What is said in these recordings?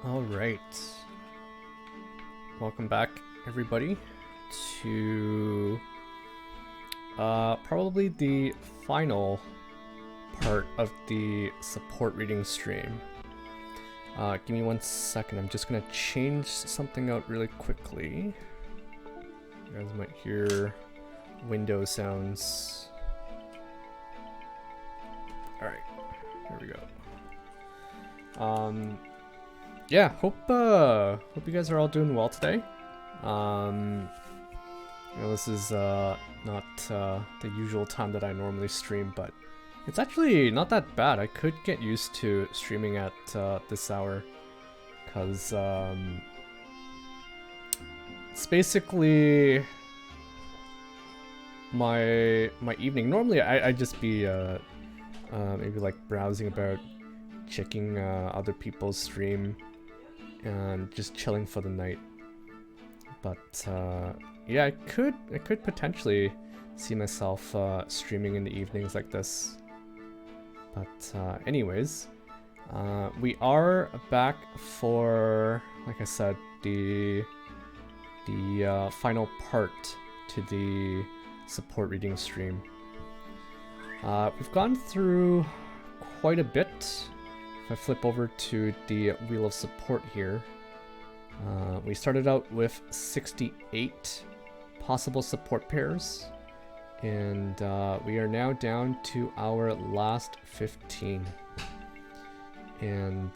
Alright. Welcome back, everybody, to probably the final part of the support reading stream. Give me 1 second, I'm just gonna change something out really quickly. You guys might hear window sounds. Alright, here we go. Yeah, hope you guys are all doing well today. This is not the usual time that I normally stream, but it's actually not that bad. I could get used to streaming at this hour, because it's basically my evening. Normally I'd just be maybe like browsing about, checking other people's stream, and just chilling for the night. But yeah, I could potentially see myself streaming in the evenings like this. But anyways, we are back for, like I said, the final part to the support reading stream. We've gone through quite a bit. If I flip over to the Wheel of Support here, we started out with 68 possible support pairs, and we are now down to our last 15. And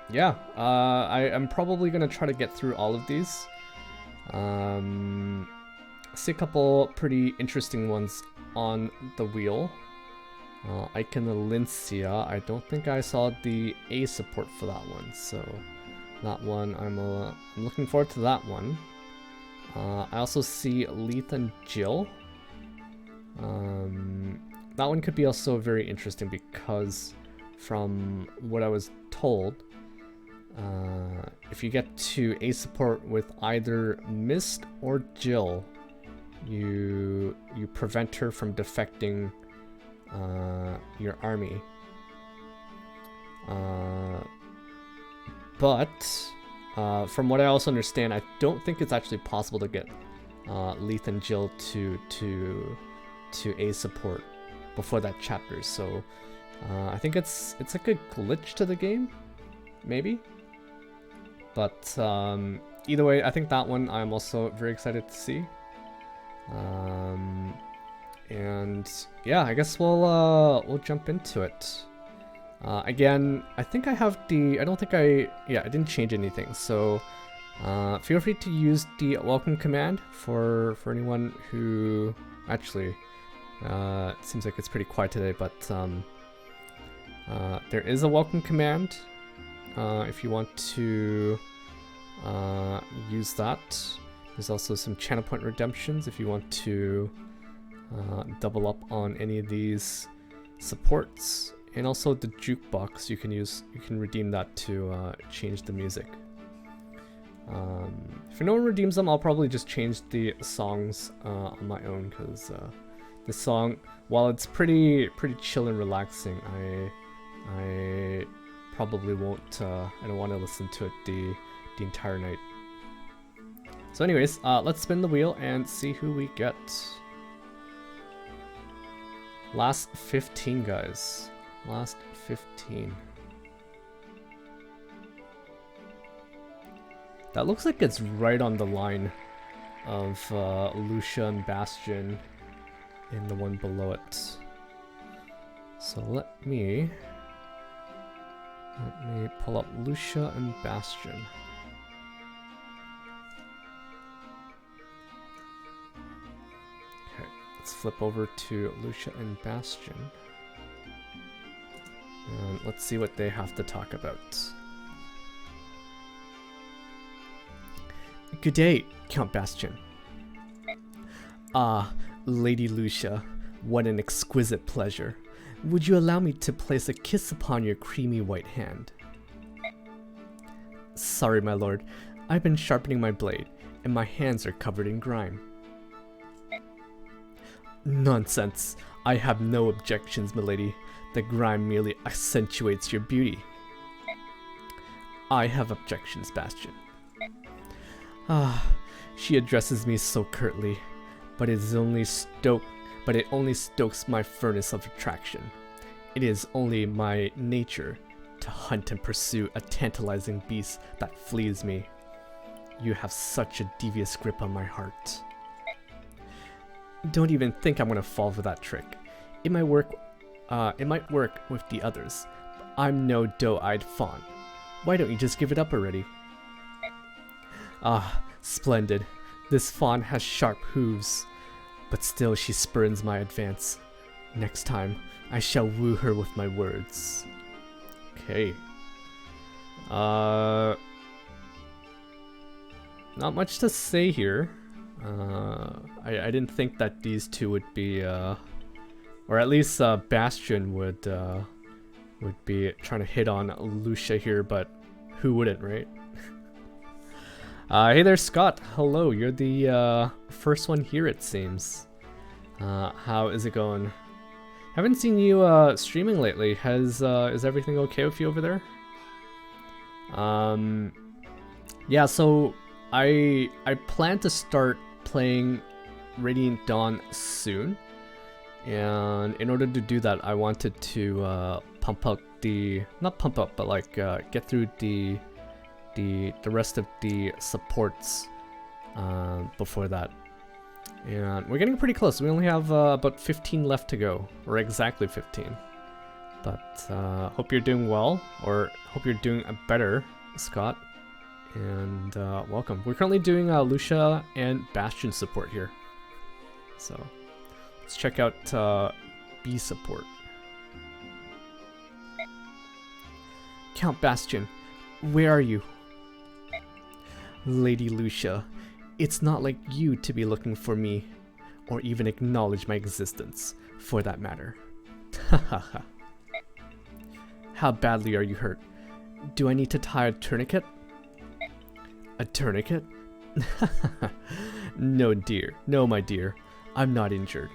yeah, I'm probably gonna try to get through all of these. I see a couple pretty interesting ones on the wheel. Icon Elincia, I don't think I saw the A support for that one, so that one, I'm looking forward to that one. I also see Lethe and Jill. That one could be also very interesting because, from what I was told, if you get to A support with either Mist or Jill, you prevent her from defecting your army. But from what I also understand, I don't think it's actually possible to get Lethe and Jill to A support before that chapter. So I think it's like a glitch to the game, maybe. But either way, I think that one I'm also very excited to see. And yeah, I guess we'll jump into it. Again, I think I have I didn't change anything, so feel free to use the welcome command for anyone who actually, it seems like it's pretty quiet today, but there is a welcome command if you want to use that. There's also some channel point redemptions if you want to double up on any of these supports, and also the jukebox you can redeem that to change the music. If no one redeems them, I'll probably just change the songs on my own, because the song, while it's pretty chill and relaxing, I probably won't, I don't want to listen to it the entire night. So anyways, let's spin the wheel and see who we get. Last 15, guys. Last 15. That looks like it's right on the line of Lucia and Bastian in the one below it. So let me pull up Lucia and Bastian. Let's flip over to Lucia and Bastian, and let's see what they have to talk about. Good day, Count Bastian. Ah, Lady Lucia, what an exquisite pleasure. Would you allow me to place a kiss upon your creamy white hand? Sorry, my lord. I've been sharpening my blade, and my hands are covered in grime. Nonsense. I have no objections, milady. The grime merely accentuates your beauty. I have objections, Bastian. She addresses me so curtly, but it only stokes my furnace of attraction. It is only my nature to hunt and pursue a tantalizing beast that flees me. You have such a devious grip on my heart. Don't even think I'm gonna fall for that trick. It might work with the others, but I'm no doe-eyed fawn. Why don't you just give it up already? Splendid. This fawn has sharp hooves, but still she spurns my advance. Next time, I shall woo her with my words. Okay. Not much to say here. I didn't think that these two would be, or at least Bastian would be trying to hit on Lucia here, but who wouldn't, right? Hey there, Scott. Hello, you're the first one here, it seems. How is it going? Haven't seen you streaming lately. Is everything okay with you over there? Yeah, so I plan to start playing Radiant Dawn soon, and in order to do that, I wanted to get through the rest of the supports before that. And we're getting pretty close. We only have about 15 left to go, or exactly 15. But hope you're doing well, or hope you're doing better, Scott. And welcome. We're currently doing Lucia and Bastian support here. So let's check out B support. Count Bastian, where are you? Lady Lucia, it's not like you to be looking for me, or even acknowledge my existence, for that matter. Hahaha. How badly are you hurt? Do I need to tie a tourniquet? A tourniquet? No, dear. No, my dear. I'm not injured.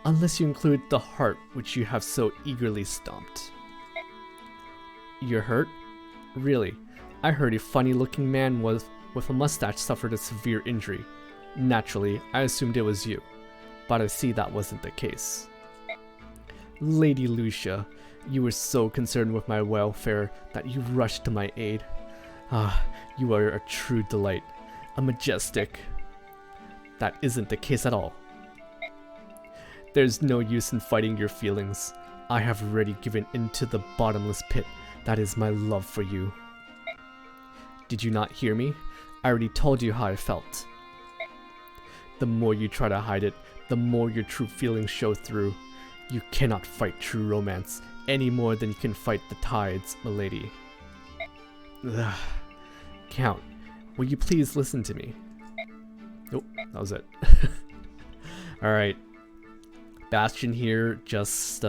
Unless you include the heart which you have so eagerly stomped. You're hurt? Really? I heard a funny-looking man with a mustache suffered a severe injury. Naturally, I assumed it was you, but I see that wasn't the case. Lady Lucia, you were so concerned with my welfare that you rushed to my aid. You are a true delight, a majestic. That isn't the case at all. There's no use in fighting your feelings. I have already given into the bottomless pit that is my love for you. Did you not hear me? I already told you how I felt. The more you try to hide it, the more your true feelings show through. You cannot fight true romance any more than you can fight the tides, milady. Ugh. Count, will you please listen to me? Nope, that was it. Alright. Bastian here just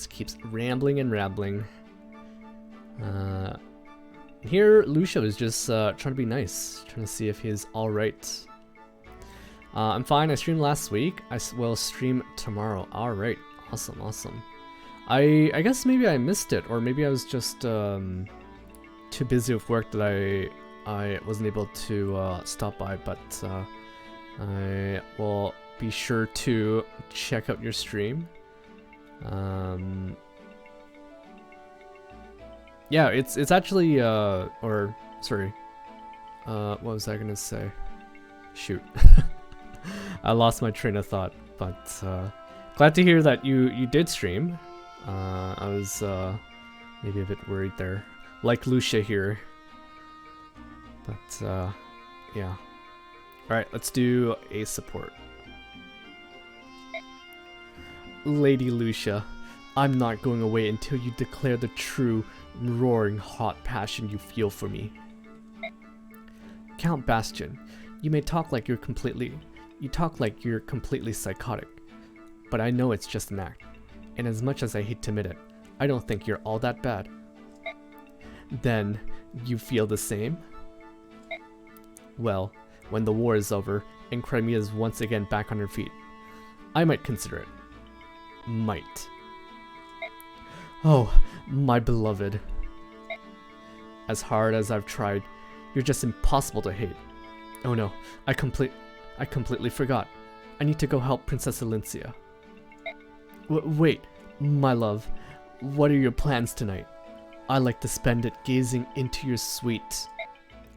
keeps rambling and rambling. Here, Lucia is just trying to be nice, trying to see if he's alright. I'm fine, I streamed last week, I will stream tomorrow. Alright, awesome, awesome. I guess maybe I missed it, or maybe I was just too busy with work that I wasn't able to stop by, but I will be sure to check out your stream. Yeah, it's actually sorry, what was I gonna say? Shoot. I lost my train of thought, but glad to hear that you did stream. I was maybe a bit worried there, like Lucia here, but yeah. Alright, let's do a support. Lady Lucia, I'm not going away until you declare the true, roaring hot passion you feel for me. Count Bastian, you may talk like you're completely psychotic, but I know it's just an act, and as much as I hate to admit it, I don't think you're all that bad. Then, you feel the same? Well, when the war is over, and Crimea is once again back on her feet, I might consider it. Might. Oh, my beloved. As hard as I've tried, you're just impossible to hate. Oh no, I completely forgot. I need to go help Princess Elincia. Wait, my love, what are your plans tonight? I like to spend it gazing into your sweet...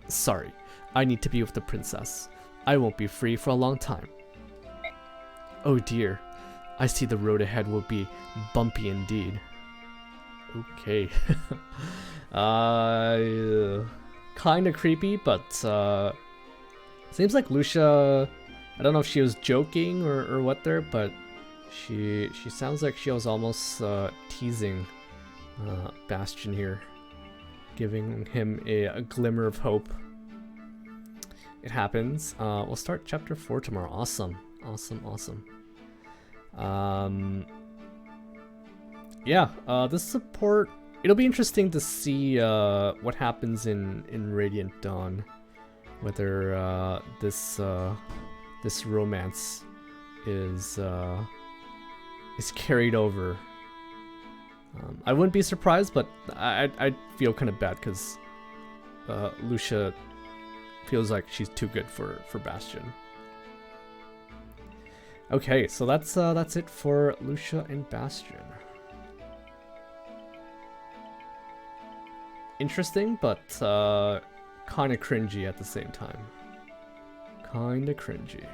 Sorry, I need to be with the princess. I won't be free for a long time. Oh dear, I see the road ahead will be bumpy indeed. Okay. Kinda creepy, but seems like Lucia, I don't know if she was joking or what there, but she sounds like she was almost teasing Bastian here, giving him a glimmer of hope. It happens. We'll start chapter 4 tomorrow. Awesome. Yeah, this support, it'll be interesting to see what happens in Radiant Dawn, whether this romance is carried over. I wouldn't be surprised, but I'd feel kind of bad because Lucia feels like she's too good for Bastian. Okay, so that's it for Lucia and Bastian. Interesting, but kind of cringy at the same time. Kind of cringy.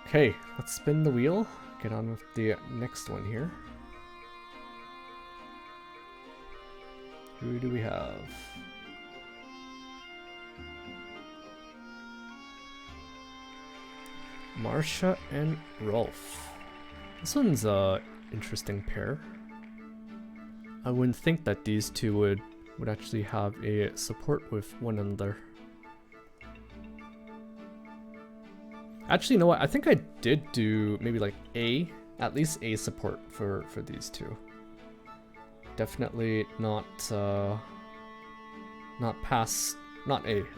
Okay, let's spin the wheel. Get on with the next one here. Who do we have? Marcia and Rolf. This one's a interesting pair. I wouldn't think that these two would actually have a support with one another. Actually, you know what? I think I did do maybe like at least a support for these two. Definitely not A.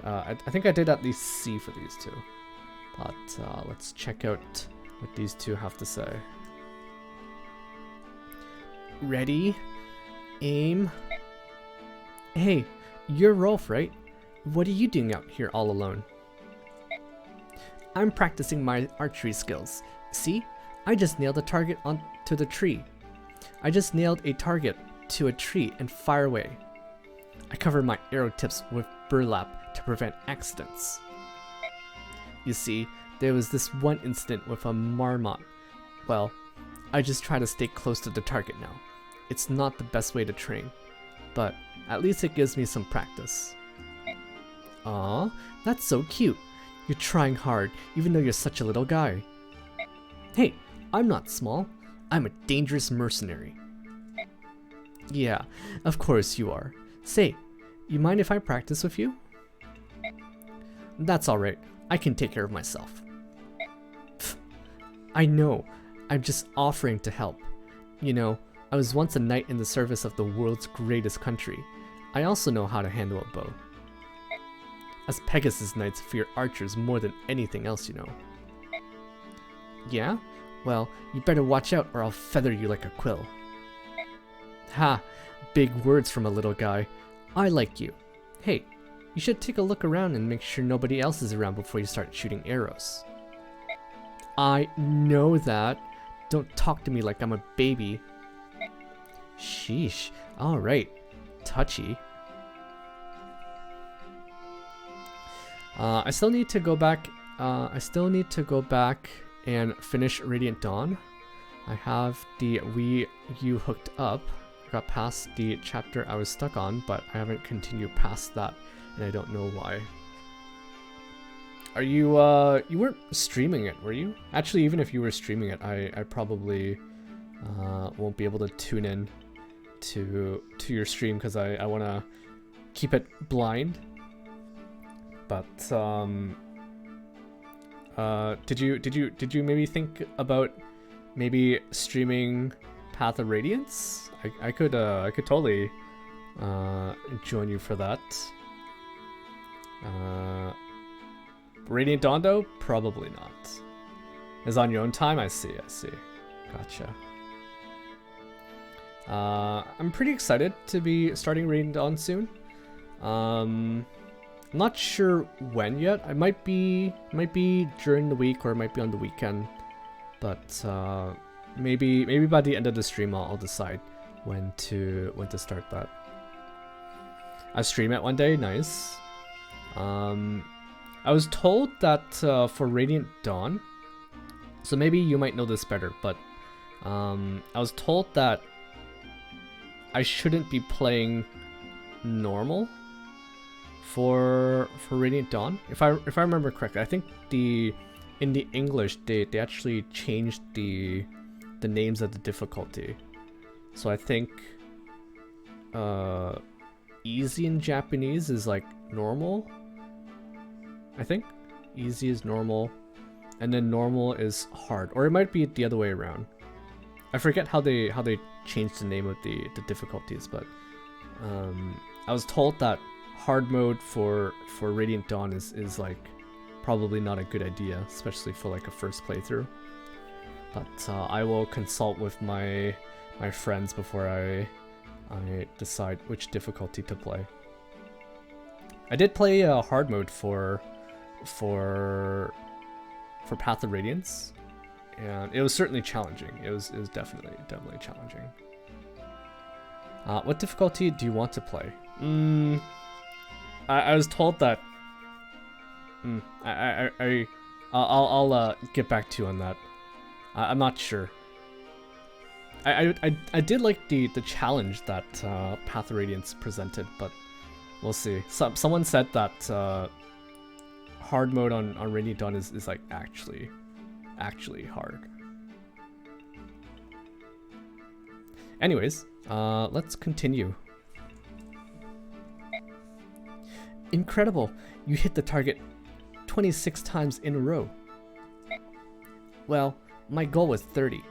I think I did at least C for these two. But let's check out what these two have to say. Ready? Aim. Hey, you're Rolf, right? What are you doing out here all alone? I'm practicing my archery skills. See? I just nailed a target onto the tree. I just nailed a target to a tree and fire away. I cover my arrow tips with burlap to prevent accidents. You see, there was this one incident with a marmot. Well, I just try to stay close to the target now. It's not the best way to train, but at least it gives me some practice. Aw, that's so cute. You're trying hard, even though you're such a little guy. Hey, I'm not small. I'm a dangerous mercenary. Yeah, of course you are. Say, you mind if I practice with you? That's alright. I can take care of myself. Pfft, I know. I'm just offering to help. You know, I was once a knight in the service of the world's greatest country. I also know how to handle a bow. Us Pegasus Knights fear archers more than anything else, you know. Yeah? Well, you better watch out or I'll feather you like a quill. Ha! Big words from a little guy. I like you. Hey, you should take a look around and make sure nobody else is around before you start shooting arrows. I know that. Don't talk to me like I'm a baby. Sheesh. Alright. Touchy. I still need to go back and finish Radiant Dawn. I have the Wii U hooked up. I got past the chapter I was stuck on, but I haven't continued past that, and I don't know why. Are you, you weren't streaming it, were you? Actually, even if you were streaming it, I probably won't be able to tune in to your stream because I want to keep it blind. But did you maybe think about maybe streaming Path of Radiance? I could totally join you for that. Radiant Dawn though? Probably not. Is on your own time? I see. Gotcha. I'm pretty excited to be starting Radiant Dawn soon. I'm not sure when yet. I might be during the week or it might be on the weekend, but maybe by the end of the stream I'll decide when to start that. I stream it one day, nice. I was told that for Radiant Dawn, so maybe you might know this better, but I was told that I shouldn't be playing normal for Radiant Dawn. If I remember correctly, I think in the English they actually changed the names of the difficulty. So I think easy in Japanese is like normal. I think easy is normal, and then normal is hard, or it might be the other way around. I forget how they changed the name of the difficulties, but I was told that hard mode for Radiant Dawn is like probably not a good idea, especially for like a first playthrough. But I will consult with my friends before I decide which difficulty to play. I did play hard mode for Path of Radiance, and it was certainly challenging. It was definitely challenging. What difficulty do you want to play? I was told that. I'll get back to you on that. I'm not sure. I did like the challenge that Path of Radiance presented, but we'll see. Someone said that hard mode on Radiant Dawn is like actually hard. Anyways, let's continue. Incredible! You hit the target 26 times in a row. Well, my goal was 30.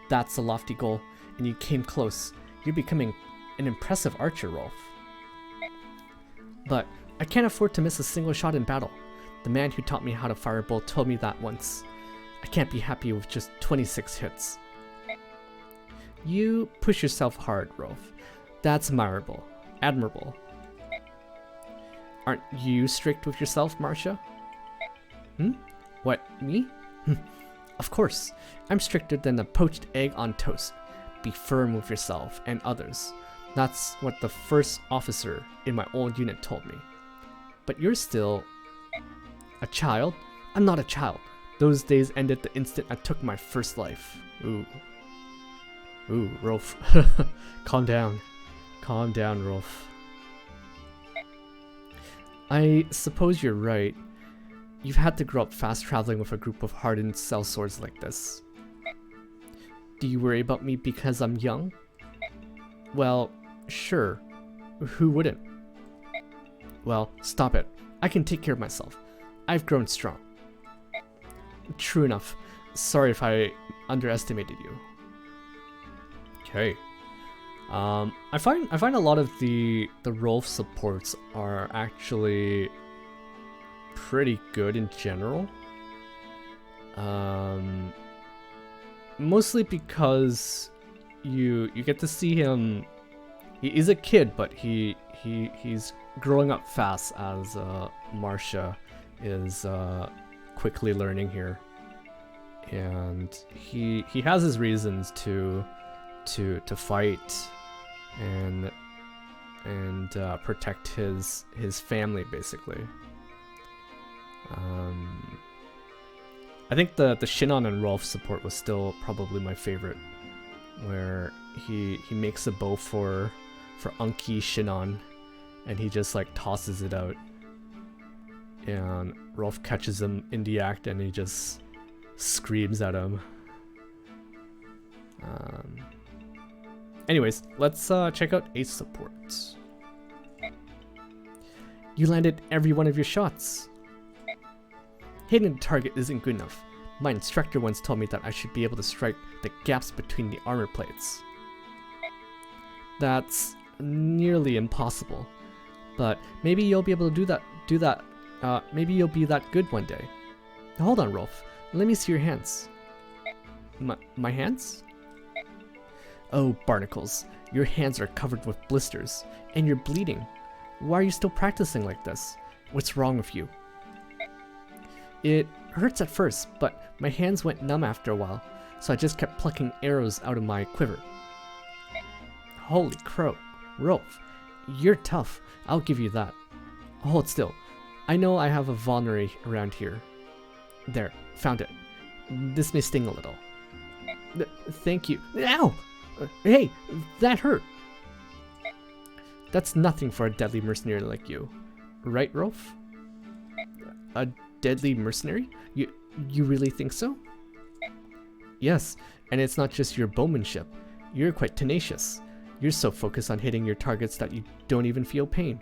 That's a lofty goal, and you came close. You're becoming an impressive archer, Rolf. But I can't afford to miss a single shot in battle. The man who taught me how to fire a bolt told me that once. I can't be happy with just 26 hits. You push yourself hard, Rolf. That's admirable. Aren't you strict with yourself, Marcia? What, me? Of course. I'm stricter than a poached egg on toast. Be firm with yourself and others. That's what the first officer in my old unit told me. But you're still a child? I'm not a child. Those days ended the instant I took my first life. Ooh, Rolf. Calm down, Rolf. I suppose you're right. You've had to grow up fast traveling with a group of hardened sellswords like this. Do you worry about me because I'm young? Well, sure. Who wouldn't? Well, stop it. I can take care of myself. I've grown strong. True enough. Sorry if I underestimated you. Okay. I find a lot of the Rolf supports are actually pretty good in general. Mostly because you get to see him. He is a kid, but he's growing up fast as Marcia is quickly learning here, and he has his reasons to fight and protect his family, basically. I think the Shinon and Rolf support was still probably my favorite, where he makes a bow for Unky Shinon, and he just like tosses it out, and Rolf catches him in the act, and he just screams at him. Anyways, let's check out Ace supports. You landed every one of your shots. Hitting the target isn't good enough. My instructor once told me that I should be able to strike the gaps between the armor plates. That's nearly impossible, but maybe you'll be able to do that. Maybe you'll be that good one day. Hold on, Rolf. Let me see your hands. My hands? Oh, barnacles, your hands are covered with blisters, and you're bleeding. Why are you still practicing like this? What's wrong with you? It hurts at first, but my hands went numb after a while, so I just kept plucking arrows out of my quiver. Holy crow, Rolf, you're tough, I'll give you that. Hold still, I know I have a vulnerary around here. There, found it. This may sting a little. Thank you. Ow! Hey, that hurt. That's nothing for a deadly mercenary like you. Right, Rolf? A deadly mercenary? You really think so? Yes, and it's not just your bowmanship. You're quite tenacious. You're so focused on hitting your targets that you don't even feel pain.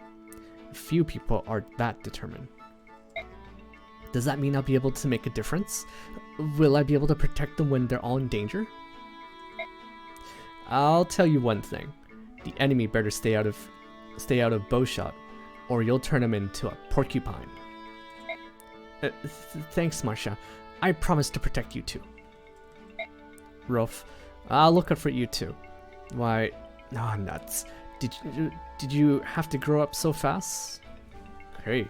Few people are that determined. Does that mean I'll be able to make a difference? Will I be able to protect them when they're all in danger? I'll tell you one thing. The enemy better stay out of bowshot, or you'll turn him into a porcupine. Thanks, Marcia. I promise to protect you too. Rolf, I'll look out for you too. Why, nuts. Did you have to grow up so fast? Hey.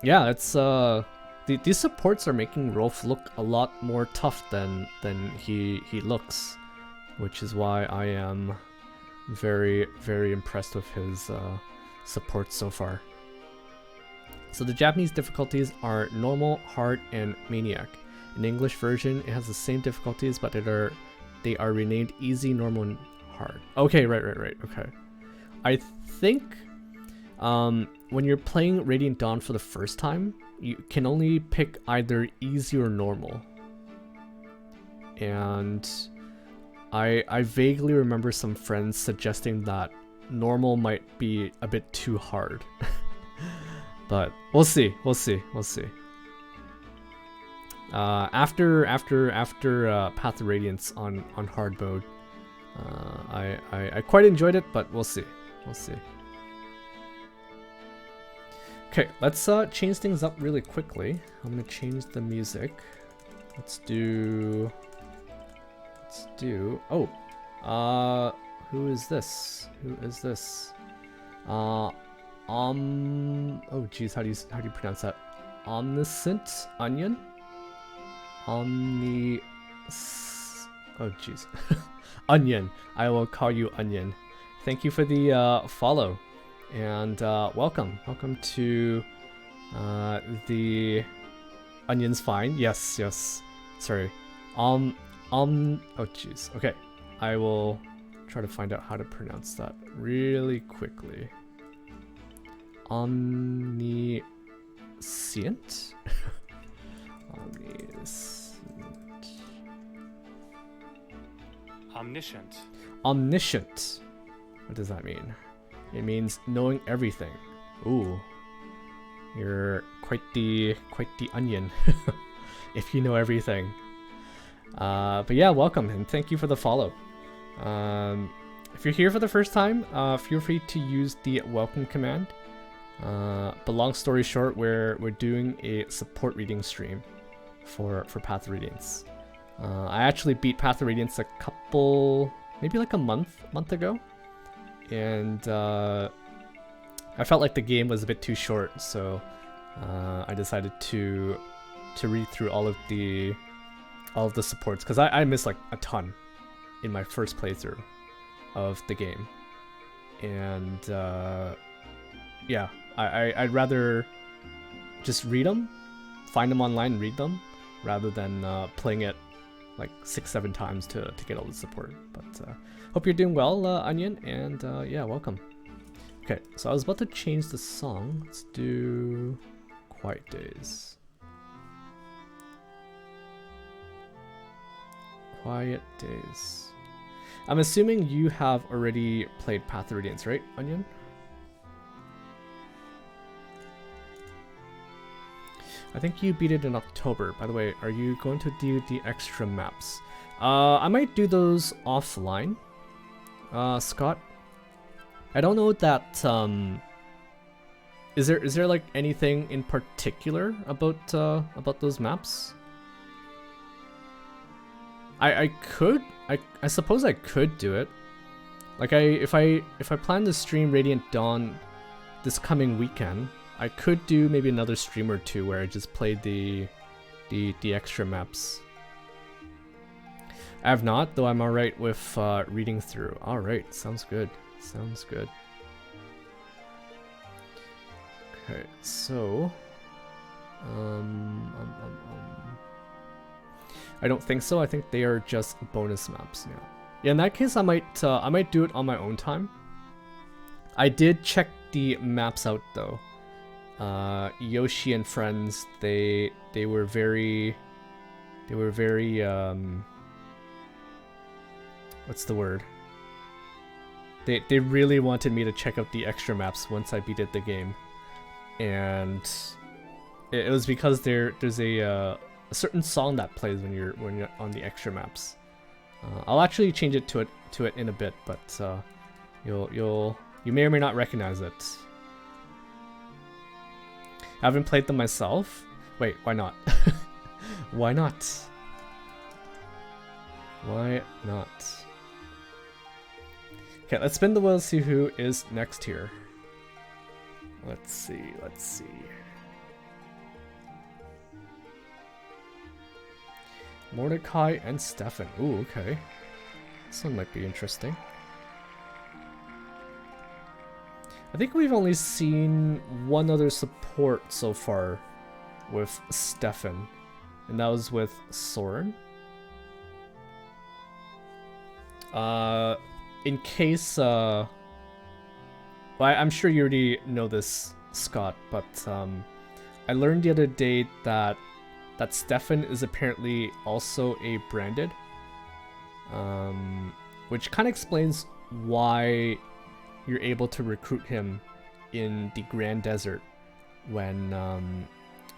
Yeah, it's these supports are making Rolf look a lot more tough than he looks, which is why I am very, very impressed with his support so far. So the Japanese difficulties are normal, hard, and maniac. In the English version, it has the same difficulties, but they are renamed easy, normal, and hard. Okay, right. Okay, I think when you're playing Radiant Dawn for the first time, you can only pick either easy or normal. And I vaguely remember some friends suggesting that normal might be a bit too hard. But we'll see. After Path of Radiance on hard mode, I quite enjoyed it, but we'll see. Okay, let's change things up really quickly. I'm gonna change the music. Let's do. Oh, who is this? Oh geez, how do you pronounce that? Omniscient Onion? Oh jeez. Onion. I will call you Onion. Thank you for the follow. And welcome to the Onion's fine. Yes. Sorry. Oh jeez. Okay. I will try to find out how to pronounce that really quickly. Omniscient? Omniscient. What does that mean? It means knowing everything. Ooh. You're quite the onion. If you know everything. But yeah, welcome and thank you for the follow. If you're here for the first time, feel free to use the welcome command. But long story short, we're doing a support reading stream for Path of Radiance. I actually beat Path of Radiance a couple, maybe like a month ago, and I felt like the game was a bit too short, so I decided to read through all of the supports, because I missed like a ton in my first playthrough of the game, and yeah, I'd rather just read them, find them online, read them, rather than playing it like 6-7 times to get all the support. But hope you're doing well, Onion, and yeah, welcome. Okay, so I was about to change the song. Let's do Quiet Days. Quiet Days. I'm assuming you have already played Path of Radiance, right, Onion? I think you beat it in October. By the way, are you going to do the extra maps? I might do those offline, Scott. I don't know that, is there like anything in particular about those maps? I could, I suppose I could do it. Like if I plan to stream Radiant Dawn this coming weekend, I could do maybe another stream or two where I just played the extra maps. I have not, though I'm alright with reading through. Alright, sounds good. Sounds good. Okay, so I don't think so. I think they are just bonus maps. Yeah, in that case, I might do it on my own time. I did check the maps out though. Yoshi and friends, they were very what's the word? They really wanted me to check out the extra maps once I beat the game, and it was because there's a certain song that plays when you're on the extra maps. I'll actually change it to it in a bit, but you may or may not recognize it. I haven't played them myself. Wait, why not? Why not? Why not? Okay, let's spin the wheel to see who is next here. Let's see. Mordecai and Stefan. Ooh, okay. This one might be interesting. I think we've only seen one other support so far with Stefan, and that was with Soren. In case, well, I'm sure you already know this, Scott, but I learned the other day that Stefan is apparently also a branded, which kind of explains why you're able to recruit him in the Grand Desert when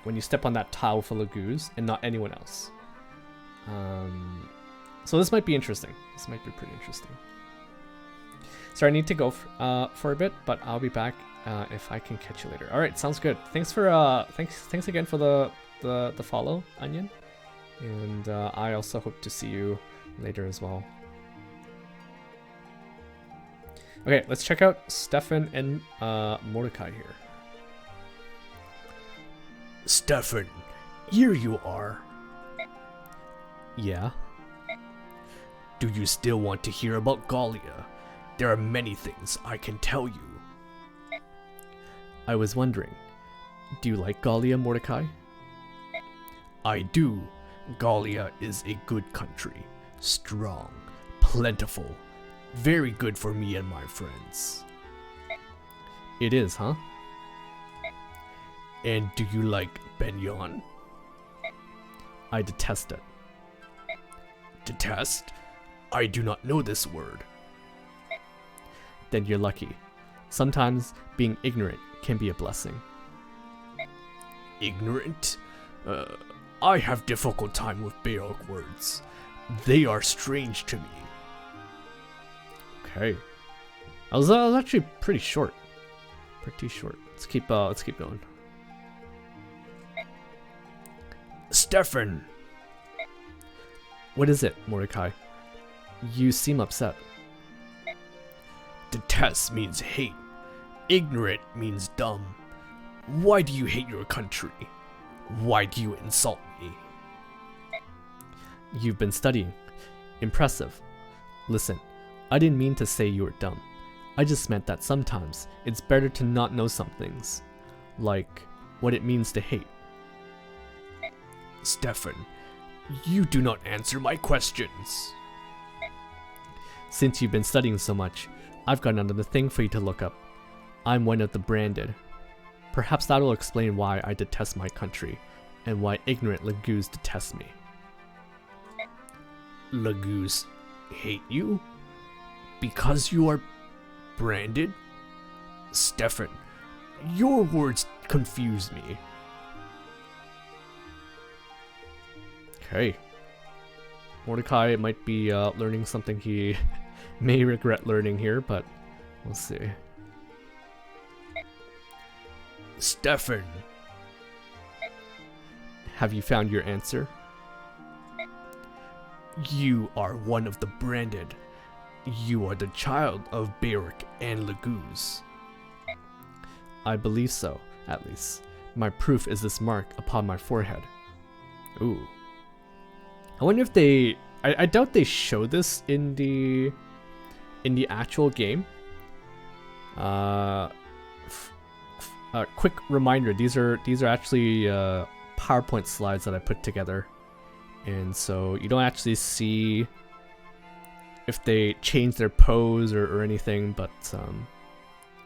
you step on that tile full of goose and not anyone else. So this might be interesting. This might be pretty interesting. So I need to go for a bit, but I'll be back if I can catch you later. All right, sounds good. Thanks for thanks again for the follow, Onion, and I also hope to see you later as well. Okay, let's check out Stefan and Mordecai here. Stefan, here you are. Yeah? Do you still want to hear about Gallia? There are many things I can tell you. I was wondering, do you like Gallia, Mordecai? I do. Gallia is a good country. Strong, plentiful. Very good for me and my friends. It is, huh? And do you like Benyon? I detest it. Detest? I do not know this word. Then you're lucky. Sometimes being ignorant can be a blessing. Ignorant? I have difficult time with Baroque words. They are strange to me. Okay. I was actually pretty short. Pretty short. Let's keep going. Stefan! What is it, Mordecai? You seem upset. Detest means hate. Ignorant means dumb. Why do you hate your country? Why do you insult me? You've been studying. Impressive. Listen, I didn't mean to say you were dumb. I just meant that sometimes it's better to not know some things, like what it means to hate. Stefan, you do not answer my questions. Since you've been studying so much, I've got another thing for you to look up. I'm one of the branded. Perhaps that'll explain why I detest my country, and why ignorant Lagoos detest me. Lagoos hate you? Because you are branded? Stefan, your words confuse me. Okay. Mordecai might be learning something he may regret learning here, but we'll see. Stefan. Have you found your answer? You are one of the branded. You are the child of Barak and Laguz. I believe so, at least. My proof is this mark upon my forehead. Ooh. I wonder if they... I doubt they show this in the actual game. Quick reminder, these are actually PowerPoint slides that I put together. And so you don't actually see if they change their pose or anything, but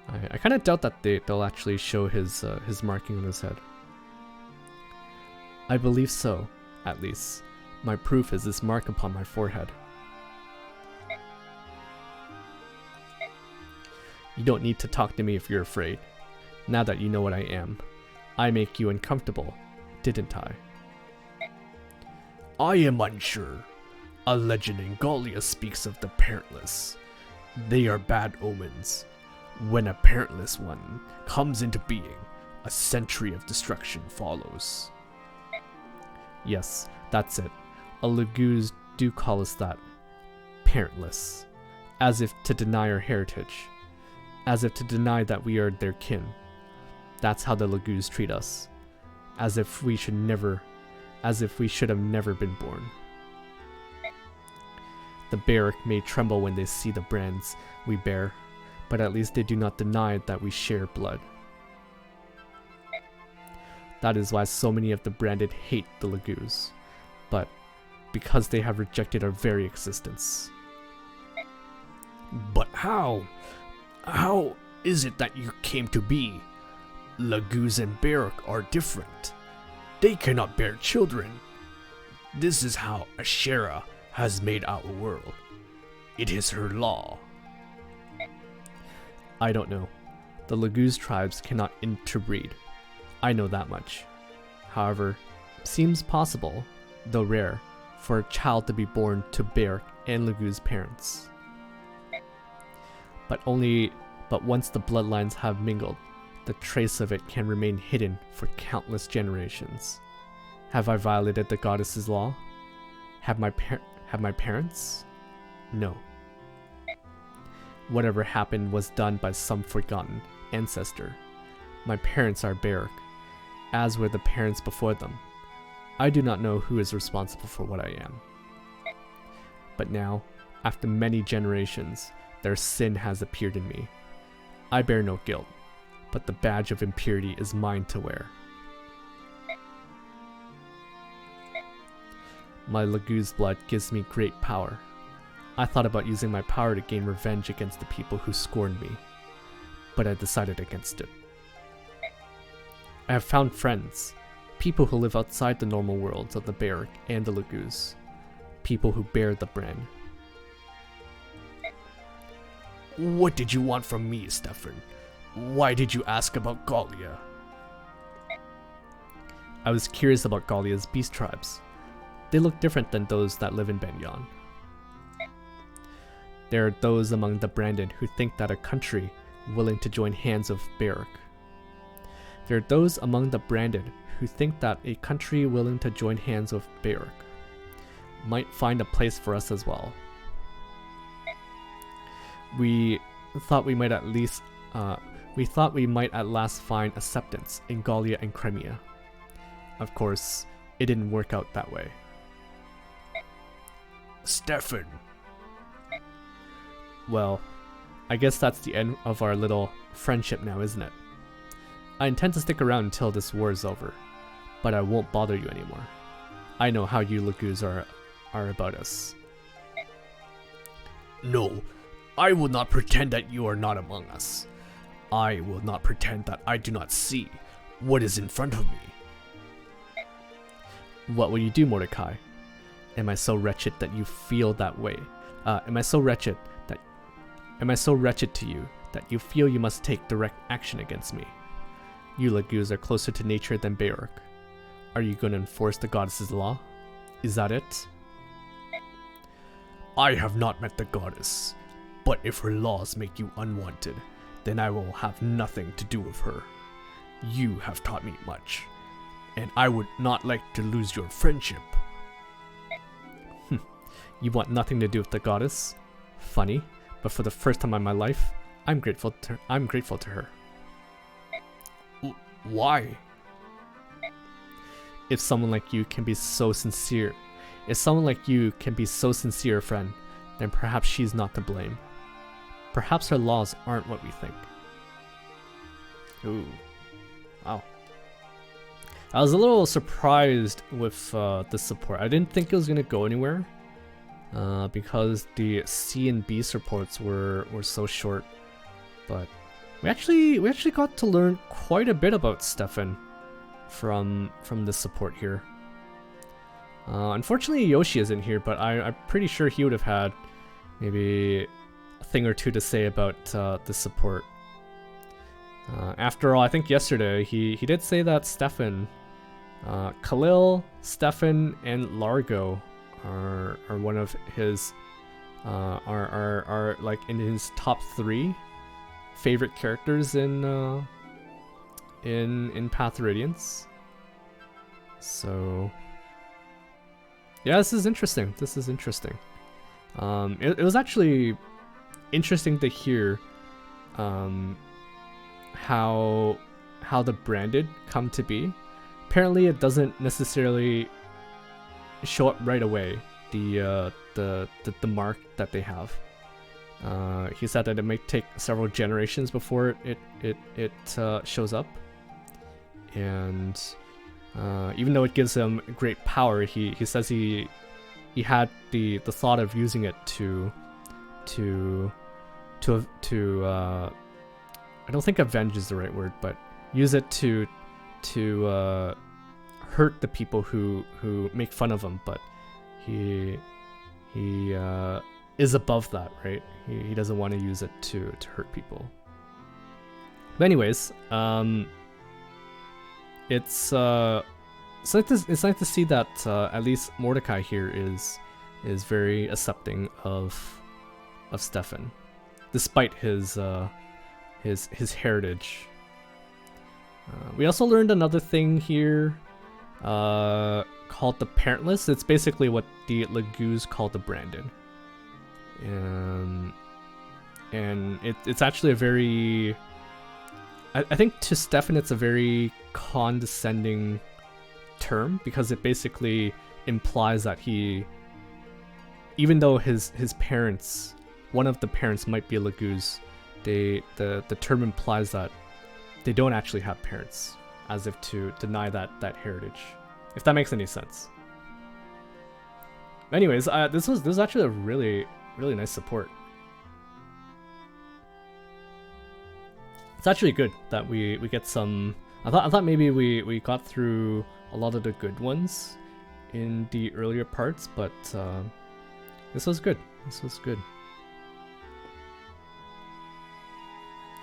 I kind of doubt that they'll actually show his marking on his head. I believe so, at least. My proof is this mark upon my forehead. You don't need to talk to me if you're afraid. Now that you know what I am, I make you uncomfortable, didn't I? I am unsure. A legend in Gallia speaks of the parentless. They are bad omens. When a parentless one comes into being, a century of destruction follows. Yes, that's it. A Laguz do call us that. Parentless. As if to deny our heritage. As if to deny that we are their kin. That's how the Laguz treat us. As if we should have never been born. The Barak may tremble when they see the brands we bear, but at least they do not deny that we share blood. That is why so many of the branded hate the Laguz, but because they have rejected our very existence. But how? How is it that you came to be? Laguz and Barak are different. They cannot bear children. This is how Ashera has made our world. It is her law. I don't know. The Laguz tribes cannot interbreed. I know that much. However, seems possible, though rare, for a child to be born to Barak and Laguz parents. But once the bloodlines have mingled, the trace of it can remain hidden for countless generations. Have I violated the goddess's law? Have my parents? No. Whatever happened was done by some forgotten ancestor. My parents are Barak, as were the parents before them. I do not know who is responsible for what I am. But now, after many generations, their sin has appeared in me. I bear no guilt, but the badge of impurity is mine to wear. My Laguz blood gives me great power. I thought about using my power to gain revenge against the people who scorned me, but I decided against it. I have found friends, people who live outside the normal worlds of the Barak and the Laguz, people who bear the brand. What did you want from me, Stefan? Why did you ask about Gallia? I was curious about Gallia's beast tribes. They look different than those that live in Benyon. There are those among the branded who think that a country willing to join hands with Barak. There are those among the branded who think that a country willing to join hands with Barak might find a place for us as well. We thought we might at last find acceptance in Gallia and Crimea. Of course, it didn't work out that way. Stefan. Well, I guess that's the end of our little friendship now, isn't it? I intend to stick around until this war is over, but I won't bother you anymore. I know how you Laguz are about us. No, I will not pretend that you are not among us. I will not pretend that I do not see what is in front of me. What will you do, Mordecai? Am I so wretched that you feel that way? Am I so wretched to you that you feel you must take direct action against me? You Laguz are closer to nature than Barak. Are you going to enforce the goddess's law? Is that it? I have not met the goddess, but if her laws make you unwanted, then I will have nothing to do with her. You have taught me much, and I would not like to lose your friendship. You want nothing to do with the goddess? Funny, but for the first time in my life, I'm grateful to her. Why? If someone like you can be so sincere, friend, then perhaps she's not to blame. Perhaps her laws aren't what we think. Ooh. Wow. I was a little surprised with the support. I didn't think it was going to go anywhere because the C and B supports were so short. But we actually got to learn quite a bit about Stefan from this support here. Unfortunately, Yoshi isn't here, but I'm pretty sure he would have had maybe a thing or two to say about the support. After all, I think yesterday he did say that Stefan, Khalil, Stefan, and Largo are one of his are like in his top 3 favorite characters in Path of Radiance. So yeah, this is interesting. It was actually interesting to hear how the branded come to be. Apparently it doesn't necessarily show up right away, the mark that they have. He said that it may take several generations before it shows up, and even though it gives him great power, he says he had the thought of using it to I don't think avenge is the right word, but use it to hurt the people who make fun of him, but he is above that, right? He doesn't want to use it to hurt people. But anyways, it's nice to see that at least Mordecai here is very accepting of Stefan, despite his heritage. We also learned another thing here called the parentless. It's basically what the Lagoos call the branded. And it's actually a very... I think to Stefan it's a very condescending term, because it basically implies that he, even though his parents, one of the parents might be a Lagoos, the term implies that they don't actually have parents, as if to deny that heritage, if that makes any sense. Anyways, this was actually a really nice support. It's actually good that we get some. I thought maybe we got through a lot of the good ones in the earlier parts, but this was good.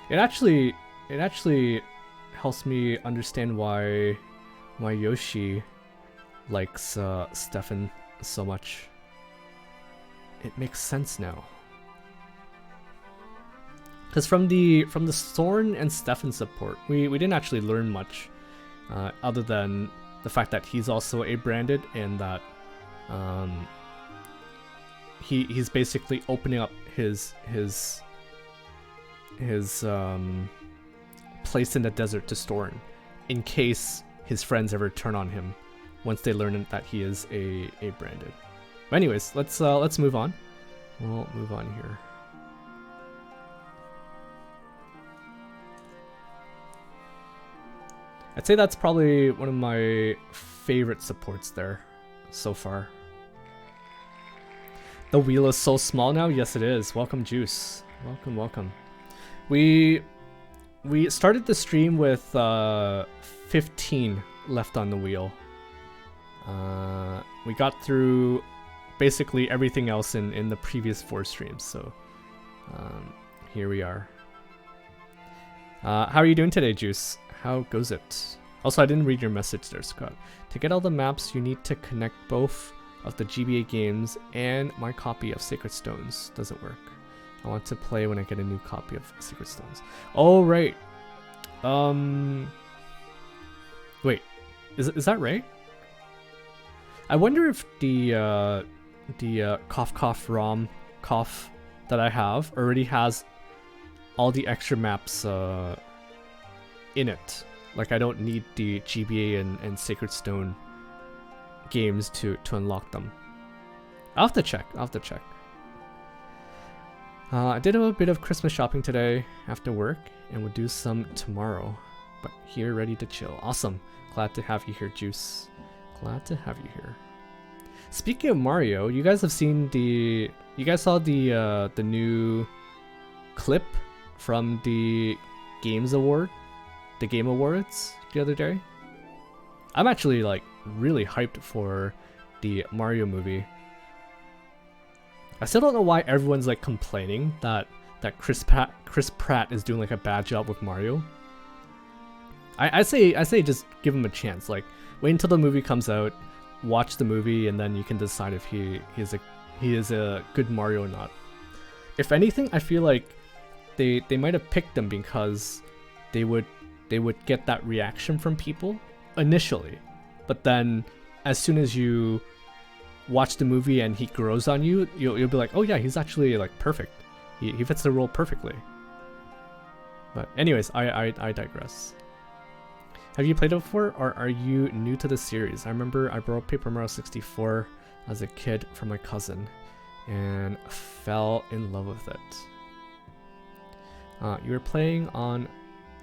It actually helps me understand why Yoshi likes Stefan so much. It makes sense now. Because from the Thorn and Stefan support, we didn't actually learn much, other than the fact that he's also a branded, and that he's basically opening up his place in the desert to Storn, in case his friends ever turn on him once they learn that he is a branded. But anyways, let's move on. We'll move on here. I'd say that's probably one of my favorite supports there so far. The wheel is so small now. Yes, it is. Welcome, Juice. Welcome. We started the stream with 15 left on the wheel. We got through basically everything else in the previous 4 streams, so here we are. How are you doing today, Juice? How goes it? Also, I didn't read your message there, Scott. To get all the maps, you need to connect both of the GBA games and my copy of Sacred Stones. Doesn't work. I want to play when I get a new copy of Sacred Stones. Oh, right. Wait, is that right? I wonder if the cough cough ROM cough that I have already has all the extra maps in it. Like I don't need the GBA and Sacred Stone games to unlock them. I'll have to check. I did a bit of Christmas shopping today after work, and we'll do some tomorrow. But here, ready to chill. Awesome. Glad to have you here, Juice. Glad to have you here. Speaking of Mario, you guys have seen the... You guys saw the new clip from the Games Award? The Game Awards the other day? I'm actually, like, really hyped for the Mario movie. I still don't know why everyone's, like, complaining that Chris Pratt is doing, like, a bad job with Mario. I say just give him a chance. Like, wait until the movie comes out, watch the movie, and then you can decide if he is a good Mario or not. If anything, I feel like they might have picked him because they would get that reaction from people initially, but then as soon as you watch the movie and he grows on you, you'll be like, oh yeah, he's actually like perfect. He fits the role perfectly. But anyways, I digress. Have you played it before, or are you new to the series? I remember I borrowed Paper Mario 64 as a kid from my cousin and fell in love with it. You were playing on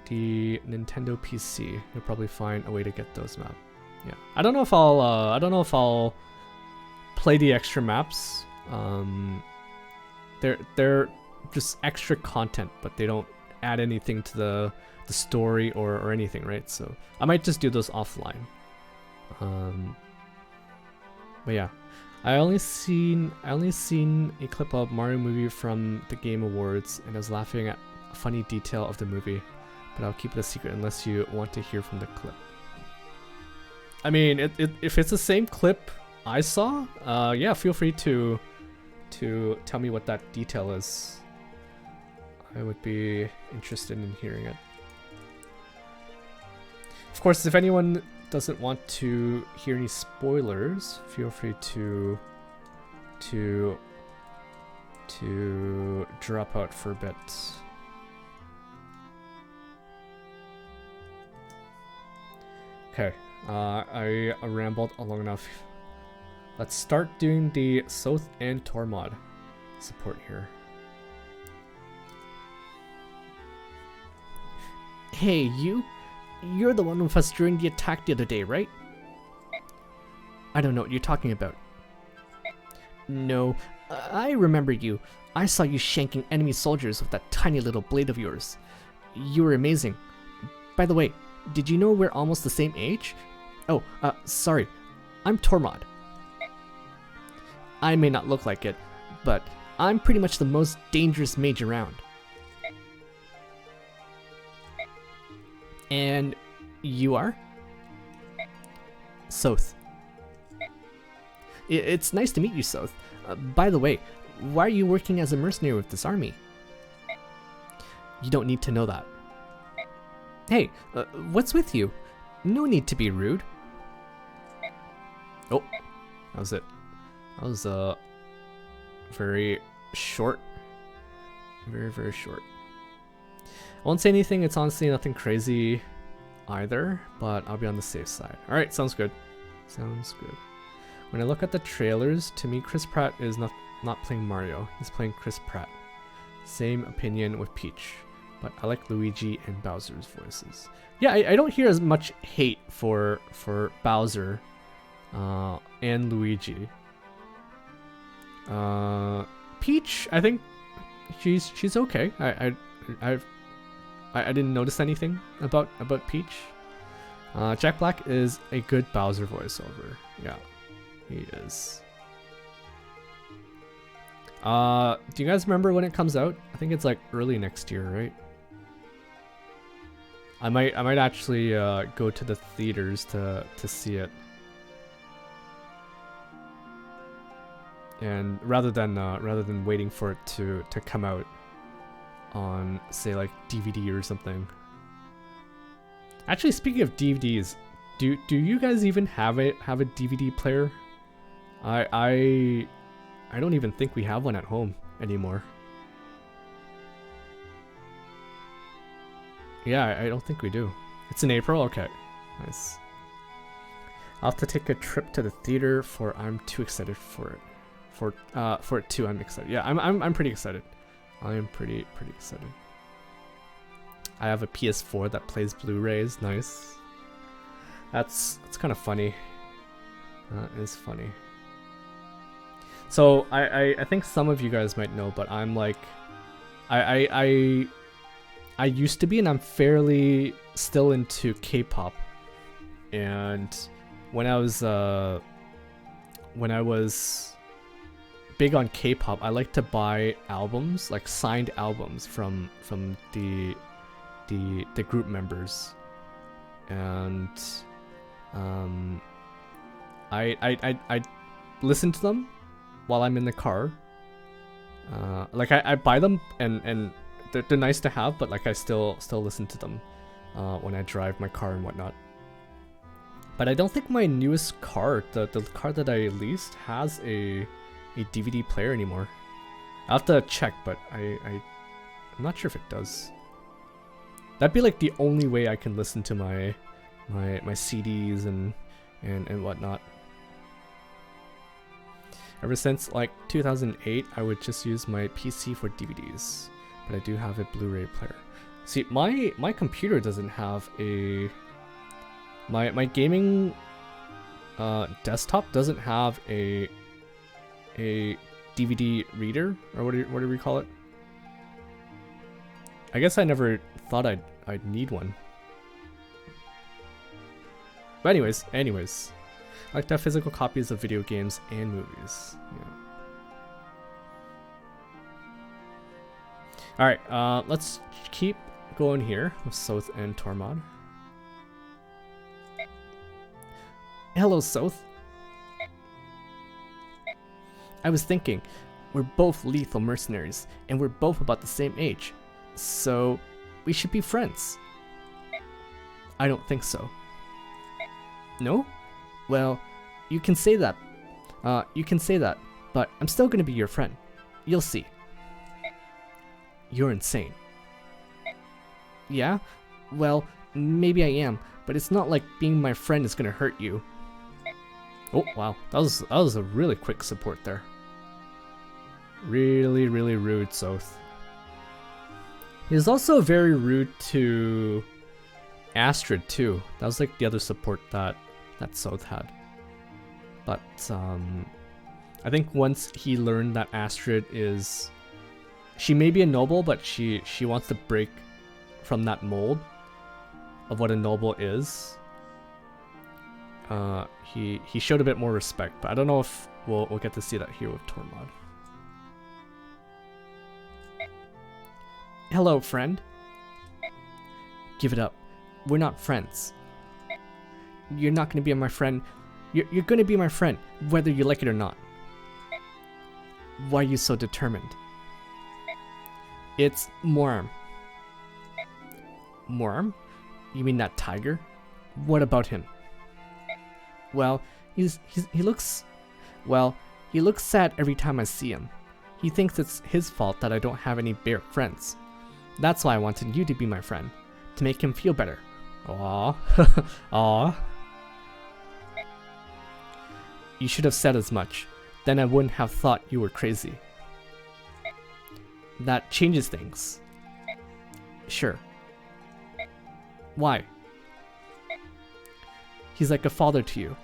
the Nintendo PC. You'll probably find a way to get those maps. Yeah, I don't know if I'll play the extra maps. They're just extra content, but they don't add anything to the story or anything, right? So I might just do those offline. But yeah, I only seen a clip of Mario movie from the Game Awards, and I was laughing at a funny detail of the movie, but I'll keep it a secret unless you want to hear from the clip. I mean, if it's the same clip I saw, yeah, feel free to tell me what that detail is. I would be interested in hearing it. Of course, if anyone doesn't want to hear any spoilers, feel free to drop out for a bit. Okay, I rambled long enough. Let's start doing the Sothe and Tormod support here. Hey, you're the one with us during the attack the other day, right? I don't know what you're talking about. No, I remember you. I saw you shanking enemy soldiers with that tiny little blade of yours. You were amazing. By the way, did you know we're almost the same age? Oh, sorry. I'm Tormod. I may not look like it, but I'm pretty much the most dangerous mage around. And you are? Sothe. It's nice to meet you, Sothe. By the way, why are you working as a mercenary with this army? You don't need to know that. Hey, what's with you? No need to be rude. Oh, that was it. That was very short. Very, very short. I won't say anything. It's honestly nothing crazy either, but I'll be on the safe side. All right, sounds good. Sounds good. When I look at the trailers, to me, Chris Pratt is not playing Mario. He's playing Chris Pratt. Same opinion with Peach, but I like Luigi and Bowser's voices. Yeah, I don't hear as much hate for Bowser and Luigi. Peach, I think she's okay. I didn't notice anything about Peach. Jack Black is a good Bowser voiceover. Yeah, he is. Do you guys remember when it comes out? I think it's like early next year, right? I might actually go to the theaters to see it. And rather than waiting for it to come out on, say, like DVD or something. Actually, speaking of DVDs, do you guys even have a DVD player? I I don't even think we have one at home anymore. Yeah, I don't think we do. It's in April? Okay. Nice. I'll have to take a trip to the theater for I'm too excited for it. For it too, I'm excited. Yeah, I'm pretty excited. I am pretty excited. I have a PS4 that plays Blu-rays. Nice. That's kind of funny. That is funny. So I think some of you guys might know, but I'm like, I used to be, and I'm fairly still into K-pop. And when I was big on K-pop, I like to buy albums, like signed albums from the group members, and I listen to them while I'm in the car. Like I buy them and they're nice to have, but like I still listen to them when I drive my car and whatnot. But I don't think my newest car, the car that I leased, has a DVD player anymore. I'll have to check, but I'm not sure if it does. That'd be like the only way I can listen to my CDs and whatnot. Ever since like 2008, I would just use my PC for DVDs, but I do have a Blu-ray player. See, my computer doesn't have a my gaming desktop doesn't have a DVD reader, or what do we call it? I guess I never thought I'd need one. But anyways, I like to have physical copies of video games and movies. Yeah. Alright, let's keep going here with Sothe and Tormod. Hello, Sothe. I was thinking, we're both lethal mercenaries, and we're both about the same age, so we should be friends. I don't think so. No? Well, you can say that. But I'm still gonna be your friend. You'll see. You're insane. Yeah? Well, maybe I am, but it's not like being my friend is gonna hurt you. Oh, wow. That was a really quick support there. Really, really rude, Sothe. He was also very rude to Astrid too. That was like the other support that Sothe had. But I think once he learned that Astrid is, she may be a noble, but she wants to break from that mold of what a noble is. He showed a bit more respect, but I don't know if we'll get to see that here with Tormod. Hello, friend. Give it up. We're not friends. You're not gonna be my friend. You're gonna be my friend, whether you like it or not. Why are you so determined? It's Muarim. Muarim? You mean that tiger? What about him? Well, he looks sad every time I see him. He thinks it's his fault that I don't have any bear friends. That's why I wanted you to be my friend, to make him feel better. Aww. Aww. You should have said as much. Then I wouldn't have thought you were crazy. That changes things. Sure. Why? He's like a father to you.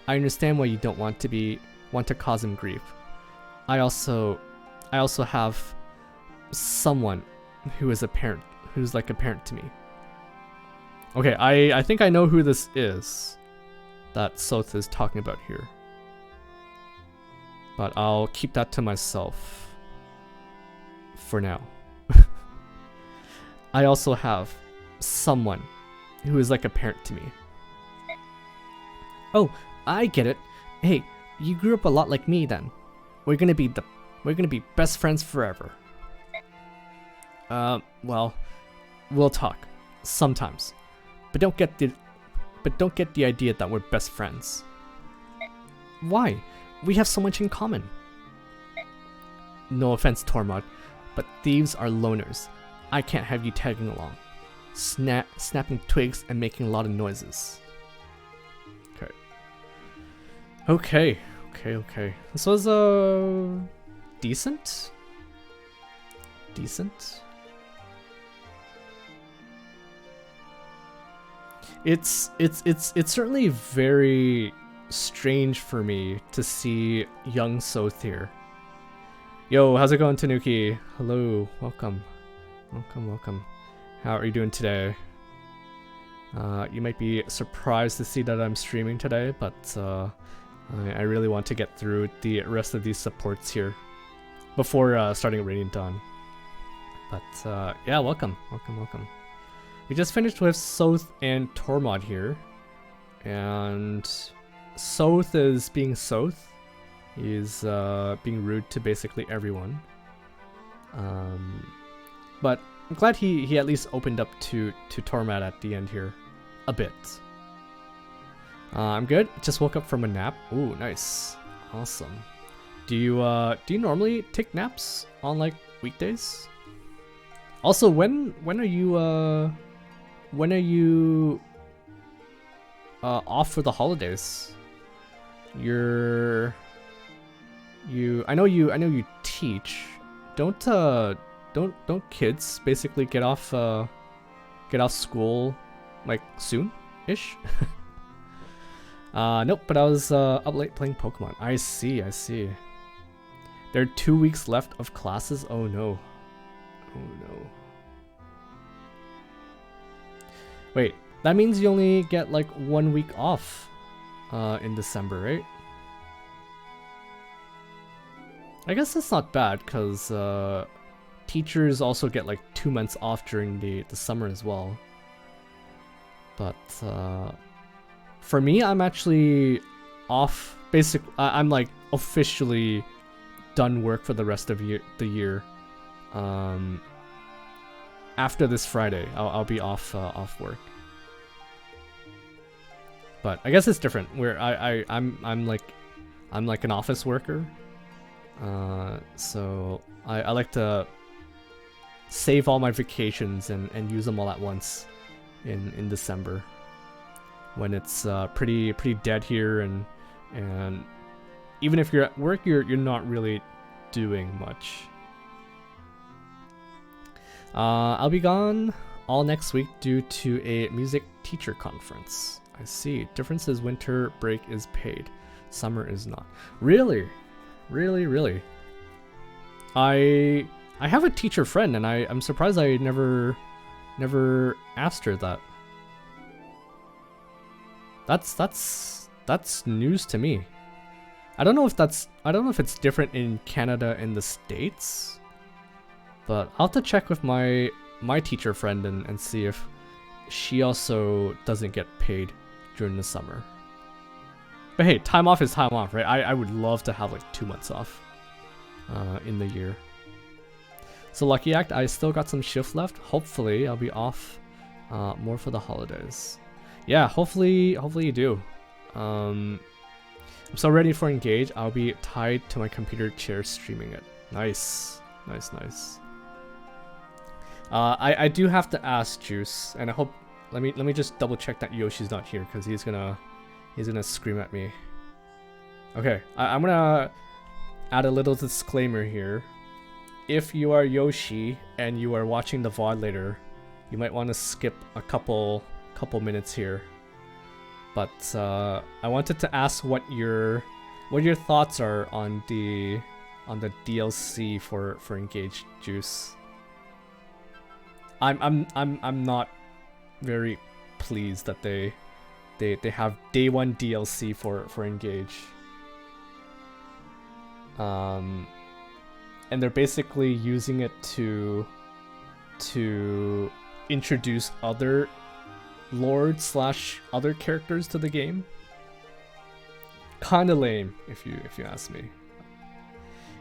I understand why you don't want to cause him grief. I also have someone who is a parent, who's like a parent to me. Okay, I think I know who this is that Sothe is talking about here. But I'll keep that to myself for now. I also have someone who is like a parent to me. Oh, I get it. Hey, you grew up a lot like me then. We're gonna be best friends forever. Well, we'll talk sometimes, but don't get the idea that we're best friends. Why? We have so much in common. no offense, Tormod, but thieves are loners. I can't have you tagging along. Snapping twigs and making a lot of noises. Okay. Okay. This was decent. It's certainly very strange for me to see young Sothe here. Yo, how's it going, Tanuki? Hello, welcome. How are you doing today? You might be surprised to see that I'm streaming today, but I really want to get through the rest of these supports here before starting Radiant Dawn. But yeah, welcome. We just finished with Sothe and Tormod here, and Sothe is being Sothe. He's being rude to basically everyone. But I'm glad he at least opened up to Tormod at the end here, a bit. I'm good. Just woke up from a nap. Ooh, nice, awesome. Do you normally take naps on like weekdays? Also, when are you off for the holidays? I know you teach. Don't kids basically get off school like soon-ish? Nope, but I was up late playing Pokemon. I see. There are 2 weeks left of classes. Oh no. Wait, that means you only get like 1 week off in December, right? I guess that's not bad, because teachers also get like 2 months off during the summer as well. But for me, I'm actually off. I'm like officially done work for the rest of the year. After this Friday, I'll be off work. But I guess it's different. Where I'm like an office worker. So I like to save all my vacations and use them all at once in December, when it's pretty dead here, and even if you're at work, you're not really doing much. I'll be gone all next week due to a music teacher conference. I see. Difference is winter break is paid, summer is not. Really? I have a teacher friend, and I'm surprised I never asked her that. That's news to me. I don't know if it's different in Canada and the States, but I'll have to check with my teacher friend and see if she also doesn't get paid during the summer. But hey, time off is time off, right? I would love to have like 2 months off in the year. So Lucky Act, I still got some shift left. Hopefully I'll be off more for the holidays. Yeah, hopefully you do. I'm so ready for Engage. I'll be tied to my computer chair streaming it. Nice. I do have to ask Juice, and I hope let me just double check that Yoshi's not here, because he's gonna scream at me. Okay, I'm gonna add a little disclaimer here. If you are Yoshi and you are watching the VOD later, you might want to skip a couple minutes here. But I wanted to ask what your thoughts are on the DLC for Engage, Juice. I'm not very pleased that they have day one DLC for Engage. And they're basically using it to introduce other lords / other characters to the game. Kinda lame, if you ask me.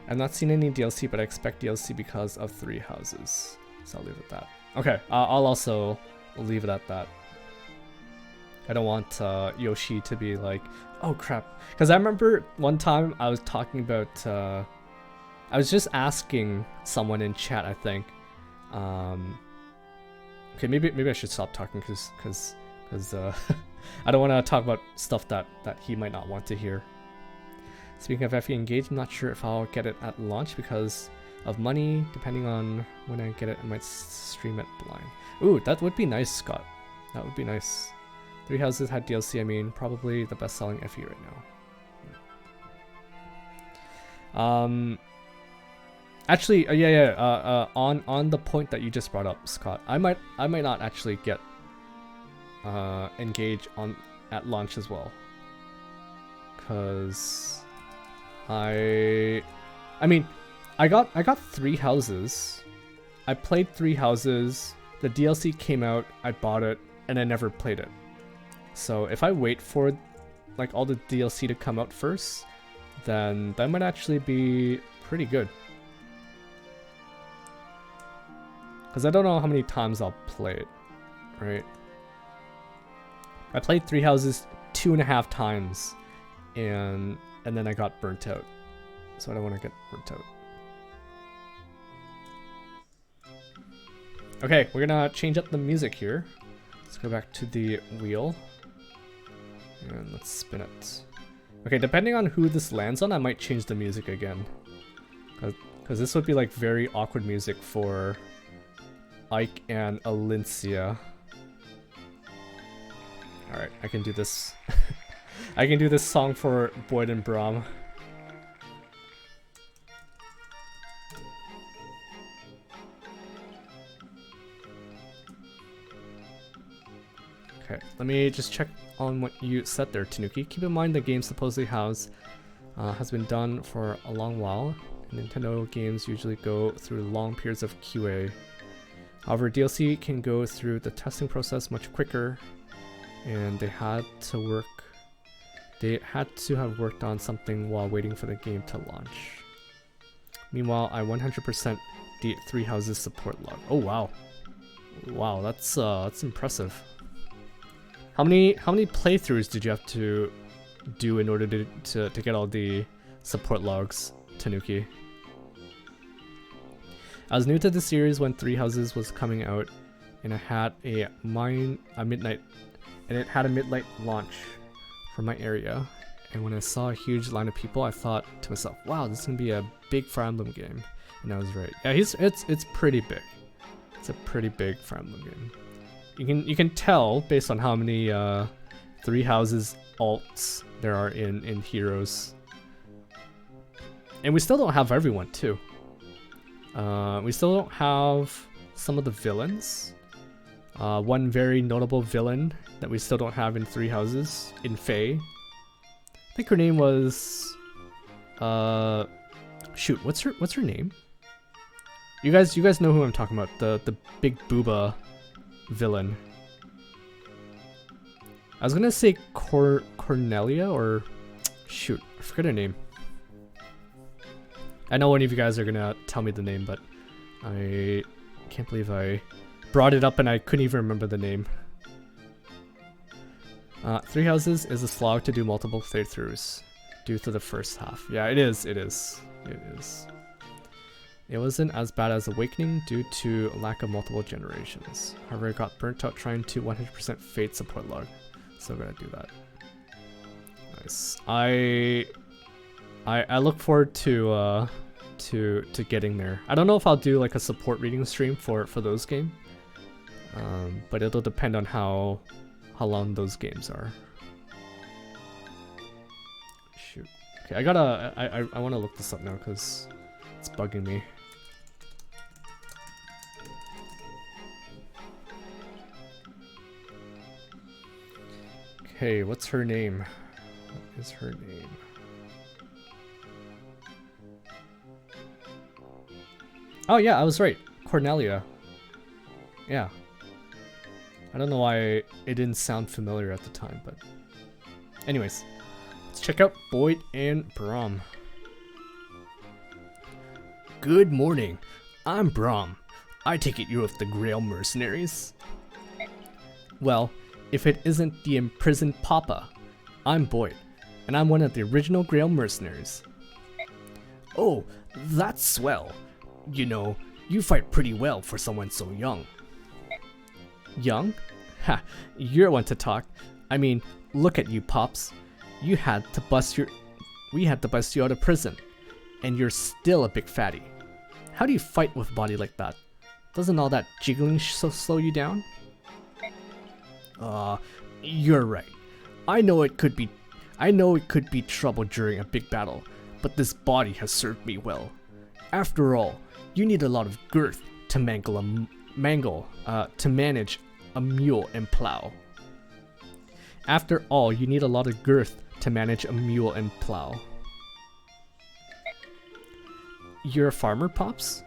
I've not seen any DLC, but I expect DLC because of 3 houses. So I'll leave it at that. Okay, I'll also leave it at that. I don't want Yoshi to be like, oh crap. Because I remember one time I was talking about I was just asking someone in chat, I think. Okay, maybe I should stop talking because I don't want to talk about stuff that he might not want to hear. Speaking of FE Engage, I'm not sure if I'll get it at launch because of money. Depending on when I get it, I might stream it blind. Ooh, that would be nice, Scott. That would be nice. 3 Houses had DLC, I mean, probably the best-selling FE right now. Actually, on the point that you just brought up, Scott, I might not actually get Engage at launch as well, cause I mean, I got 3 Houses. I played 3 Houses. The DLC came out. I bought it, and I never played it. So if I wait for like all the DLC to come out first, then that might actually be pretty good. Because I don't know how many times I'll play it, right? I played 3 Houses 2.5 times, and then I got burnt out. So I don't want to get burnt out. Okay, we're gonna change up the music here. Let's go back to the wheel. And let's spin it. Okay, depending on who this lands on, I might change the music again. Because this would be like very awkward music for Ike and Elincia. Alright, I can do this. I can do this song for Boyd and Brom. Okay, let me just check on what you said there, Tanuki. Keep in mind the game supposedly has been done for a long while. Nintendo games usually go through long periods of QA. However, DLC can go through the testing process much quicker, and they had to have worked on something while waiting for the game to launch. Meanwhile, I 100% the 3 Houses support log. Oh wow, wow, that's impressive. How many playthroughs did you have to do in order to get all the support logs, Tanuki? I was new to the series when 3 Houses was coming out, and I had a midnight launch for my area. And when I saw a huge line of people, I thought to myself, "Wow, this is gonna be a big Fire Emblem game." And I was right. Yeah, it's pretty big. It's a pretty big Fire Emblem game. You can tell based on how many 3 Houses alts there are in Heroes. And we still don't have everyone too. We still don't have some of the villains. One very notable villain that we still don't have in 3 Houses, in Faye. I think her name was shoot, what's her name? You guys know who I'm talking about, the big booba villain. I was gonna say Cornelia, or shoot, I forget her name. I know one of you guys are gonna tell me the name, but I can't believe I brought it up and I couldn't even remember the name. 3 Houses is a slog to do multiple playthroughs due to the first half. Yeah, it is. It wasn't as bad as Awakening due to lack of multiple generations. However, I got burnt out trying to 100% Fate support log, so I'm gonna do that. Nice. I look forward to getting there. I don't know if I'll do like a support reading stream for those games, but it'll depend on how long those games are. Shoot. Okay, I want to look this up now because it's bugging me. Okay, what's her name? What is her name? Oh yeah, I was right. Cornelia. Yeah. I don't know why it didn't sound familiar at the time, but anyways, let's check out Boyd and Brom. Good morning. I'm Brom. I take it you're with the Grail Mercenaries? Well, if it isn't the imprisoned Papa, I'm Boyd, and I'm one of the original Grail Mercenaries. Oh, That's swell. You know, you fight pretty well for someone so young. Young? Ha, you're one to talk. I mean, look at you, Pops. We had to bust you out of prison, and you're still a big fatty. How do you fight with a body like that? Doesn't all that jiggling slow you down? You're right. I know it could be trouble during a big battle, but this body has served me well. After all, you need a lot of girth to manage a mule and plow. After all, you need a lot of girth to manage a mule and plow. You're a farmer, Pops?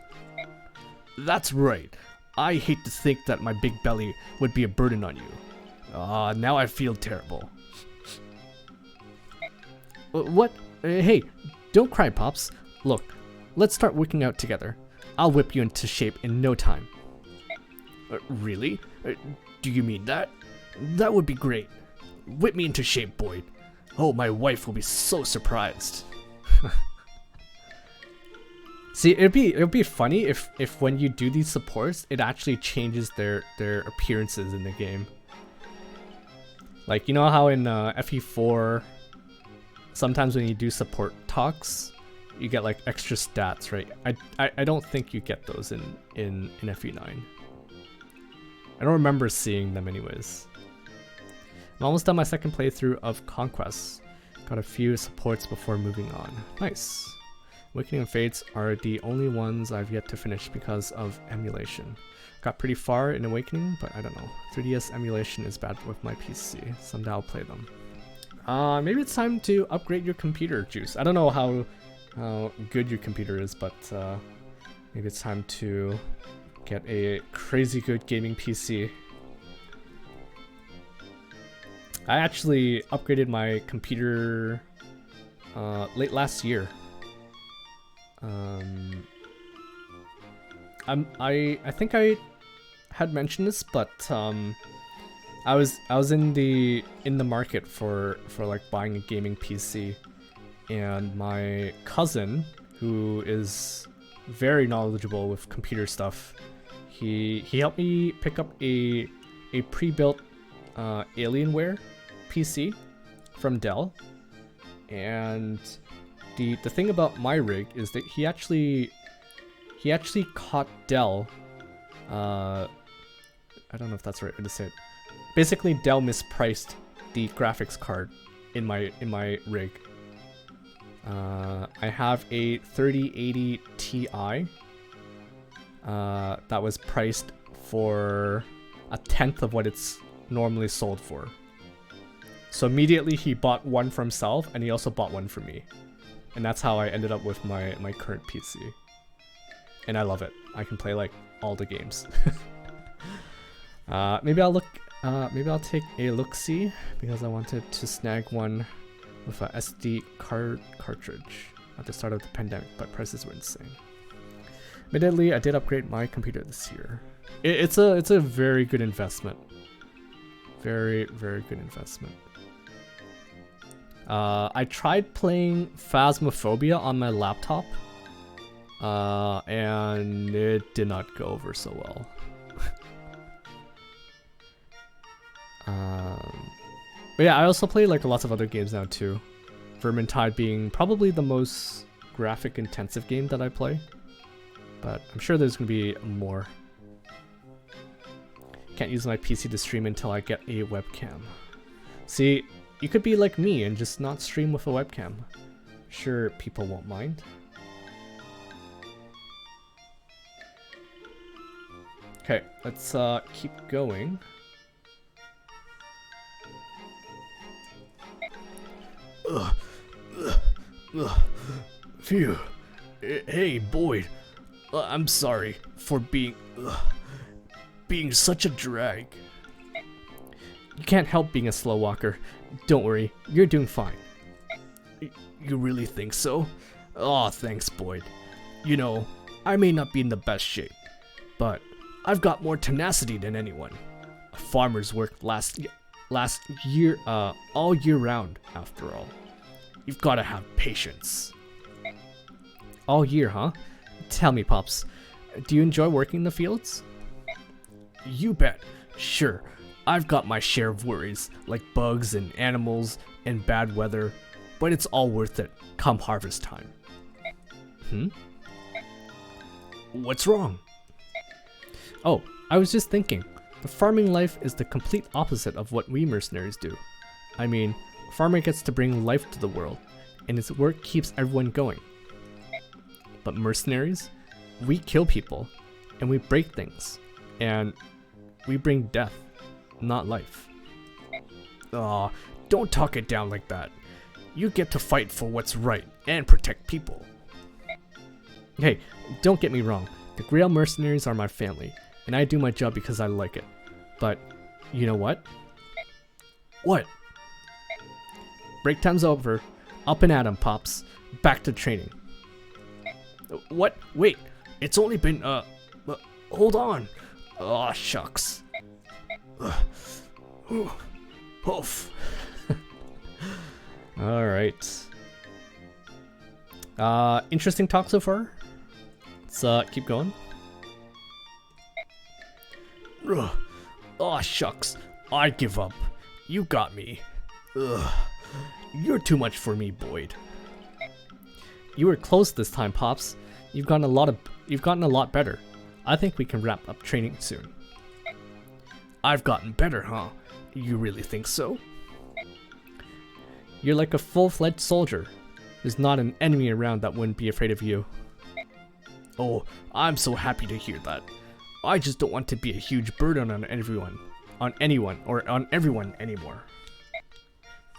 That's right. I hate to think that my big belly would be a burden on you. Now I feel terrible. What? Hey, don't cry, Pops. Look, let's start working out together. I'll whip you into shape in no time. Really? Do you mean that? That would be great. Whip me into shape, Boyd. Oh, my wife will be so surprised. See, it'd be funny if when you do these supports, it actually changes their appearances in the game. Like, you know how in FE4, sometimes when you do support talks, you get like extra stats, right? I don't think you get those in FE9. I don't remember seeing them anyways. I'm almost done my second playthrough of Conquest. Got a few supports before moving on. Nice. Awakening and Fates are the only ones I've yet to finish because of emulation. Got pretty far in Awakening, but I don't know. 3DS emulation is bad with my PC. Someday I'll play them. Maybe it's time to upgrade your computer, Juice. I don't know how good your computer is, but maybe it's time to get a crazy good gaming PC. I actually upgraded my computer late last year. I think I had mentioned this, but I was in the market for like buying a gaming PC, and my cousin, who is very knowledgeable with computer stuff, he helped me pick up a pre-built Alienware PC from Dell. And the thing about my rig is that he actually caught Dell. I don't know if that's the right way to say it. Basically, Dell mispriced the graphics card in my rig. I have a 3080 Ti that was priced for 1/10 of what it's normally sold for. So immediately he bought one for himself, and he also bought one for me. And that's how I ended up with my current PC. And I love it. I can play like all the games. Maybe I'll take a look-see, because I wanted to snag one with a SD card cartridge at the start of the pandemic, but prices were insane. Admittedly, I did upgrade my computer this year. It's a very good investment. Very, very good investment. I tried playing Phasmophobia on my laptop, and it did not go over so well. But yeah, I also play like lots of other games now too. Vermintide being probably the most graphic intensive game that I play, but I'm sure there's gonna be more. Can't use my PC to stream until I get a webcam. See, you could be like me and just not stream with a webcam. Sure, people won't mind. Okay, let's keep going. Phew. Hey, Boyd. I'm sorry for being such a drag. You can't help being a slow walker. Don't worry, you're doing fine. You really think so? Aw, thanks, Boyd. You know, I may not be in the best shape, but I've got more tenacity than anyone. Farmers work last year, all year round, after all. You've gotta have patience. All year, huh? Tell me, Pops, do you enjoy working in the fields? You bet. Sure, I've got my share of worries, like bugs and animals and bad weather, but it's all worth it come harvest time. What's wrong? Oh, I was just thinking, the farming life is the complete opposite of what we mercenaries do. I mean, a farmer gets to bring life to the world, and his work keeps everyone going. But mercenaries, we kill people, and we break things, and we bring death, not life. Aw, don't talk it down like that. You get to fight for what's right and protect people. Hey, don't get me wrong, the Grail mercenaries are my family, and I do my job because I like it. But, you know what? What? Break time's over. Up and at 'em, Pops. Back to training. What? Wait, it's only been, hold on. Aw, shucks. Poof. Alright. Interesting talk so far. Let's keep going. Aw, shucks. I give up. You got me. Ugh. You're too much for me, Boyd. You were close this time, Pops. You've gotten a lot better. I think we can wrap up training soon. I've gotten better, huh? You really think so? You're like a full-fledged soldier. There's not an enemy around that wouldn't be afraid of you. Oh, I'm so happy to hear that. I just don't want to be a huge burden on anyone anymore.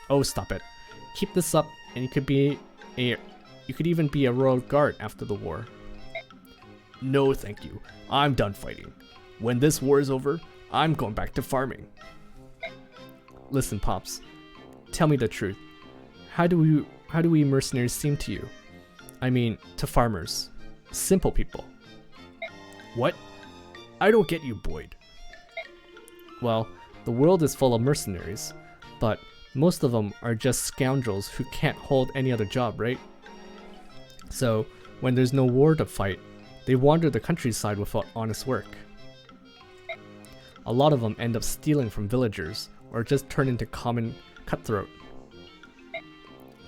Oh, stop it. Keep this up and you could even be a royal guard after the war. No, thank you. I'm done fighting. When this war is over, I'm going back to farming. Listen, Pops. Tell me the truth. How do we mercenaries seem to you? I mean, to farmers. Simple people. What? I don't get you, Boyd. Well, the world is full of mercenaries, but most of them are just scoundrels who can't hold any other job, right? So, when there's no war to fight, they wander the countryside without honest work. A lot of them end up stealing from villagers, or just turn into common cutthroat.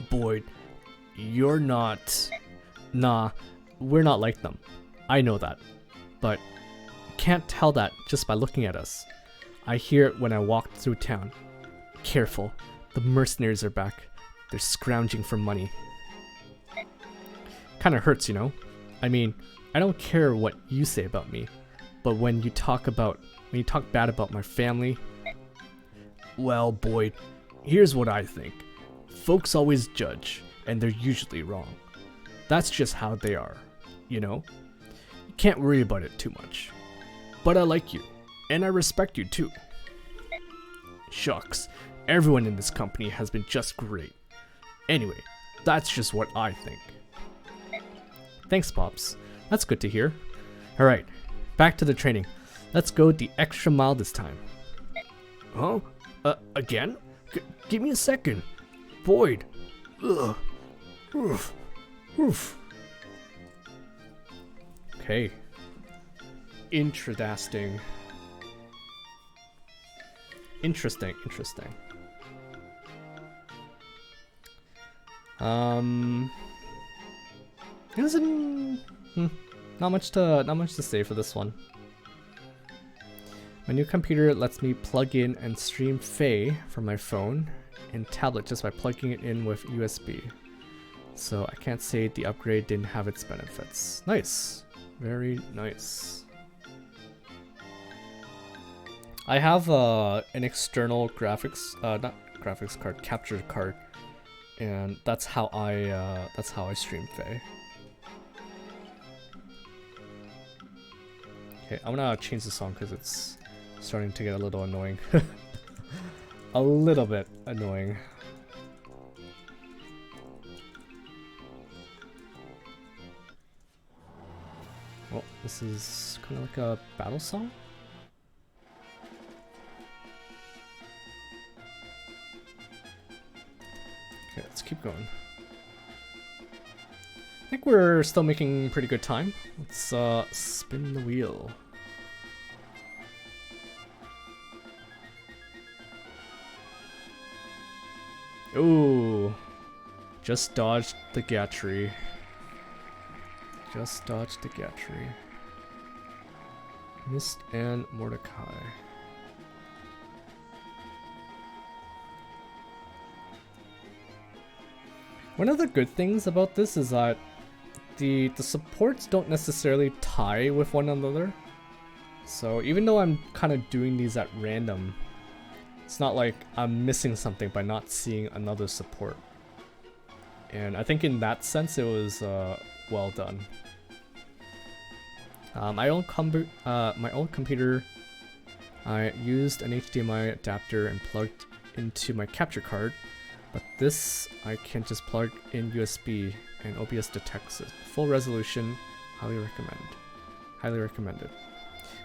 Boyd, you're not... Nah, we're not like them. I know that. But you can't tell that just by looking at us. I hear it when I walk through town. Careful, the mercenaries are back. They're scrounging for money. Kinda hurts, you know? I mean, I don't care what you say about me, but when you talk bad about my family... Well, Boyd, here's what I think. Folks always judge, and they're usually wrong. That's just how they are, you know? You can't worry about it too much. But I like you, and I respect you too. Shucks, everyone in this company has been just great. Anyway, that's just what I think. Thanks, Pops. That's good to hear. Alright, back to the training. Let's go the extra mile this time. Huh? Again? Give me a second. Boyd. Ugh. Oof. Oof. Okay. Interesting. Interesting. Not much to say for this one. My new computer lets me plug in and stream Fae from my phone and tablet just by plugging it in with USB. So I can't say the upgrade didn't have its benefits. Nice. Very nice. I have an external not graphics card, capture card, and that's how I stream Fae. Okay, I'm gonna change the song because it's starting to get a little annoying. A little bit annoying. Well, this is kind of like a battle song. Okay, let's keep going. think we're still making pretty good time. Let's spin the wheel. Ooh, just dodged the Gatrie. Just dodged the Gatrie. Mist and Mordecai. One of the good things about this is that the supports don't necessarily tie with one another. So even though I'm kind of doing these at random, it's not like I'm missing something by not seeing another support. And I think in that sense it was well done. My old computer, I used an HDMI adapter and plugged into my capture card. But this, I can just plug in USB and OBS detects it. Full resolution, highly recommend. Highly recommended.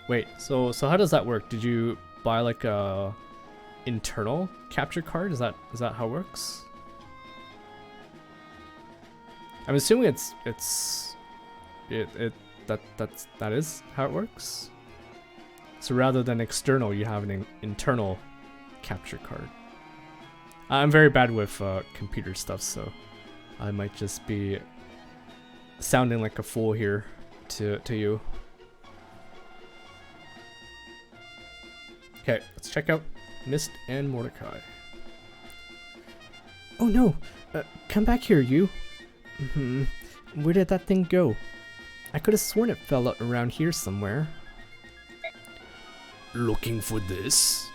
Wait, so how does that work? Did you buy like a internal capture card? Is that how it works? I'm assuming that is how it works. So rather than external, you have an internal capture card. I'm very bad with computer stuff, so I might just be sounding like a fool here to you. Okay, let's check out Mist and Mordecai. Oh no! Come back here, you! Where did that thing go? I could have sworn it fell out around here somewhere. Looking for this?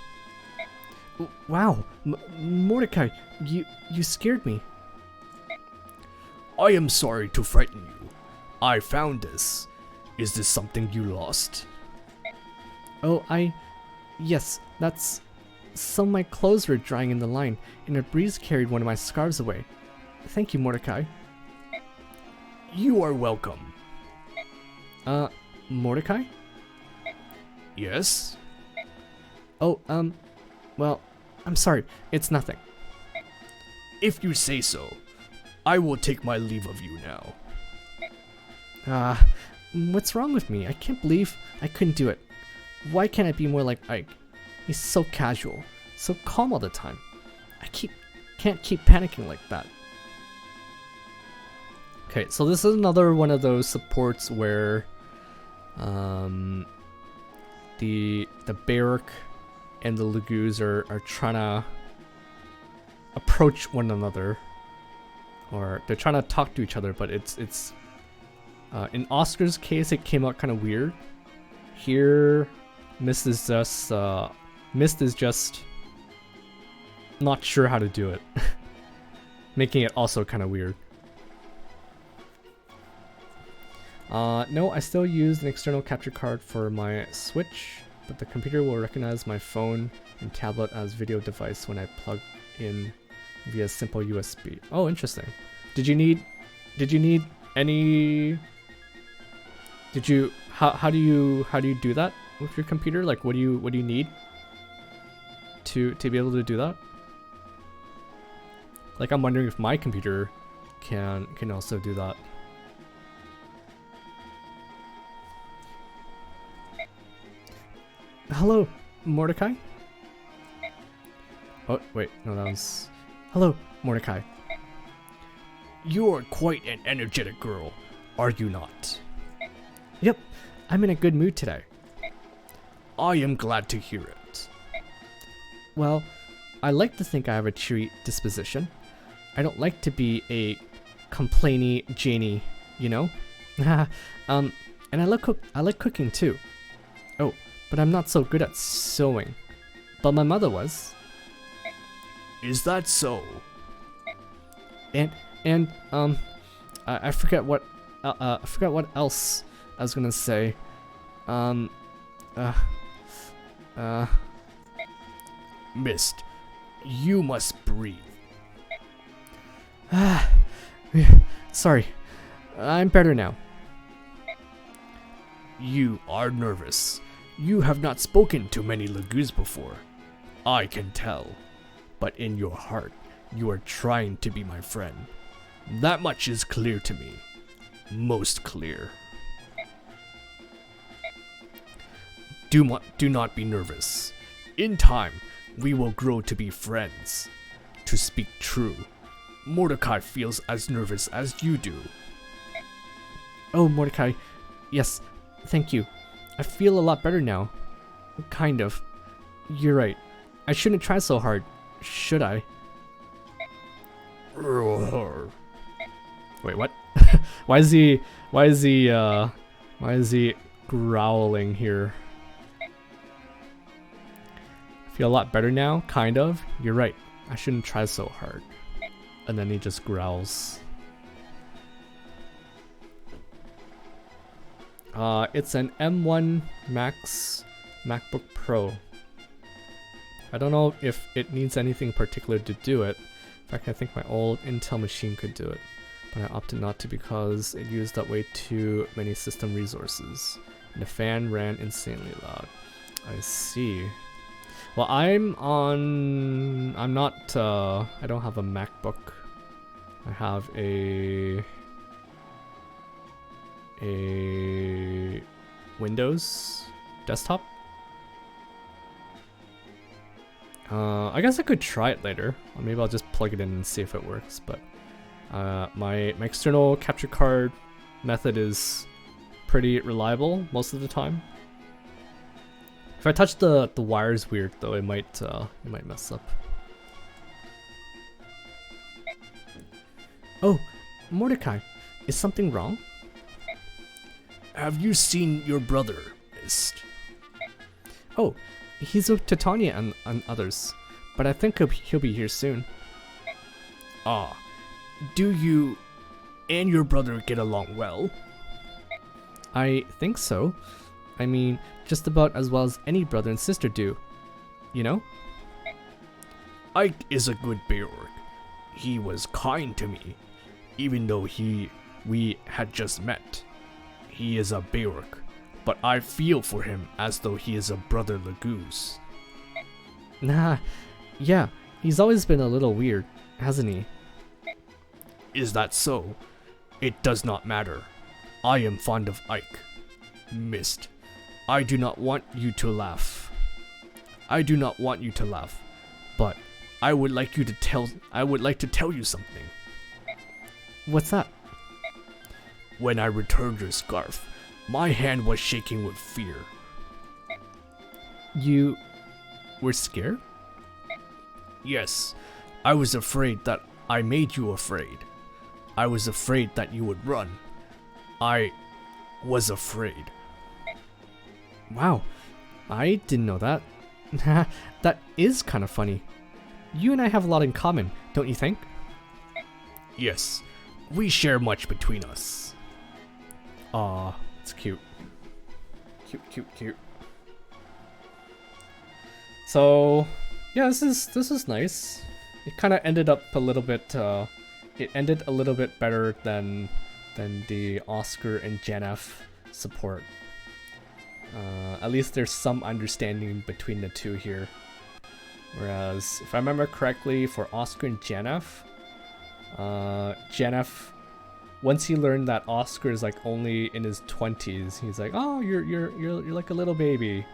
Wow, Mordecai, you scared me. I am sorry to frighten you. I found this. Is this something you lost? Oh, yes, that's... Some of my clothes were drying in the line, and a breeze carried one of my scarves away. Thank you, Mordecai. You are welcome. Mordecai? Yes? Oh, well, I'm sorry, it's nothing. If you say so, I will take my leave of you now. What's wrong with me? I can't believe I couldn't do it. Why can't I be more like Ike? He's so casual, so calm all the time. Can't keep panicking like that. Okay, so this is another one of those supports where the Barrack and the Lagoos are trying to approach one another, or they're trying to talk to each other, but it's in Oscar's case it came out kind of weird. Here Mist is just not sure how to do it, making it also kind of weird. No, I still use an external capture card for my Switch, but the computer will recognize my phone and tablet as video device when I plug in via simple USB. Oh, interesting. How do you do that with your computer? Like, what do you need to be able to do that? Like, I'm wondering if my computer can also do that. Hello, Mordecai? Oh, wait, no, that was... Hello, Mordecai. You are quite an energetic girl, are you not? Yep, I'm in a good mood today. I am glad to hear it. Well, I like to think I have a cheery disposition. I don't like to be a complainy Janie, you know? And I like cooking too. Oh, but I'm not so good at sewing. But my mother was. Is that so? And I forget what else I was gonna say. Mist, you must breathe. Sorry, I'm better now. You are nervous. You have not spoken to many Lagoos before. I can tell. But in your heart, you are trying to be my friend. That much is clear to me. most clear. Do not be nervous. In time, we will grow to be friends. To speak true, Mordecai feels as nervous as you do. Oh, Mordecai. Yes, thank you. I feel a lot better now. Kind of. You're right. I shouldn't try so hard, should I? Wait, what? Why is he growling here? I feel a lot better now, kind of. You're right. I shouldn't try so hard. And then he just growls. It's an M1 Max MacBook Pro. I don't know if it needs anything particular to do it. In fact, I think my old Intel machine could do it, but I opted not to because it used up way too many system resources, and the fan ran insanely loud. I see. Well, I don't have a MacBook. I have a Windows desktop. I guess I could try it later. Or maybe I'll just plug it in and see if it works. But my external capture card method is pretty reliable most of the time. If I touch the wires weird though, it might mess up. Oh, Mordecai, is something wrong? Have you seen your brother, Mist? Oh, he's with Titania and others, but I think he'll be here soon. Ah, do you and your brother get along well? I think so. I mean, just about as well as any brother and sister do, you know? Ike is a good Beorg. He was kind to me, even though we had just met. He is a Beorg, but I feel for him as though he is a brother Laguz. Nah, yeah, he's always been a little weird, hasn't he? Is that so? It does not matter. I am fond of Ike. Mist, I do not want you to laugh. But I would like to tell you something. What's that? When I returned your scarf, my hand was shaking with fear. You were scared? Yes, I was afraid that I made you afraid. I was afraid that you would run. I was afraid. Wow, I didn't know that. That is kind of funny. You and I have a lot in common, don't you think? Yes, we share much between us. Aw, it's cute. Cute. So, yeah, this is nice. It kind of ended up a little bit. It ended a little bit better than the Oscar and Janef support. At least there's some understanding between the two here. Whereas, if I remember correctly, for Oscar and Janef, Janef, once he learned that Oscar is like only in his 20s, he's like, "Oh, you're like a little baby,"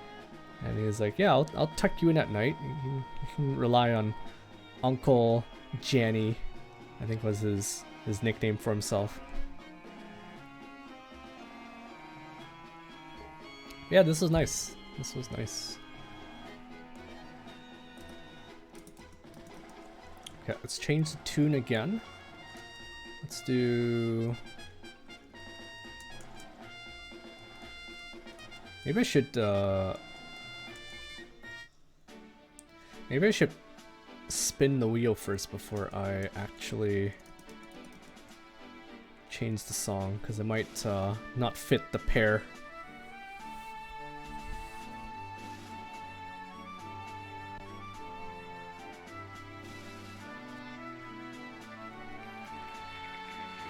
and he's like, "Yeah, I'll tuck you in at night. You can rely on Uncle Janny," I think was his nickname for himself. Yeah, this was nice. This was nice. Okay, let's change the tune again. Let's do... Maybe I should spin the wheel first before I actually change the song, because it might not fit the pair.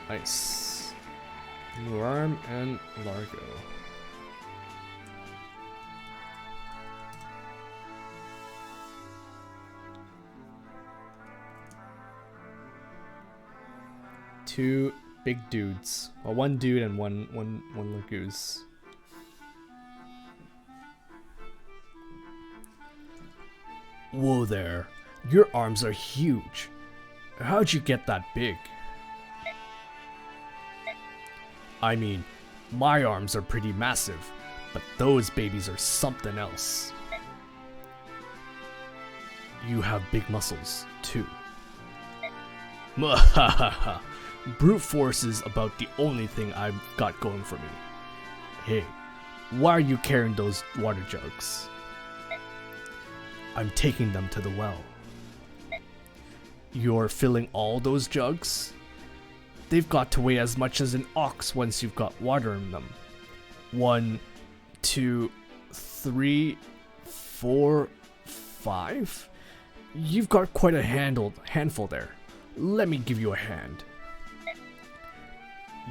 Nice. Muarim and Largo. Two big dudes. Well, one dude and one Lagoose. Whoa there. Your arms are huge. How'd you get that big? I mean, my arms are pretty massive, but those babies are something else. You have big muscles, too. Mwahaha. Brute force is about the only thing I've got going for me. Hey, why are you carrying those water jugs? I'm taking them to the well. You're filling all those jugs? They've got to weigh as much as an ox once you've got water in them. 1, 2, 3, 4, 5? You've got quite a handful there. Let me give you a hand.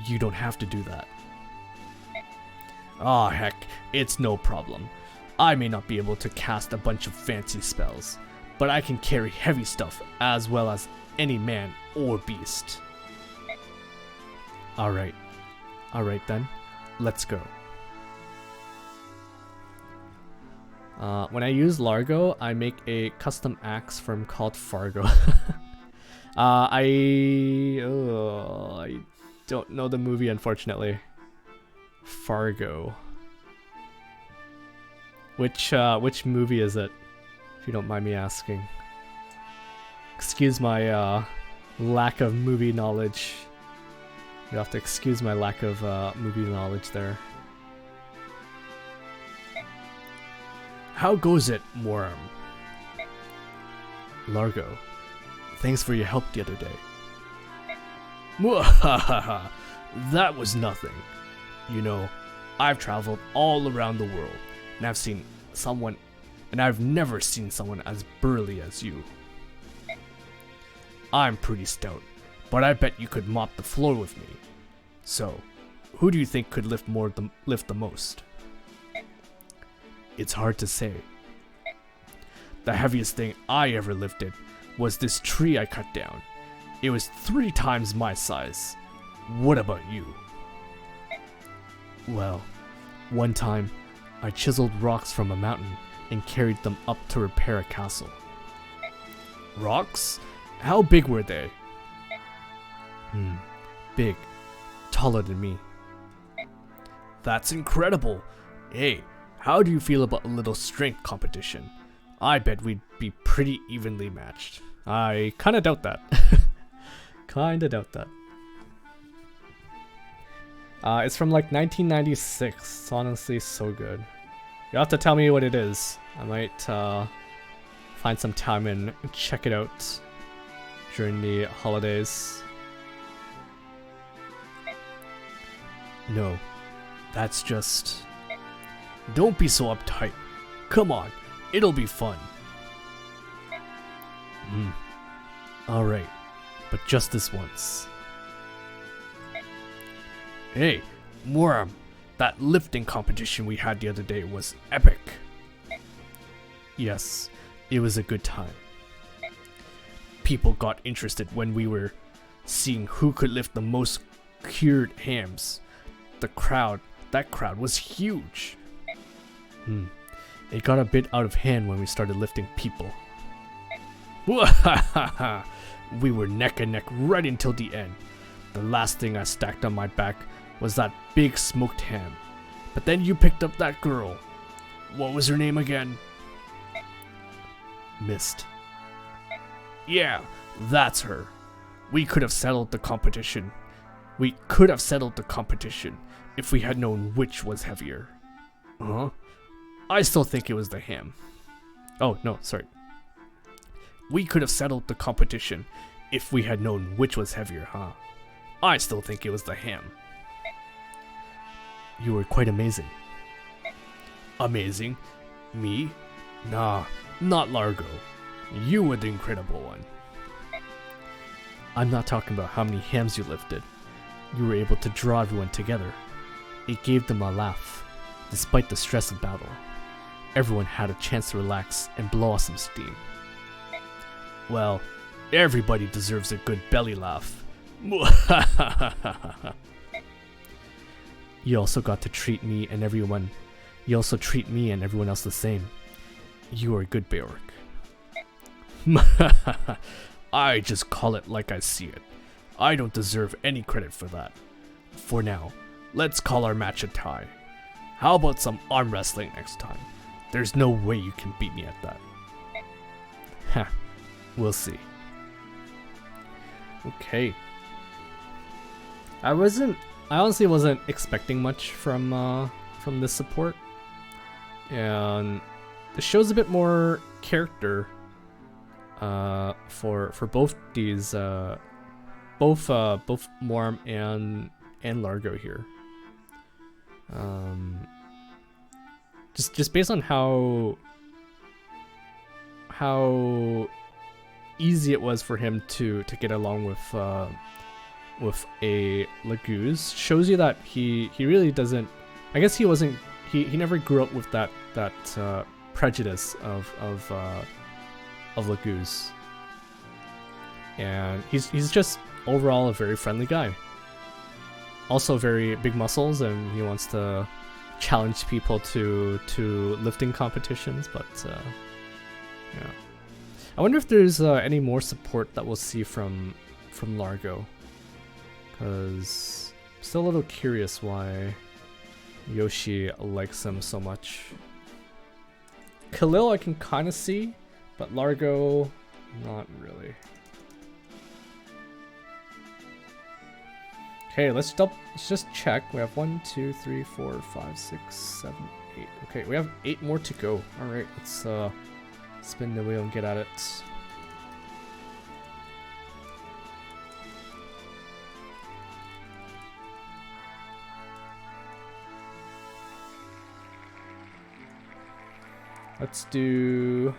You don't have to do that. Ah, heck, it's no problem. I may not be able to cast a bunch of fancy spells, but I can carry heavy stuff as well as any man or beast. Alright then, let's go. When I use Largo, I make a custom axe from called Fargo. I don't know the movie, unfortunately. Fargo. Which movie is it? If you don't mind me asking. Excuse my lack of movie knowledge. You have to excuse my lack of movie knowledge there. How goes it, Muarim? Largo, thanks for your help the other day. Mwahaha, that was nothing. You know, I've traveled all around the world, and I've never seen someone as burly as you. I'm pretty stout, but I bet you could mop the floor with me. So, who do you think could lift the most? It's hard to say. The heaviest thing I ever lifted was this tree I cut down. It was 3 times my size. What about you? Well, one time, I chiseled rocks from a mountain and carried them up to repair a castle. Rocks? How big were they? Big. Taller than me. That's incredible. Hey, how do you feel about a little strength competition? I bet we'd be pretty evenly matched. I kinda doubt that. Kinda doubt that. It's from like 1996. It's honestly so good. You'll have to tell me what it is. I might find some time and check it out during the holidays. No, that's just... Don't be so uptight. Come on, it'll be fun. Alright, but just this once. Hey, Muarim, that lifting competition we had the other day was epic. Yes, it was a good time. People got interested when we were seeing who could lift the most cured hams. That crowd was huge. It got a bit out of hand when we started lifting people. We were neck and neck right until the end. The last thing I stacked on my back was that big smoked ham. But then you picked up that girl. What was her name again? Mist. Yeah, that's her. We could have settled the competition. If we had known which was heavier. I still think it was the ham. Oh, no, sorry. We could have settled the competition if we had known which was heavier, huh? I still think it was the ham. You were quite amazing. Amazing? Me? Nah, not Largo. You were the incredible one. I'm not talking about how many hams you lifted. You were able to draw everyone together. It gave them a laugh, despite the stress of battle. Everyone had a chance to relax and blow off some steam. Well, everybody deserves a good belly laugh. You also got to treat me and everyone. You also treat me and everyone else the same. You are a good Beric. I just call it like I see it. I don't deserve any credit for that. For now, let's call our match a tie. How about some arm wrestling next time? There's no way you can beat me at that. Ha, we'll see. Okay. I honestly wasn't expecting much from this support. And it shows a bit more character for both these both Muarim and Largo here. Just based on how easy it was for him to get along with a Laguz, shows you that he really doesn't. I guess he never grew up with that prejudice of Laguz, and he's just overall a very friendly guy. Also very big muscles, and he wants to challenge people to lifting competitions, but yeah. I wonder if there's any more support that we'll see from Largo, because I'm still a little curious why Yoshi likes him so much. Khalil I can kind of see, but Largo, not really. Okay, let's just check. We have 1, 2, 3, 4, 5, 6, 7, 8. Okay, we have 8 more to go. All right, let's spin the wheel and get at it. Let's do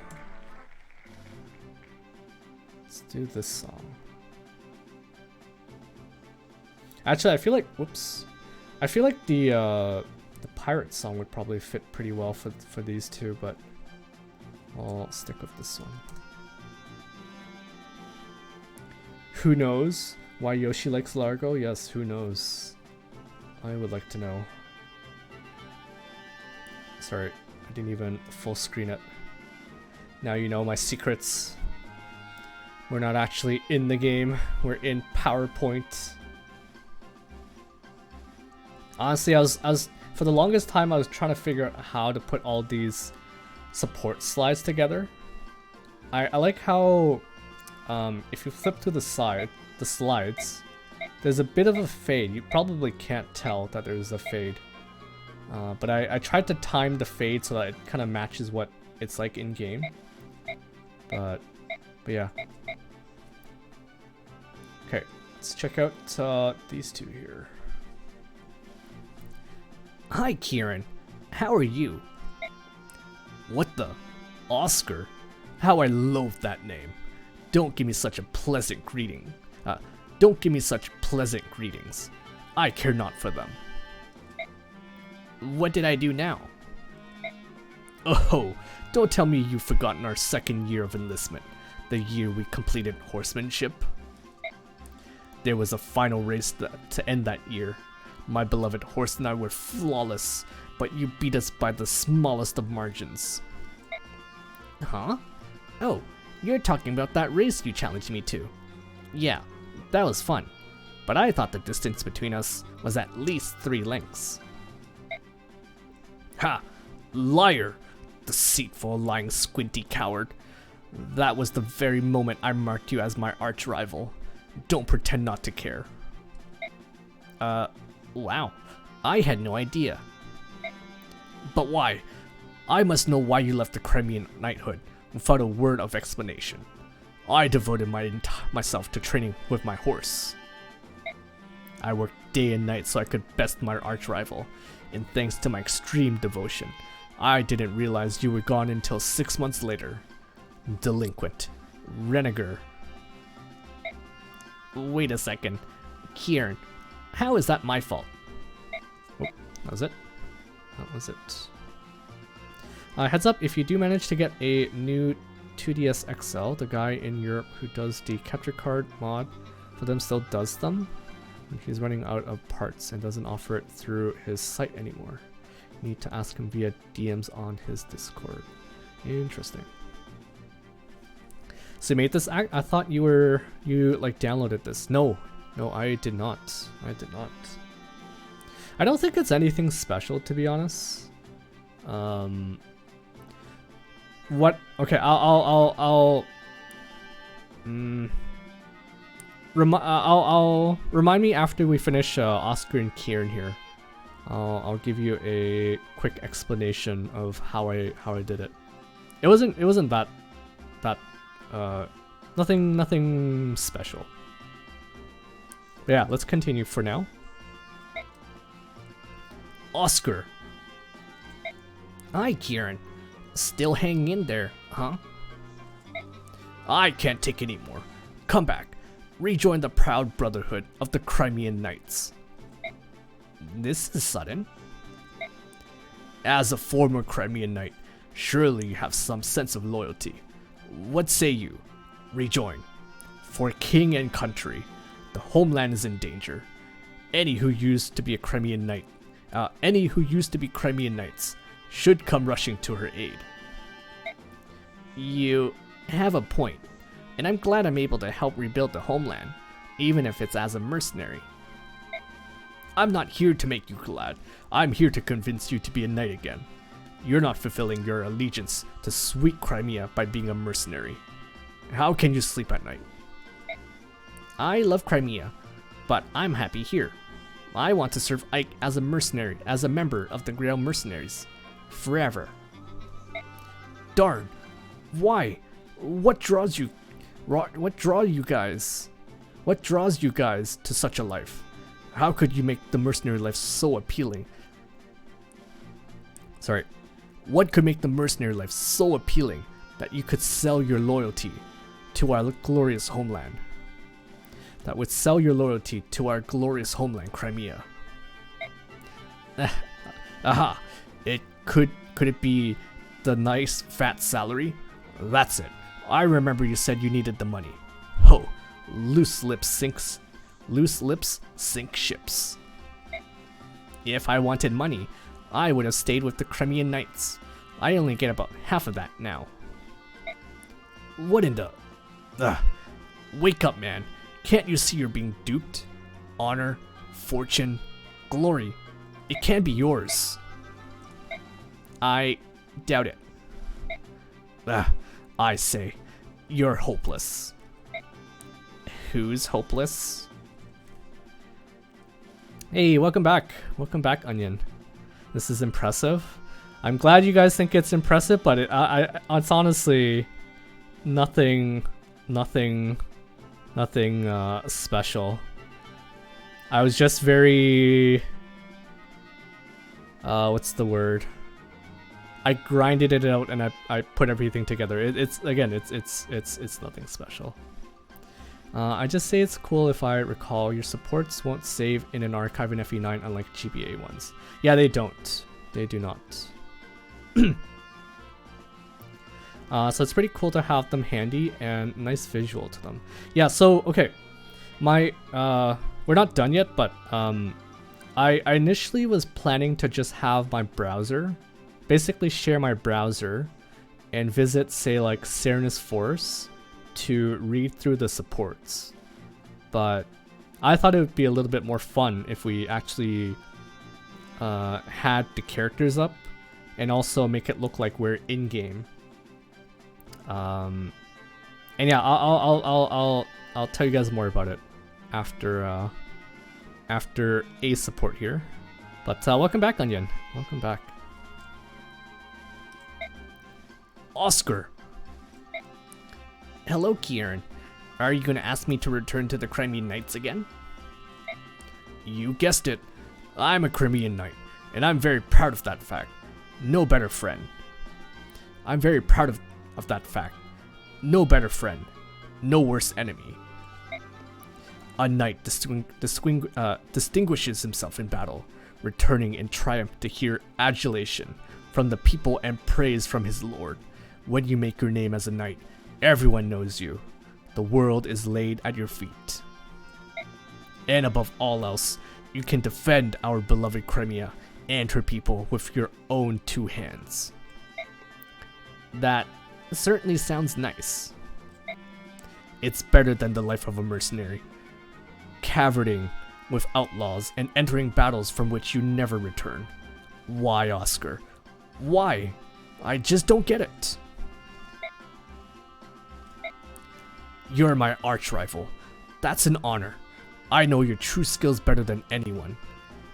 this song. Actually, I feel like the pirate song would probably fit pretty well for these two, but I'll stick with this one. Who knows why Yoshi likes Largo? Yes, who knows? I would like to know. Sorry, I didn't even full screen it. Now you know my secrets. We're not actually in the game, we're in PowerPoint. Honestly, I was for the longest time I was trying to figure out how to put all these support slides together. I like how if you flip to the slides, there's a bit of a fade. You probably can't tell that there's a fade. But I tried to time the fade so that it kind of matches what it's like in game. But yeah. Okay, let's check out these two here. Hi, Kieran. How are you? What the? Oscar? How I loathe that name. Don't give me such a pleasant greeting. Don't give me such pleasant greetings. I care not for them. What did I do now? Oh, don't tell me you've forgotten our second year of enlistment, the year we completed horsemanship. There was a final race to end that year. My beloved horse and I were flawless, but you beat us by the smallest of margins. Huh? Oh, you're talking about that race you challenged me to. Yeah, that was fun, but I thought the distance between us was at least 3 lengths. Ha! Liar! Deceitful, lying, squinty coward. That was the very moment I marked you as my arch rival. Don't pretend not to care. Wow. I had no idea. But why? I must know why you left the Crimean knighthood without a word of explanation. I devoted myself to training with my horse. I worked day and night so I could best my arch rival, and thanks to my extreme devotion, I didn't realize you were gone until 6 months later. Delinquent. Renegar. Wait a second. Kieran, how is that my fault? Oh, that was it. That was it. Heads up, if you do manage to get a new 2DS XL, the guy in Europe who does the capture card mod for them still does them. He's running out of parts and doesn't offer it through his site anymore. You need to ask him via DMs on his Discord. Interesting. So you made this act? I thought you like downloaded this. No, I did not. I don't think it's anything special, to be honest. What? Okay, I'll remind me after we finish Oscar and Kieran here. I'll give you a quick explanation of how I did it. It wasn't that nothing special. But yeah, let's continue for now. Oscar. Hi, Kieran. Still hanging in there, huh? I can't take any more. Come back. Rejoin the proud brotherhood of the Crimean Knights. This is sudden. As a former Crimean Knight, surely you have some sense of loyalty. What say you? Rejoin. For king and country, the homeland is in danger. Any who used to be Crimean Knights should come rushing to her aid. You have a point, and I'm glad I'm able to help rebuild the homeland, even if it's as a mercenary. I'm not here to make you glad. I'm here to convince you to be a knight again. You're not fulfilling your allegiance to sweet Crimea by being a mercenary. How can you sleep at night? I love Crimea, but I'm happy here. I want to serve Ike as a mercenary, as a member of the Grail Mercenaries. Forever. Darn. Why? What draws you guys to such a life? How could you make the mercenary life so appealing? Sorry. What could make the mercenary life so appealing that you could sell your loyalty to our glorious homeland? That would sell your loyalty to our glorious homeland, Crimea. Aha! Could it be the nice fat salary? That's it. I remember you said you needed the money. Ho! Loose lips sink ships. If I wanted money, I would have stayed with the Crimean Knights. I only get about half of that now. What in the... Wake up, man. Can't you see you're being duped? Honor, fortune, glory. It can't be yours. I doubt it. I say, you're hopeless. Who's hopeless? Hey, welcome back. Welcome back, Onion. This is impressive. I'm glad you guys think it's impressive, but it's honestly nothing special. I was just very what's the word? I grinded it out and I put everything together. It's nothing special. I just say it's cool. If I recall, your supports won't save in an archive in FE9 unlike GBA ones. Yeah, they don't. They do not. So it's pretty cool to have them handy and nice visual to them. Yeah, so okay. We're not done yet, but I initially was planning to just have my browser, basically share my browser and visit, say, like Serenus Force to read through the supports. But I thought it would be a little bit more fun if we actually had the characters up and also make it look like we're in game. And yeah, I'll tell you guys more about it after a support here. But welcome back, Onion. Welcome back. Oscar. Hello, Kieran. Are you gonna ask me to return to the Crimean Knights again? You guessed it. I'm a Crimean Knight, and I'm very proud of that fact. No better friend. I'm very proud of that fact. No better friend. No worse enemy. A knight distinguishes himself in battle, returning in triumph to hear adulation from the people and praise from his lord. When you make your name as a knight, everyone knows you. The world is laid at your feet. And above all else, you can defend our beloved Crimea and her people with your own 2 hands. That certainly sounds nice. It's better than the life of a mercenary, cavorting with outlaws and entering battles from which you never return. Why, Oscar? Why? I just don't get it. You're my arch-rival. That's an honor. I know your true skills better than anyone.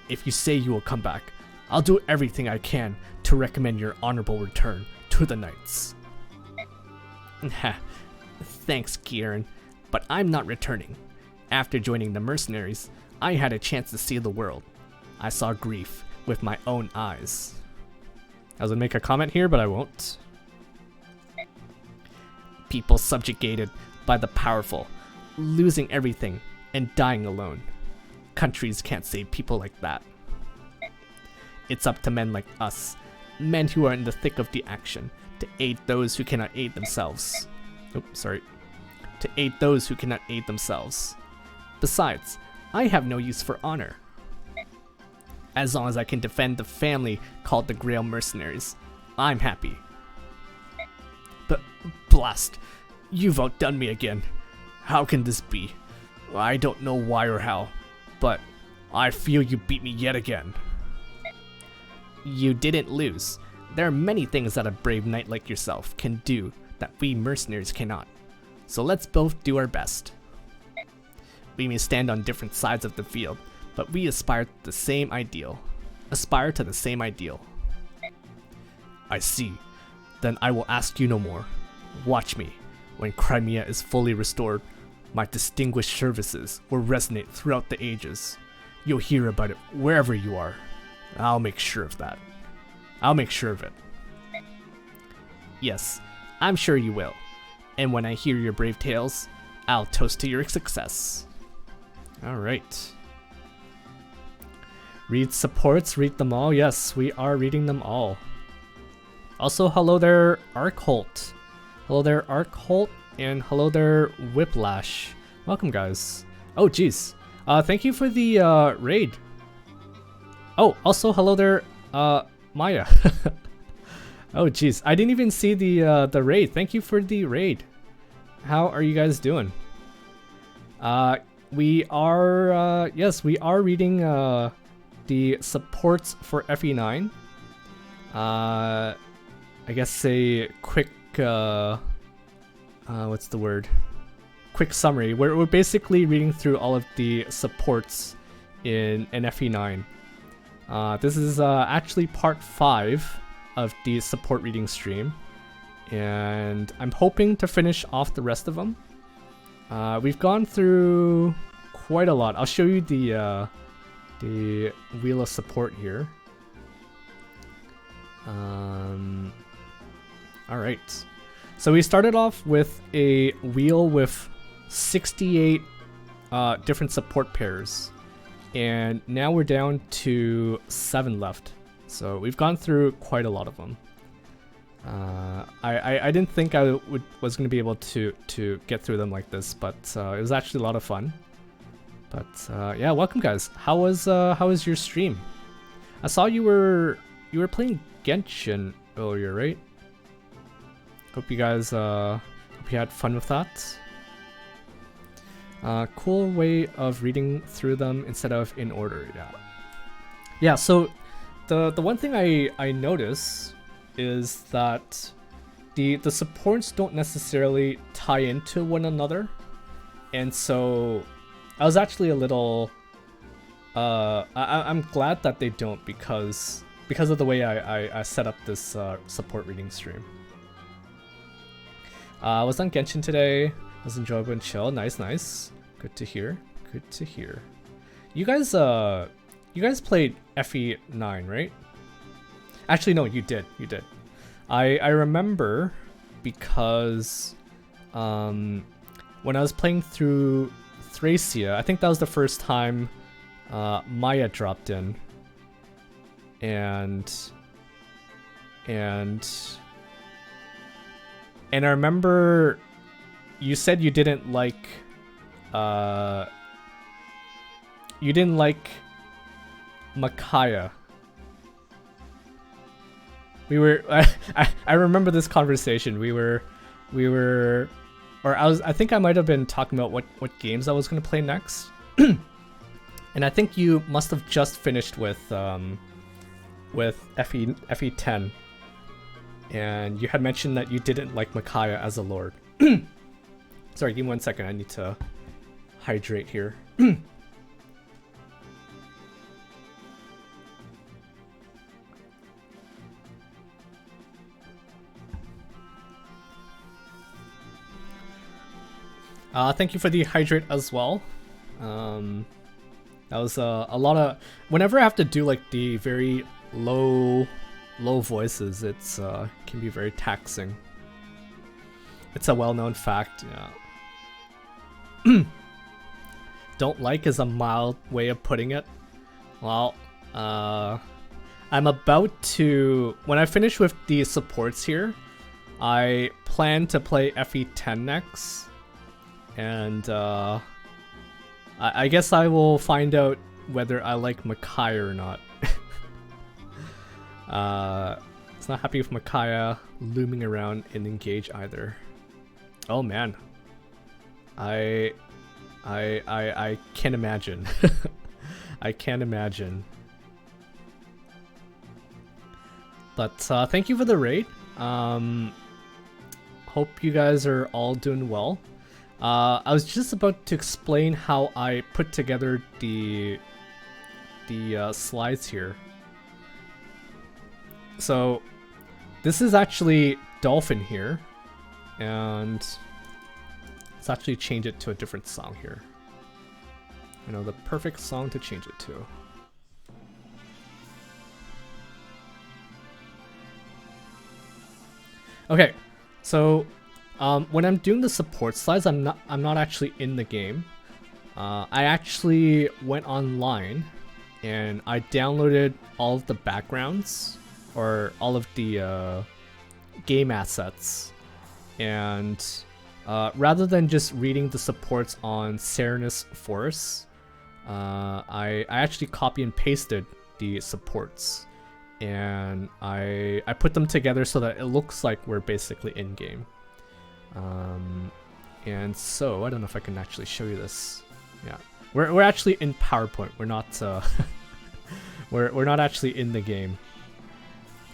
If you say you will come back, I'll do everything I can to recommend your honorable return to the Knights. Thanks, Kieran, but I'm not returning. After joining the mercenaries, I had a chance to see the world. I saw grief with my own eyes. I was gonna make a comment here, but I won't. People subjugated by the powerful, losing everything and dying alone. Countries can't save people like that. It's up to men like us, men who are in the thick of the action, to aid those who cannot aid themselves. To aid those who cannot aid themselves. Besides, I have no use for honor. As long as I can defend the family called the Grail Mercenaries, I'm happy. But blast, you've outdone me again. How can this be? I don't know why or how, but I feel you beat me yet again. You didn't lose. There are many things that a brave knight like yourself can do that we mercenaries cannot. So let's both do our best. We may stand on different sides of the field, but we aspire to the same ideal. I see. Then I will ask you no more. Watch me. When Crimea is fully restored, my distinguished services will resonate throughout the ages. You'll hear about it wherever you are. I'll make sure of that. I'll make sure of it. Yes, I'm sure you will. And when I hear your brave tales, I'll toast to your success. Alright. Read supports, read them all. Yes, we are reading them all. Also, hello there, Arkholt. Hello there, Arkholt. And hello there, Whiplash. Welcome, guys. Oh, geez. Thank you for the raid. Oh, also, hello there, Maya. Oh, geez. I didn't even see the raid. Thank you for the raid. How are you guys doing? We are, yes, we are reading the supports for FE9. I guess a quick, what's the word? Quick summary. We're basically reading through all of the supports in FE9. This is actually part 5 of the support reading stream, and I'm hoping to finish off the rest of them. We've gone through quite a lot. I'll show you the wheel of support here. Alright. So we started off with a wheel with 68 different support pairs. And now we're down to 7 left. So we've gone through quite a lot of them. I didn't think I was going to be able to get through them like this, but it was actually a lot of fun. But yeah, welcome guys. How was your stream? I saw you were playing Genshin earlier, right? Hope you guys hope you had fun with that. Cool way of reading through them instead of in order. Yeah. So the one thing I notice is that the supports don't necessarily tie into one another, and so I was actually a little I'm glad that they don't, because of the way I set up this support reading stream. I was on Genshin today. It was enjoyable and chill. Nice. Good to hear. You guys played FE9, right? Actually, no, you did. I remember because when I was playing through Thracia, I think that was the first time Maya dropped in, and I remember you said you didn't like you didn't like Micaiah. We were I remember this conversation. We were or I think I might have been talking about what games I was gonna play next. And I think you must have just finished with FE10. And you had mentioned that you didn't like Micaiah as a lord. Sorry, give me 1 second, I need to hydrate here. Thank you for the hydrate as well. That was a lot of... Whenever I have to do like the very low voices, it's can be very taxing. It's a well-known fact, yeah. Don't like is a mild way of putting it. Well, I'm about to... When I finish with the supports here, I plan to play FE10 next. And I guess I will find out whether I like Micaiah or not. It's not happy with Micaiah looming around in Engage either. Oh man, I can't imagine. I can't imagine. But thank you for the raid. Hope you guys are all doing well. I was just about to explain how I put together the slides here. So this is actually Dolphin here, and let's actually change it to a different song here. You know, the perfect song to change it to. Okay, so when I'm doing the support slides, I'm not actually in the game. I actually went online and I downloaded all of the backgrounds or all of the game assets, and rather than just reading the supports on Serenus Forest, I actually copy and pasted the supports, and I put them together so that it looks like we're basically in game. And so I don't know if I can actually show you this. Yeah, we're actually in PowerPoint. We're not we're not actually in the game.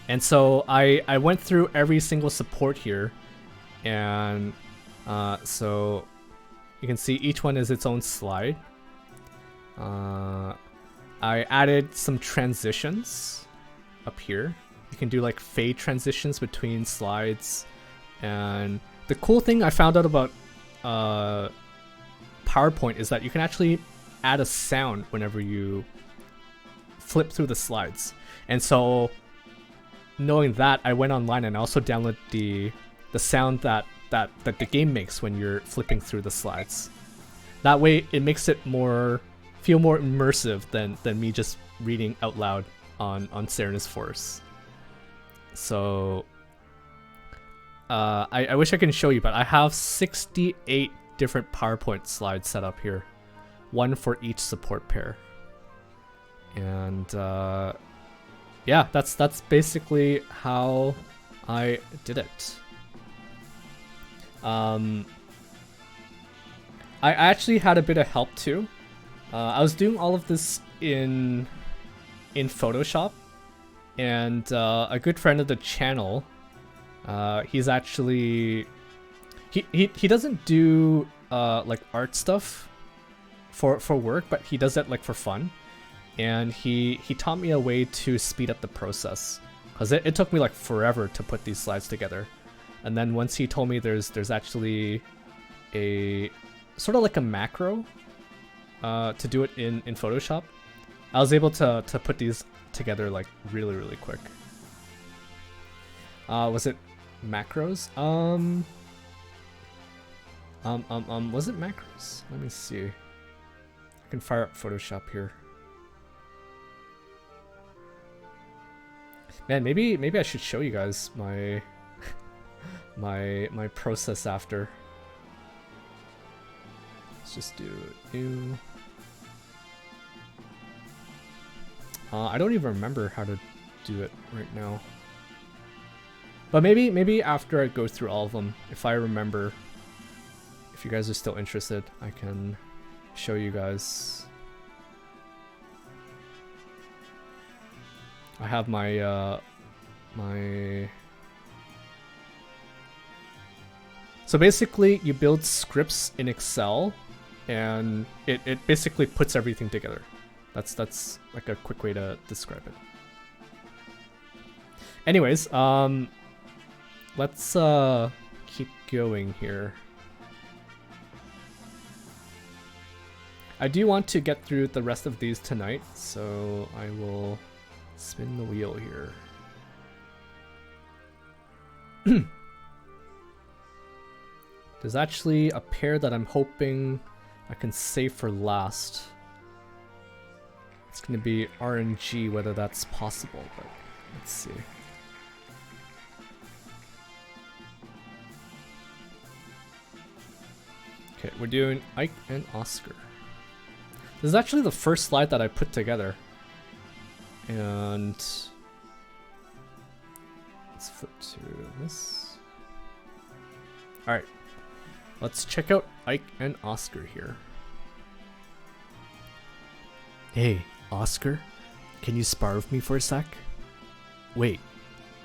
And so I went through every single support here, and so you can see each one is its own slide. I added some transitions up here. You can do like fade transitions between slides, and the cool thing I found out about PowerPoint is that you can actually add a sound whenever you flip through the slides. And so knowing that, I went online and also downloaded the sound that the game makes when you're flipping through the slides. That way it makes it feel more immersive than me just reading out loud on Serenus Force. So I wish I can show you, but I have 68 different PowerPoint slides set up here, one for each support pair. And yeah, that's basically how I did it. I actually had a bit of help too. I was doing all of this in Photoshop, and a good friend of the channel, he's actually he doesn't do like art stuff for work, but he does it like for fun. And he taught me a way to speed up the process, because it took me like forever to put these slides together. And then once he told me there's actually a sort of like a macro to do it in Photoshop, I was able to put these together like really quick. Was it macros? Was it macros? Let me see. I can fire up Photoshop here. Man, maybe I should show you guys my my process after. Let's just do new. I don't even remember how to do it right now. But maybe after I go through all of them, if I remember, if you guys are still interested, I can show you guys. I have my So basically you build scripts in Excel and it basically puts everything together. That's like a quick way to describe it. Anyways, let's keep going here. I do want to get through the rest of these tonight, so I will spin the wheel here. There's actually a pair that I'm hoping I can save for last. It's going to be RNG, whether that's possible, but let's see. Okay, we're doing Ike and Oscar. This is actually the first slide that I put together. And let's flip to this. Alright. Let's check out Ike and Oscar here. Hey, Oscar, can you spar with me for a sec? Wait,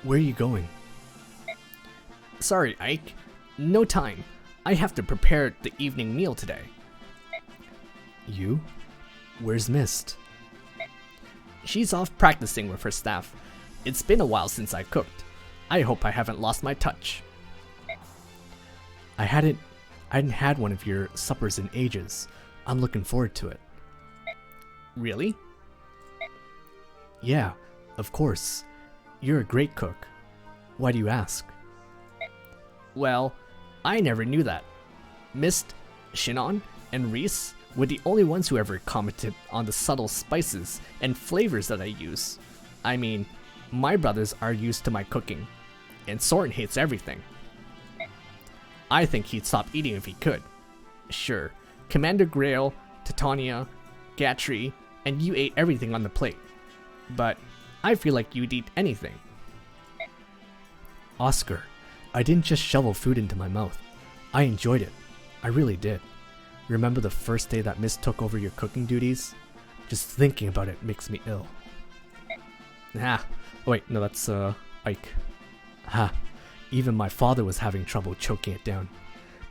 where are you going? Sorry, Ike. No time. I have to prepare the evening meal today. You? Where's Mist? She's off practicing with her staff. It's been a while since I cooked. I hope I haven't lost my touch. I hadn't had one of your suppers in ages. I'm looking forward to it. Really? Yeah, of course. You're a great cook. Why do you ask? Well, I never knew that. Mist, Shinon, and Reese were the only ones who ever commented on the subtle spices and flavors that I use. I mean, my brothers are used to my cooking, and Soren hates everything. I think he'd stop eating if he could. Sure, Commander Grail, Titania, Gatrie, and you ate everything on the plate. But I feel like you'd eat anything. Oscar, I didn't just shovel food into my mouth. I enjoyed it. I really did. Remember the first day that Mist took over your cooking duties? Just thinking about it makes me ill. Ah, oh wait, no, that's Ike. Ha, even my father was having trouble choking it down.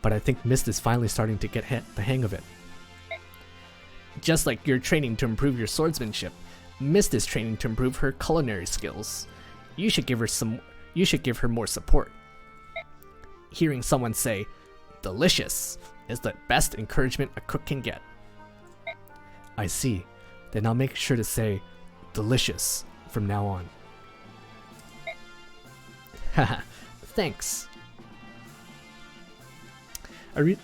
But I think Mist is finally starting to get the hang of it. Just like you're training to improve your swordsmanship, Mist is training to improve her culinary skills. You should give her more support. Hearing someone say, "delicious," is the best encouragement a cook can get. I see. Then I'll make sure to say, "delicious," from now on. Haha, thanks. I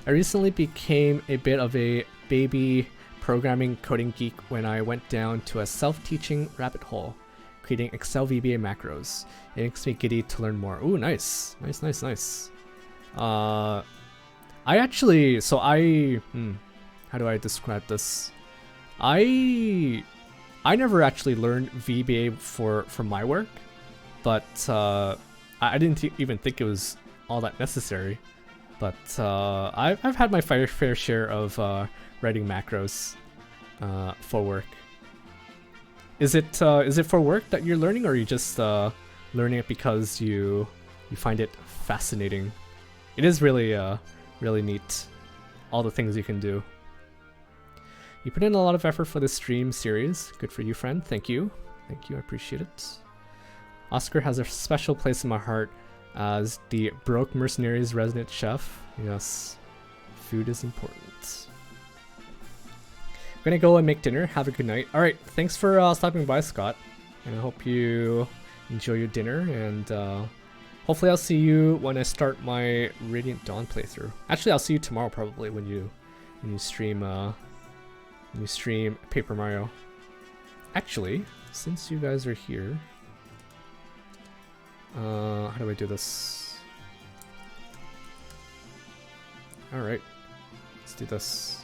recently became a bit of a baby programming coding geek when I went down to a self-teaching rabbit hole, creating Excel VBA macros. It makes me giddy to learn more. Ooh, nice. Nice. I actually, so I, how do I describe this? I never actually learned VBA for my work, but I didn't even think it was all that necessary. But I've had my fair share of writing macros for work. Is it for work that you're learning, or are you just learning it because you find it fascinating? It is really really neat, all the things you can do. You put in a lot of effort for this stream series. Good for you, friend. Thank you, I appreciate it. Oscar has a special place in my heart as the broke mercenaries resident chef. Yes, food is important. I'm gonna go and make dinner. Have a good night. All right, thanks for stopping by, Scott, and I hope you enjoy your dinner, and hopefully I'll see you when I start my Radiant Dawn playthrough. Actually, I'll see you tomorrow probably when you stream Paper Mario. Actually, since you guys are here, how do I do this? All right, let's do this.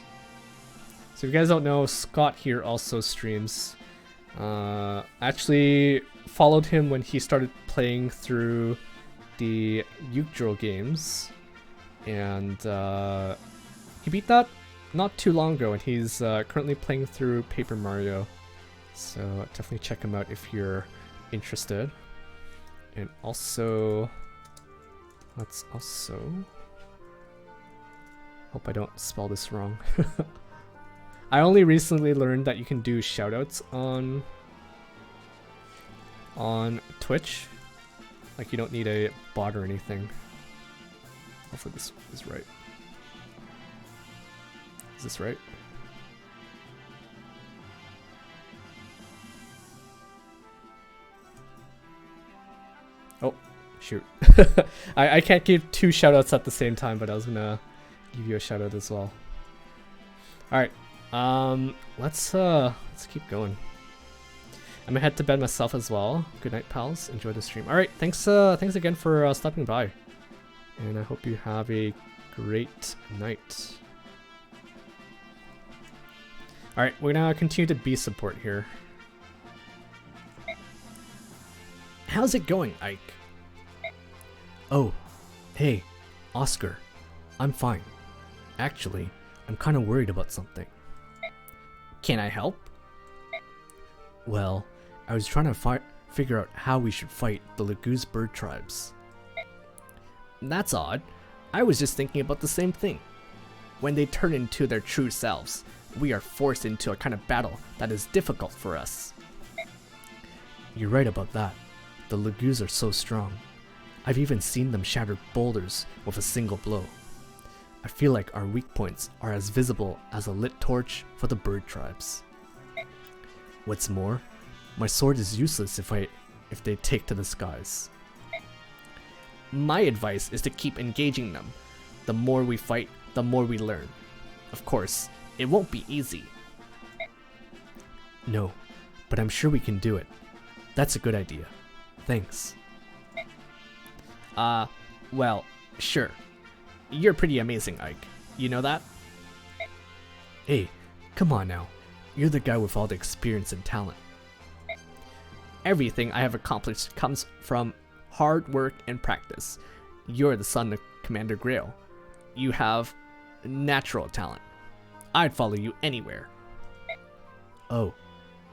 So if you guys don't know, Scott here also streams Actually followed him when he started playing through the Yggdrasil games, and he beat that not too long ago, and he's currently playing through Paper Mario, so definitely check him out if you're interested. And also, let's also, hope I don't spell this wrong. I only recently learned that you can do shoutouts on Twitch. Like, you don't need a bot or anything. Hopefully this is right. Is this right? Oh, shoot. I can't give two shoutouts at the same time, but I was gonna give you a shoutout as well. Alright. Let's keep going. I'm gonna head to bed myself as well. Good night, pals. Enjoy the stream. Alright, thanks again for stopping by. And I hope you have a great night. Alright, we're gonna continue to be support here. How's it going, Ike? Oh, hey, Oscar. I'm fine. Actually, I'm kind of worried about something. Can I help? Well, I was trying to figure out how we should fight the Laguz bird tribes. That's odd. I was just thinking about the same thing. When they turn into their true selves, we are forced into a kind of battle that is difficult for us. You're right about that. The Laguz are so strong. I've even seen them shatter boulders with a single blow. I feel like our weak points are as visible as a lit torch for the bird tribes. What's more, my sword is useless if they take to the skies. My advice is to keep engaging them. The more we fight, the more we learn. Of course, it won't be easy. No, but I'm sure we can do it. That's a good idea. Thanks. Well, sure. You're pretty amazing, Ike. You know that? Hey, come on now. You're the guy with all the experience and talent. Everything I have accomplished comes from hard work and practice. You're the son of Commander Grail. You have natural talent. I'd follow you anywhere. Oh,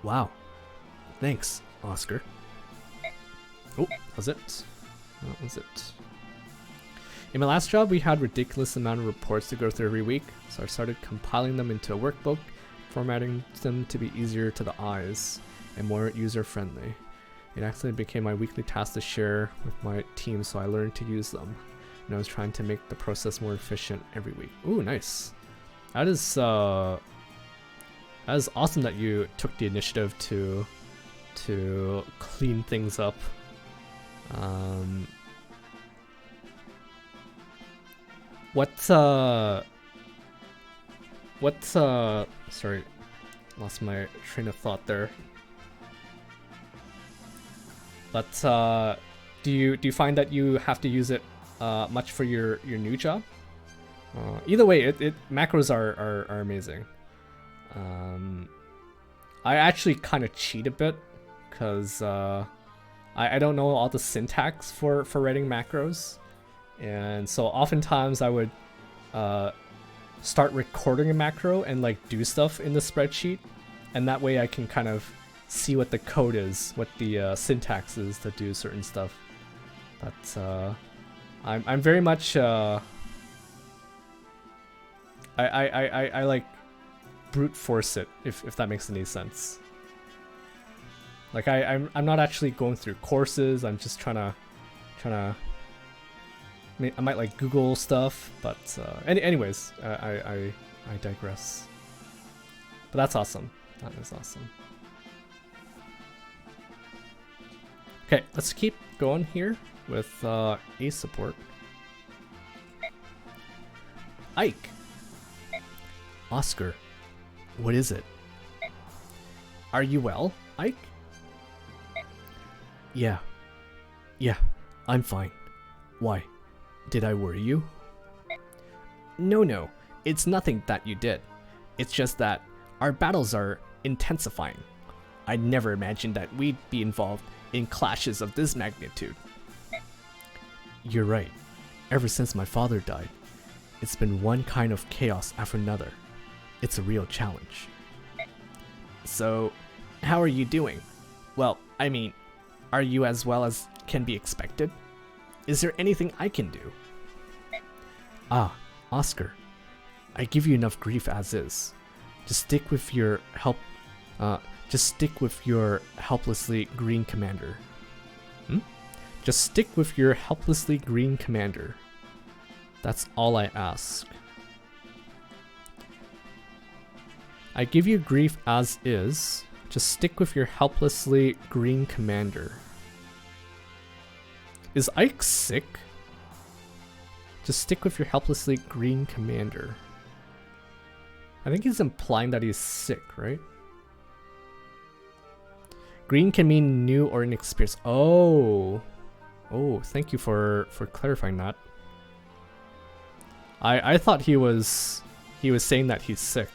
wow. Thanks, Oscar. Oh, that was it. That was it. In my last job, we had ridiculous amount of reports to go through every week, so I started compiling them into a workbook, formatting them to be easier to the eyes and more user-friendly. It actually became my weekly task to share with my team, so I learned to use them. And I was trying to make the process more efficient every week. Ooh, nice. That is awesome that you took the initiative to clean things up. Sorry, lost my train of thought there. But do you find that you have to use it much for your new job? Either way, macros are amazing. I actually kind of cheat a bit because I don't know all the syntax for writing macros, and so oftentimes I would start recording a macro and like do stuff in the spreadsheet, and that way I can kind of see what the code is, what the syntax is to do certain stuff. But I'm very much I like brute force it, if that makes any sense. Like I'm not actually going through courses. I'm just trying to. I might like Google stuff, but anyways, I digress. But that's awesome. That is awesome. Okay, let's keep going here with Ace support. Ike. Oscar. What is it? Are you well, Ike? Yeah, I'm fine. Why? Did I worry you? No, it's nothing that you did. It's just that our battles are intensifying. I never imagined that we'd be involved in clashes of this magnitude. You're right. Ever since my father died, it's been one kind of chaos after another. It's a real challenge. So, how are you doing? Well, I mean, are you as well as can be expected? Is there anything I can do? Ah, Oscar. I give you enough grief as is. Just stick with your helplessly green commander. Just stick with your helplessly green commander. That's all I ask. I give you grief as is. Just stick with your helplessly green commander. Is Ike sick? Just stick with your helplessly green commander. I think he's implying that he's sick, right? Green can mean new or inexperienced. Oh, thank you for clarifying that. I thought he was saying that he's sick.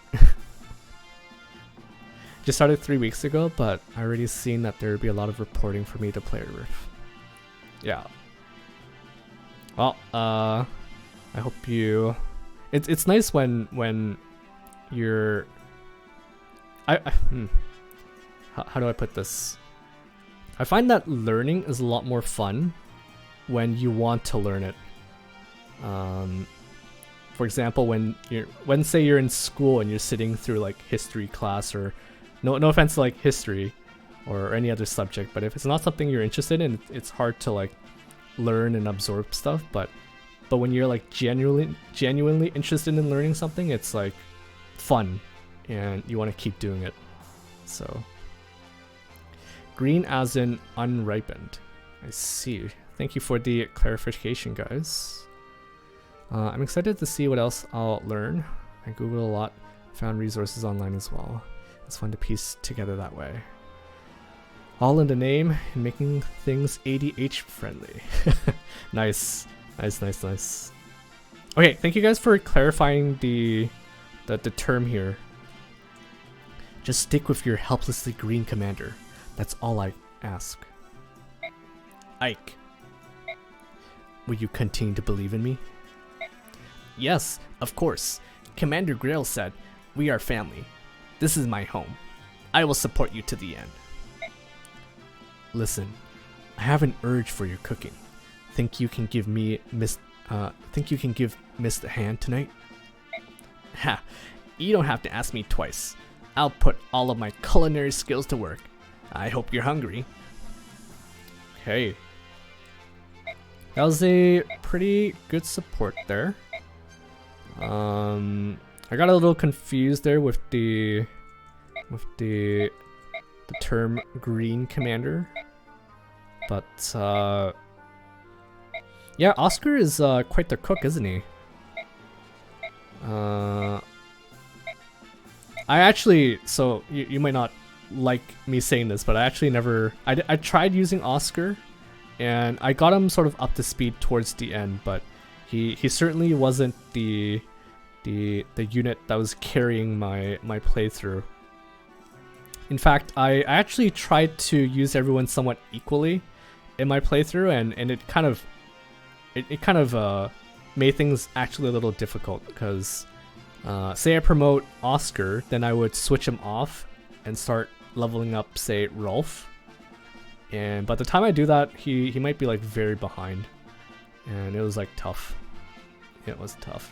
Just started 3 weeks ago, but I already seen that there would be a lot of reporting for me to play with. Yeah. Well, I hope you. It's nice when you're. How do I put this? I find that learning is a lot more fun when you want to learn it. For example, when say you're in school and you're sitting through like history class, or no offense to like history or any other subject, but if it's not something you're interested in, it's hard to like learn and absorb stuff. But when you're like genuinely interested in learning something, it's like fun and you want to keep doing it. So green as in unripened. I see. Thank you for the clarification, guys. I'm excited to see what else I'll learn. I googled a lot, found resources online as well. It's fun to piece together that way. All in the name and making things ADH friendly. Nice. Okay, thank you guys for clarifying the term here. Just stick with your helplessly green commander. That's all I ask. Ike, will you continue to believe in me? Yes, of course. Commander Grail said, "We are family. This is my home. I will support you to the end." Listen, I have an urge for your cooking. Think you can give Miss a hand tonight? Ha! You don't have to ask me twice. I'll put all of my culinary skills to work. I hope you're hungry. Okay. That was a pretty good support there. I got a little confused there with the term green commander, but yeah, Oscar is quite the cook, isn't he? I actually, so you might not like me saying this, but I actually I tried using Oscar, and I got him sort of up to speed towards the end, but he certainly wasn't the unit that was carrying my playthrough. In fact, I actually tried to use everyone somewhat equally in my playthrough, and it kind of made things actually a little difficult, because say I promote Oscar, then I would switch him off and start leveling up, say, Rolf, and by the time I do that, he might be like very behind, and it was like tough. It was tough.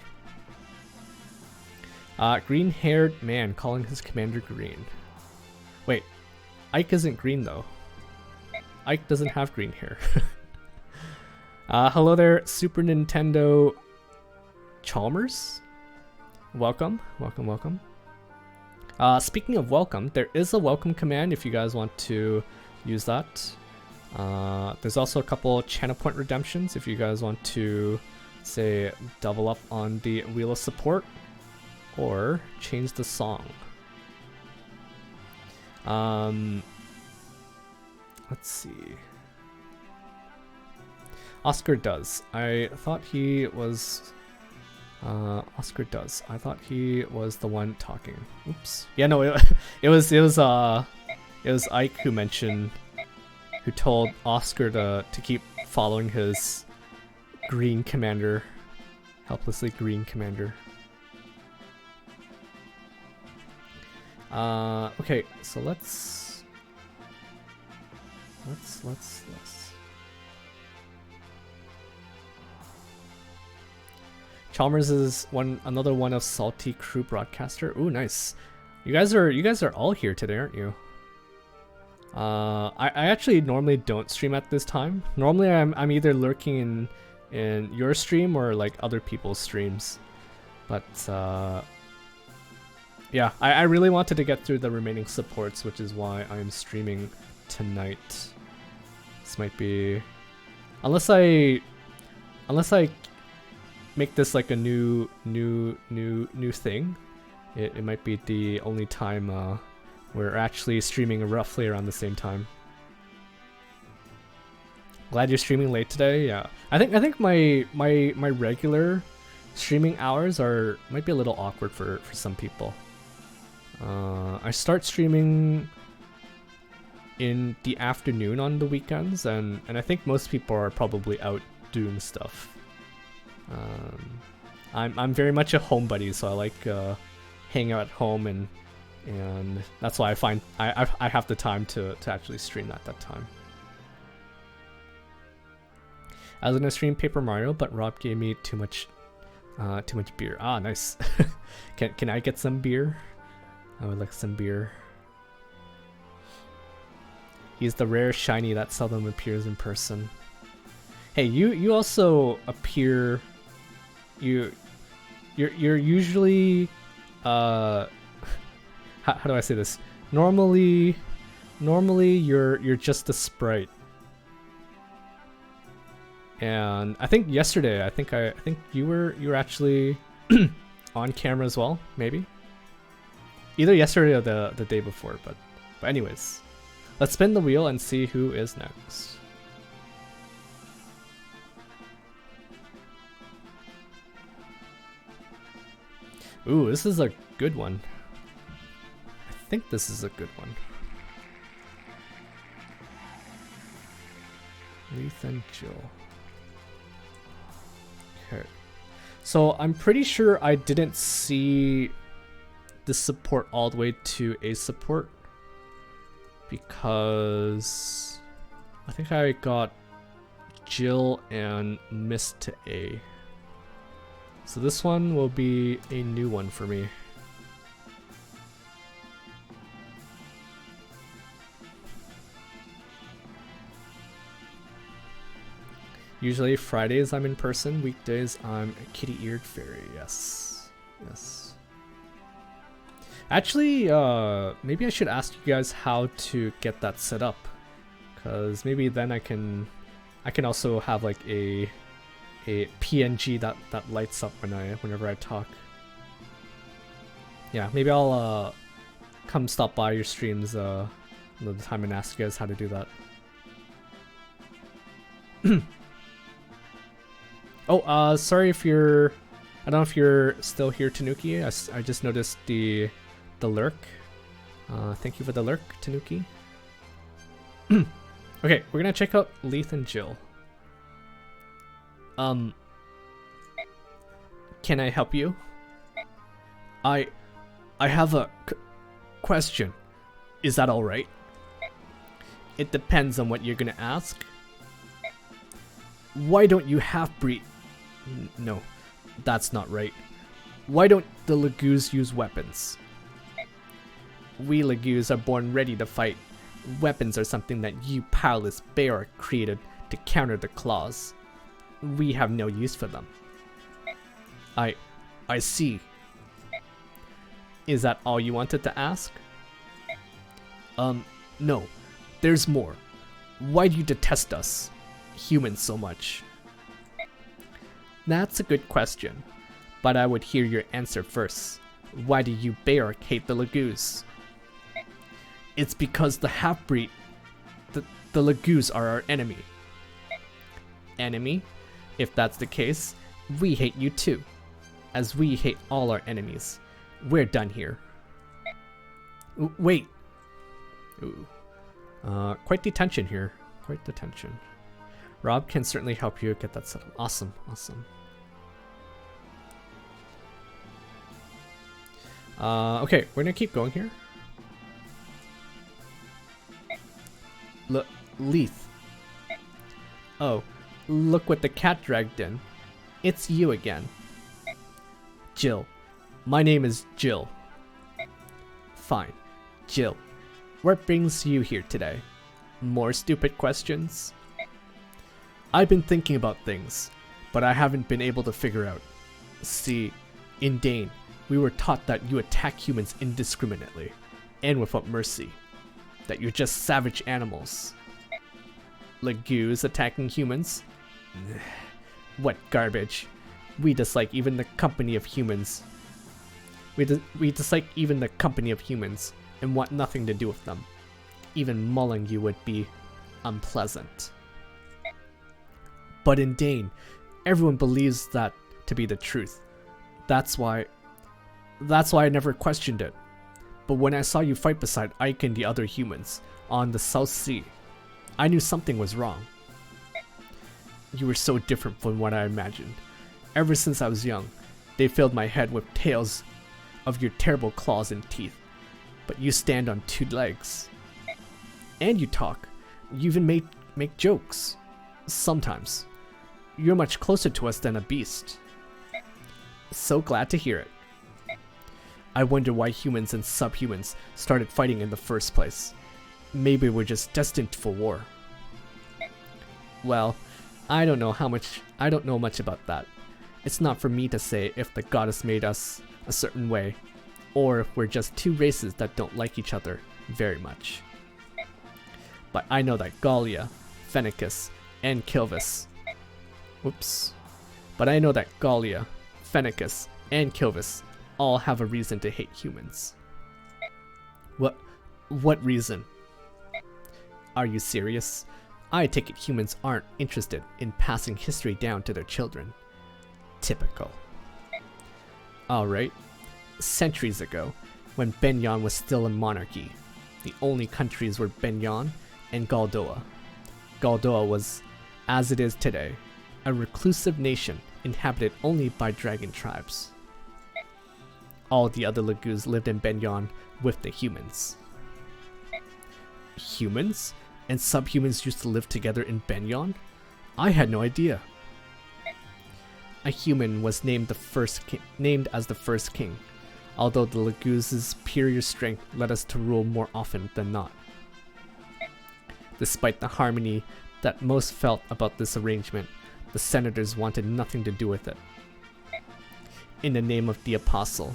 Green-haired man calling his commander green. Wait, Ike isn't green though. Ike doesn't have green hair. Hello there, Super Nintendo Chalmers. Welcome. Speaking of welcome, there is a welcome command if you guys want to use that. There's also a couple channel point redemptions if you guys want to, say, double up on the Wheel of Support or change the song. Let's see. Oscar does. I thought he was. Oscar does. I thought he was the one talking. Oops. Yeah, no, it was It was Ike who told Oscar to keep following his green commander, helplessly green commander. Okay, so let's. Chalmers is another one of Salty Crew broadcaster. Ooh, nice. You guys are all here today, aren't you? I actually normally don't stream at this time. Normally I'm either lurking in your stream or like other people's streams. But yeah, I really wanted to get through the remaining supports, which is why I'm streaming tonight. This might be, unless I make this like a new thing, it might be the only time we're actually streaming roughly around the same time. Glad you're streaming late today. Yeah, I think my regular streaming hours might be a little awkward for some people. I start streaming in the afternoon on the weekends, and I think most people are probably out doing stuff. I'm very much a homebody, so I like hanging out at home, and that's why I find I have the time to actually stream at that time. I was gonna stream Paper Mario, but Rob gave me too much beer. Ah, nice. Can I get some beer? I would like some beer. He's the rare shiny that seldom appears in person. Hey, you also appear. You're usually how do I say this? Normally you're just a sprite. And I think yesterday, I think you were actually on camera as well, maybe. Either yesterday or the day before, but anyways, let's spin the wheel and see who is next. Ooh, this is a good one. I think this is a good one. Lethe and Jill. Okay. So I'm pretty sure I didn't see the support all the way to A support, because I think I got Jill and Mist to A. So this one will be a new one for me. Usually Fridays I'm in person, weekdays I'm a kitty-eared fairy. Yes, yes. Actually, maybe I should ask you guys how to get that set up, because maybe then I can also have like a PNG that lights up whenever I talk. Yeah, maybe I'll come stop by your streams another time and ask you guys how to do that. Oh, sorry if you're, I don't know if you're still here, Tanuki. I just noticed the lurk. Thank you for the lurk, Tanuki. Okay, we're gonna check out Lethe and Jill. Can I help you? I have a question. Is that all right? It depends on what you're gonna ask. Why don't you half-breed? No, that's not right. Why don't the Lagoos use weapons? We Lagoos are born ready to fight. Weapons are something that you powerless bear created to counter the claws. We have no use for them. I see. Is that all you wanted to ask? No. There's more. Why do you detest us, humans, so much? That's a good question, but I would hear your answer first. Why do you bear hate the Lagoos? It's because the half-breed, the Lagoos are our enemy. Enemy? If that's the case, we hate you too, as we hate all our enemies. We're done here. Wait. Ooh. Quite the tension here. Quite the tension. Rob can certainly help you get that settled. Awesome, awesome. Okay, we're gonna keep going here. Lethe. Oh, look what the cat dragged in. It's you again. Jill. My name is Jill. Fine. Jill, what brings you here today? More stupid questions? I've been thinking about things, but I haven't been able to figure out. See, in Dane, we were taught that you attack humans indiscriminately, and without mercy. That you're just savage animals. Lagoos attacking humans? What garbage. We dislike even the company of humans. We dislike even the company of humans and want nothing to do with them. Even mauling you would be unpleasant. But in Dane, everyone believes that to be the truth. That's why I never questioned it. But when I saw you fight beside Ike and the other humans on the South Sea, I knew something was wrong. You were so different from what I imagined. Ever since I was young, they filled my head with tales of your terrible claws and teeth. But you stand on 2 legs. And you talk. You even make jokes. Sometimes. You're much closer to us than a beast. So glad to hear it. I wonder why humans and subhumans started fighting in the first place. Maybe we're just destined for war. Well, I don't know much about that. It's not for me to say if the goddess made us a certain way, or if we're just 2 races that don't like each other very much. But I know that Gallia, Fennicus, and Kilvis. But I know that Gallia, Fennicus, and Kilvis all have a reason to hate humans. What reason? Are you serious? I take it humans aren't interested in passing history down to their children. Typical. Alright. Centuries ago, when Benyon was still a monarchy, the only countries were Benyon and Galdoa. Galdoa was, as it is today, a reclusive nation inhabited only by dragon tribes. All the other Lagoos lived in Benyon with the humans. Humans and subhumans used to live together in Benyon? I had no idea. A human was named as the first king, although the Lagoos' superior strength led us to rule more often than not. Despite the harmony that most felt about this arrangement, the senators wanted nothing to do with it. In the name of the apostle,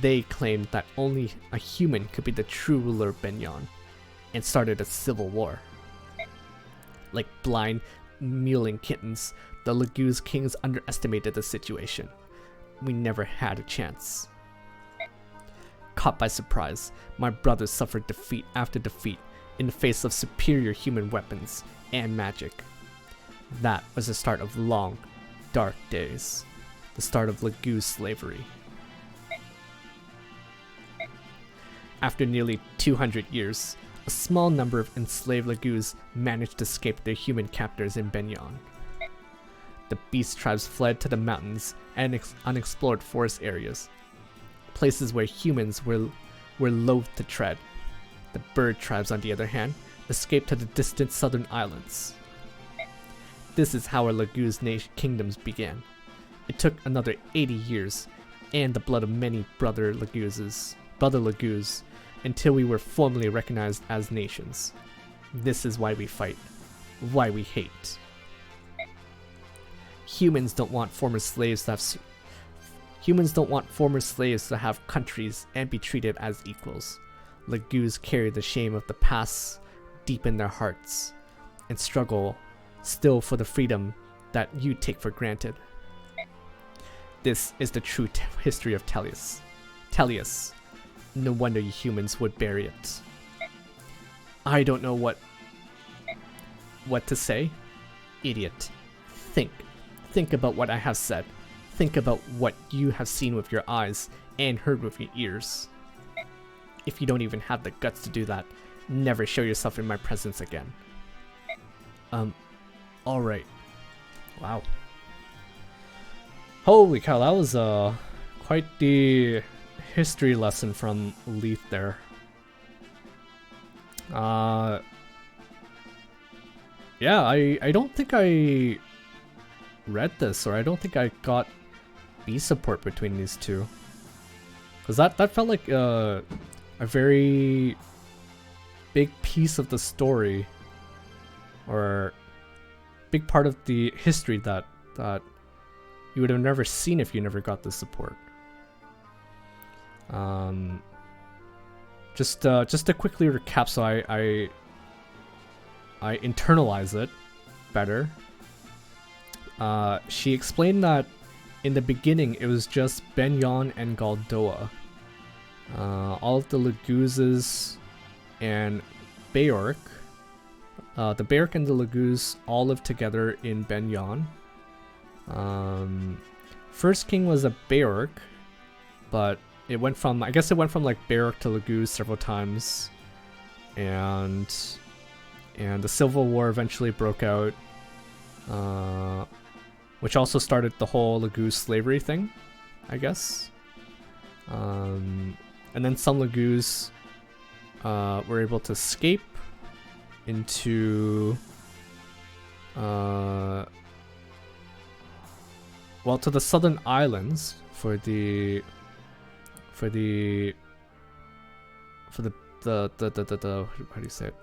they claimed that only a human could be the true ruler of Benyon, and started a civil war. Like blind, mewling kittens, the Lagoos kings underestimated the situation. We never had a chance. Caught by surprise, my brothers suffered defeat after defeat in the face of superior human weapons and magic. That was the start of long, dark days. The start of Lagoo slavery. After nearly 200 years, a small number of enslaved Lagoos managed to escape their human captors in Benyon. The beast tribes fled to the mountains and unexplored forest areas, places where humans were loath to tread. The bird tribes, on the other hand, escaped to the distant southern islands. This is how our Lagoo's kingdoms began. It took another 80 years, and the blood of many brother Lagoos, until we were formally recognized as nations. This is why we fight, why we hate. Humans don't want former slaves to have countries and be treated as equals. Lagoos carry the shame of the past deep in their hearts, and struggle still for the freedom that you take for granted. This is the true history of Tellius. No wonder you humans would bury it. I don't know what to say. Idiot. Think about what I have said. Think about what you have seen with your eyes and heard with your ears. If you don't even have the guts to do that, Never show yourself in my presence again. Alright. Wow. Holy cow, that was quite the history lesson from Lethe there. Yeah, I don't think I read this, or I don't think I got B support between these two. Because that felt like a very big piece of the story, or big part of the history that you would have never seen if you never got the support. Just to quickly recap, so I internalize it better. She explained that in the beginning it was just Benyon and Galdoa. All of the Laguzes and Beork. The Beork and the Laguz all lived together in Benyon. First king was a Beork, but it went from, I guess it went from like Beork to Laguz several times, and the Civil War eventually broke out, which also started the whole Laguz slavery thing, I guess. And then some Laguz were able to escape into well, to the southern islands for the how do you say it?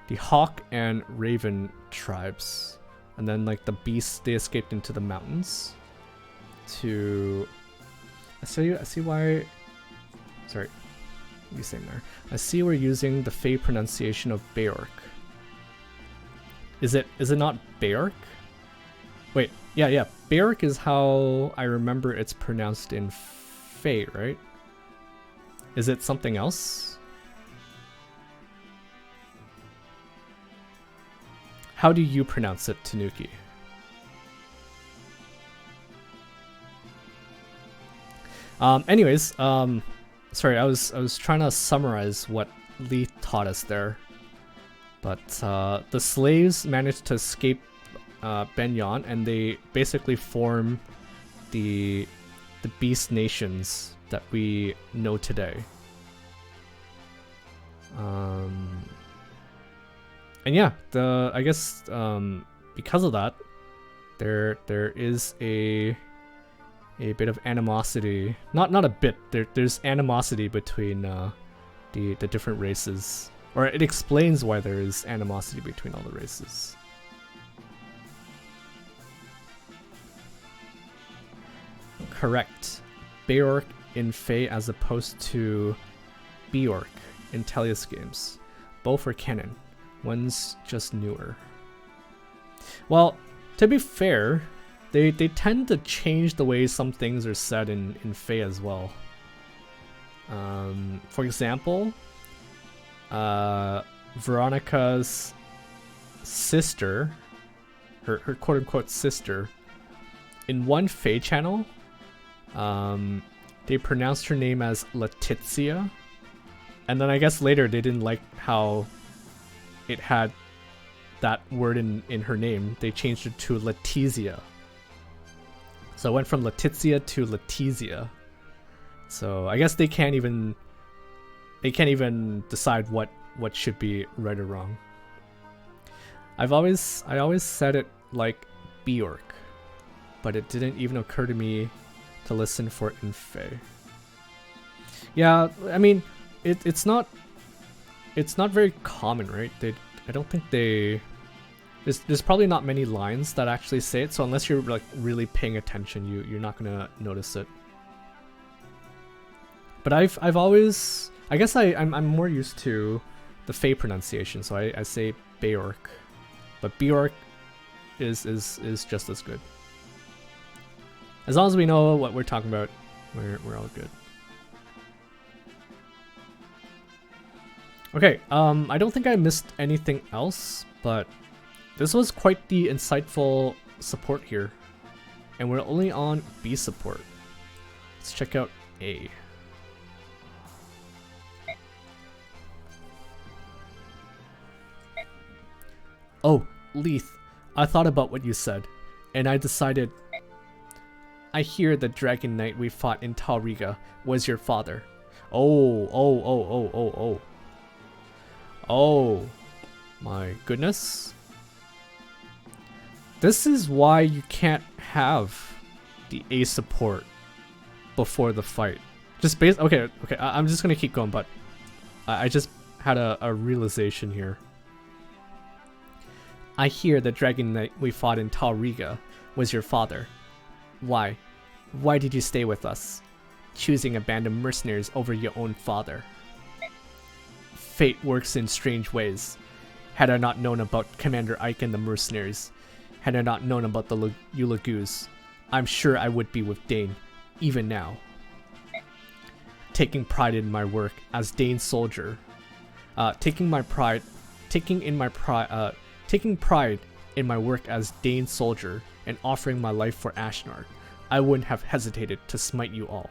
The Hawk and Raven tribes, and then like the beasts, they escaped into the mountains. To I see why. Sorry, what are you saying there? I see we're using the Fey pronunciation of Beork. Is it not Beork? Wait, yeah. Beork is how I remember it's pronounced in Fey, right? Is it something else? How do you pronounce it, Tanuki? Anyways, sorry, I was trying to summarize what Lethe taught us there. But the slaves managed to escape Benyon, and they basically form the beast nations that we know today. And yeah, I guess because of that, there is a bit of animosity. Not a bit. There's animosity between the different races, or it explains why there is animosity between all the races. Correct. Beork in Fey as opposed to Beork in Tellius games. Both are canon. One's just newer. Well, to be fair, they tend to change the way some things are said in Fey as well. For example, Veronica's sister, her quote-unquote sister, in one Fey channel, they pronounced her name as Letizia, and then I guess later they didn't like how it had that word in her name. They changed it to Letizia. So it went from Letizia to Letizia. So I guess they can't even decide what should be right or wrong. I always said it like Beork, but it didn't even occur to me to listen for it in Fey. Yeah, I mean, it's not very common, right? I don't think there's probably not many lines that actually say it, so unless you're like really paying attention, you're not gonna notice it. But I've always, I guess I'm more used to the Fey pronunciation, so I say Beork, but Beork is just as good. As long as we know what we're talking about, we're all good. Okay, I don't think I missed anything else, but this was quite the insightful support here, and we're only on B support. Let's check out A. Oh, Lethe, I thought about what you said, and I decided... I hear the Dragon Knight we fought in Talriga was your father. Oh, my goodness. This is why you can't have the A support before the fight. Just okay, I'm just gonna keep going, but I just had a realization here. I hear the Dragon Knight we fought in Talriga was your father. Why? Why did you stay with us, choosing abandoned mercenaries over your own father? Fate works in strange ways. Had I not known about Commander Ike and the mercenaries, had I not known about the Ulagus, I'm sure I would be with Dane, even now. Taking pride in my work as Dane's soldier, taking pride in my work as Dane's soldier and offering my life for Ashnard, I wouldn't have hesitated to smite you all.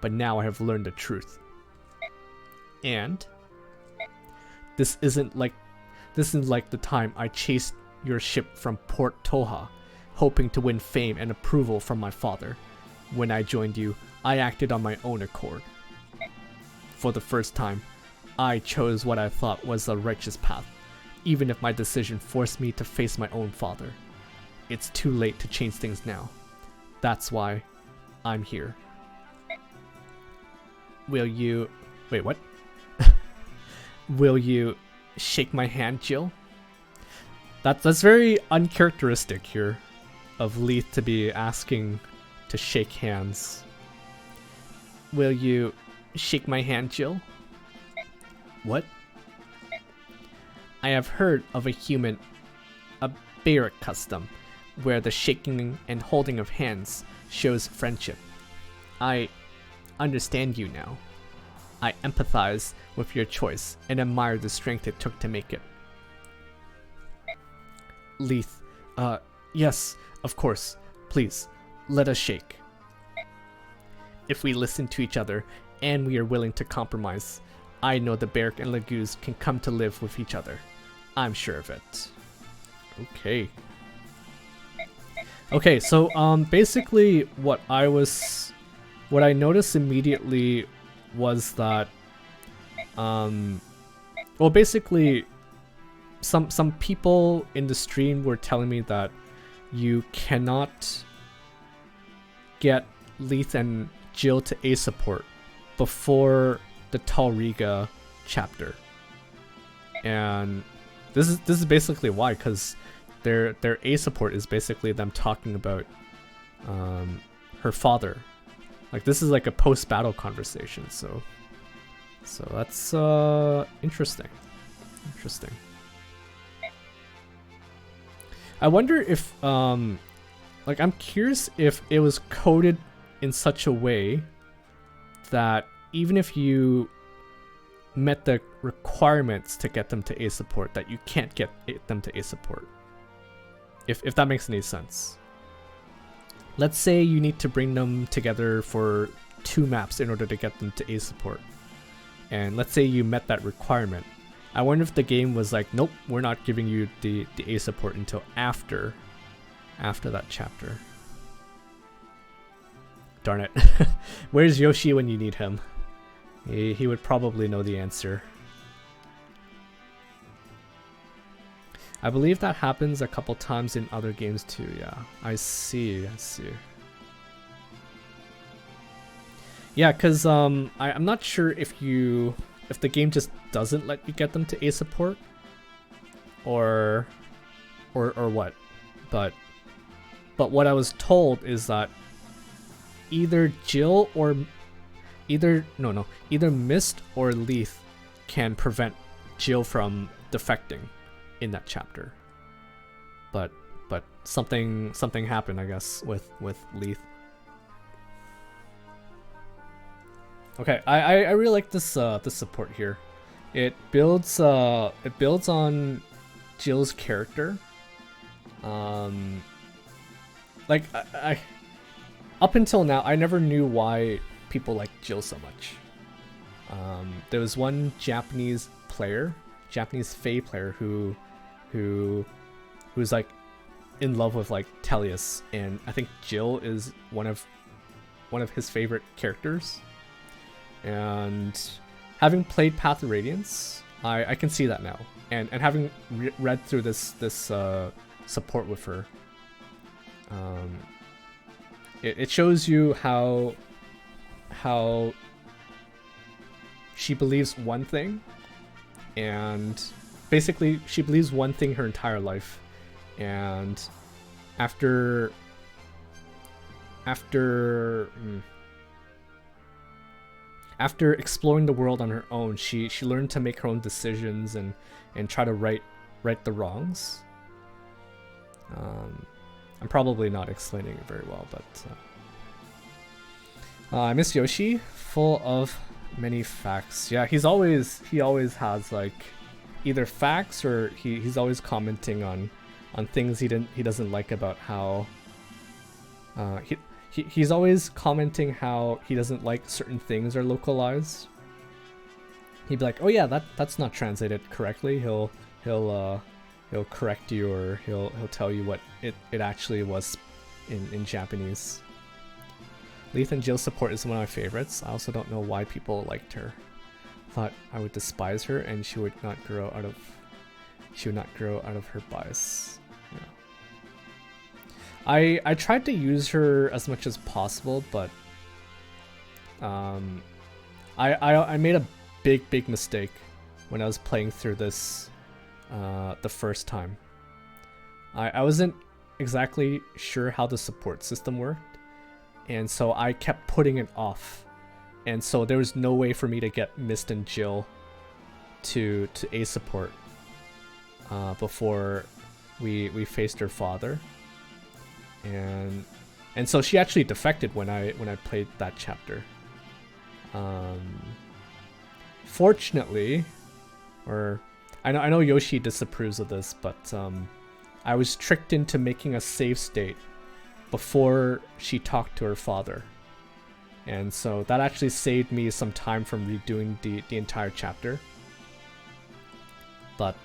But now I have learned the truth. And this isn't like the time I chased your ship from Port Toha, hoping to win fame and approval from my father. When I joined you, I acted on my own accord. For the first time, I chose what I thought was the righteous path, even if my decision forced me to face my own father. It's too late to change things now. That's why I'm here. Will you... Wait, what? Will you shake my hand, Jill? That's very uncharacteristic here of Lethe to be asking to shake hands. Will you shake my hand, Jill? What? I have heard of a barrack custom, where the shaking and holding of hands shows friendship. I understand you now. I empathize with your choice and admire the strength it took to make it. Lethe, yes, of course. Please, let us shake. If we listen to each other and we are willing to compromise, I know the Barrack and Lagoos can come to live with each other. I'm sure of it. Okay, so basically what I noticed immediately was that well, basically some people in the stream were telling me that you cannot get Lethe and Jill to A support before the Talriga chapter, and this is basically why, because their A support is basically them talking about her father. Like, this is like a post-battle conversation, so that's interesting. I wonder if like, I'm curious if it was coded in such a way that even if you met the requirements to get them to A support, that you can't get them to A support. If that makes any sense. Let's say you need to bring them together for 2 maps in order to get them to A support. And let's say you met that requirement. I wonder if the game was like, nope, we're not giving you the A support until after that chapter. Darn it. Where's Yoshi when you need him? He would probably know the answer. I believe that happens a couple times in other games too, yeah. I see. Yeah, because I'm not sure if the game just doesn't let you get them to A support or what. But what I was told is that either Jill or either Mist or Lethe can prevent Jill from defecting in that chapter. But something happened, I guess, with Lethe. Okay, I really like this support here. It builds on Jill's character. Like I up until now, I never knew why people like Jill so much. There was one Japanese Fae player who who's like in love with like Tellius, and I think Jill is one of his favorite characters. And having played Path of Radiance, I can see that now. And having read through this support with her, it shows you how she believes one thing, and basically she believes one thing her entire life, and after exploring the world on her own, she learned to make her own decisions and try to right the wrongs. I'm probably not explaining it very well, but I miss Yoshi, full of many facts. Yeah, he always has like either facts or he's always commenting on things he doesn't like about how he's always commenting how he doesn't like certain things are localized. He'd be like, "Oh yeah, that's not translated correctly." He'll correct you, or he'll tell you what it actually was in Japanese. Lethe and Jill's support is one of my favorites. I also don't know why people liked her. Thought I would despise her and she would not grow out of her bias. Yeah. I tried to use her as much as possible, but I made a big mistake when I was playing through this the first time. I wasn't exactly sure how the support system worked, and so I kept putting it off, and so there was no way for me to get Mist and Jill to A support before we faced her father, and so she actually defected when I played that chapter. Fortunately, or I know Yoshi disapproves of this, but I was tricked into making a save state before she talked to her father, and so that actually saved me some time from redoing the entire chapter. But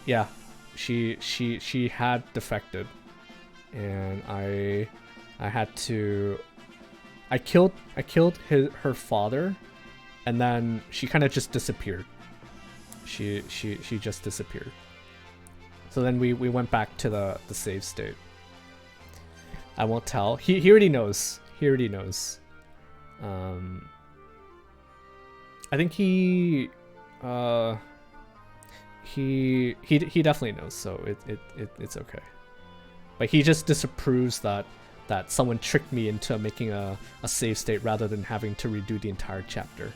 yeah, she had defected, and I killed her father, and then she kind of just disappeared. She just disappeared. So then we went back to the save state. I won't tell. He already knows. He already knows. I think he definitely knows, so it's okay. But he just disapproves that someone tricked me into making a save state rather than having to redo the entire chapter.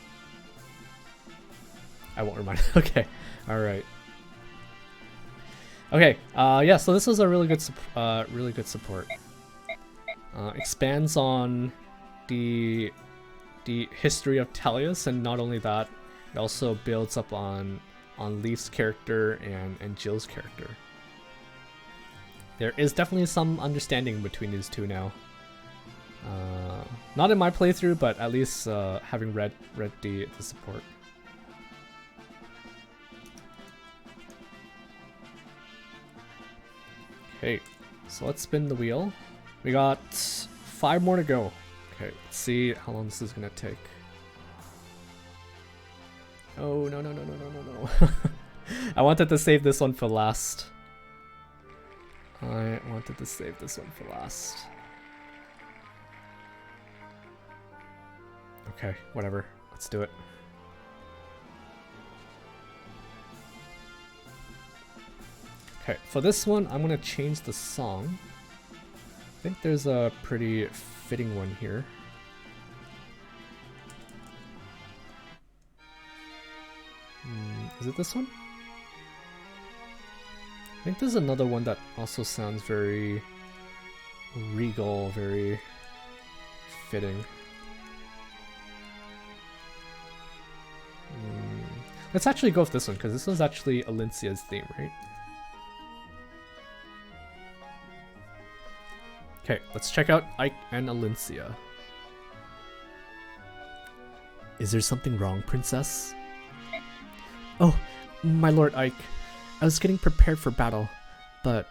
I won't remind. Okay, all right. Okay, yeah. So this was a really good support. Expands on the history of Tellius, and not only that, it also builds up on Leaf's character and Jill's character. There is definitely some understanding between these two now. Not in my playthrough, but at least having read the support. Okay, so let's spin the wheel. We got 5 more to go. Okay, let's see how long this is gonna take. Oh, no. I wanted to save this one for last. Okay, whatever. Let's do it. Okay, for this one, I'm gonna change the song. I think there's a pretty fitting one here. Is it this one? I think there's another one that also sounds very regal, very fitting. Let's actually go with this one, because this was actually Elincia's theme, right? Okay, let's check out Ike and Elincia. Is there something wrong, Princess? Oh, my lord Ike. I was getting prepared for battle. but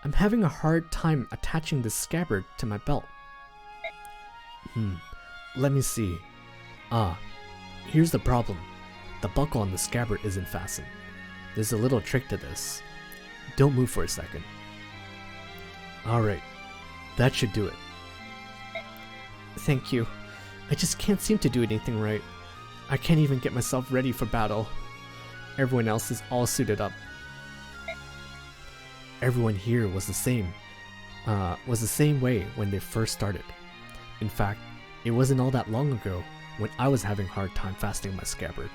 I'm having a hard time attaching this scabbard to my belt. Let me see. Here's the problem. The buckle on the scabbard isn't fastened. There's a little trick to this. Don't move for a second. Alright, that should do it. Thank you. I just can't seem to do anything right. I can't even get myself ready for battle. Everyone else is all suited up. Everyone here was the same way when they first started. In fact, it wasn't all that long ago when I was having a hard time fastening my scabbard.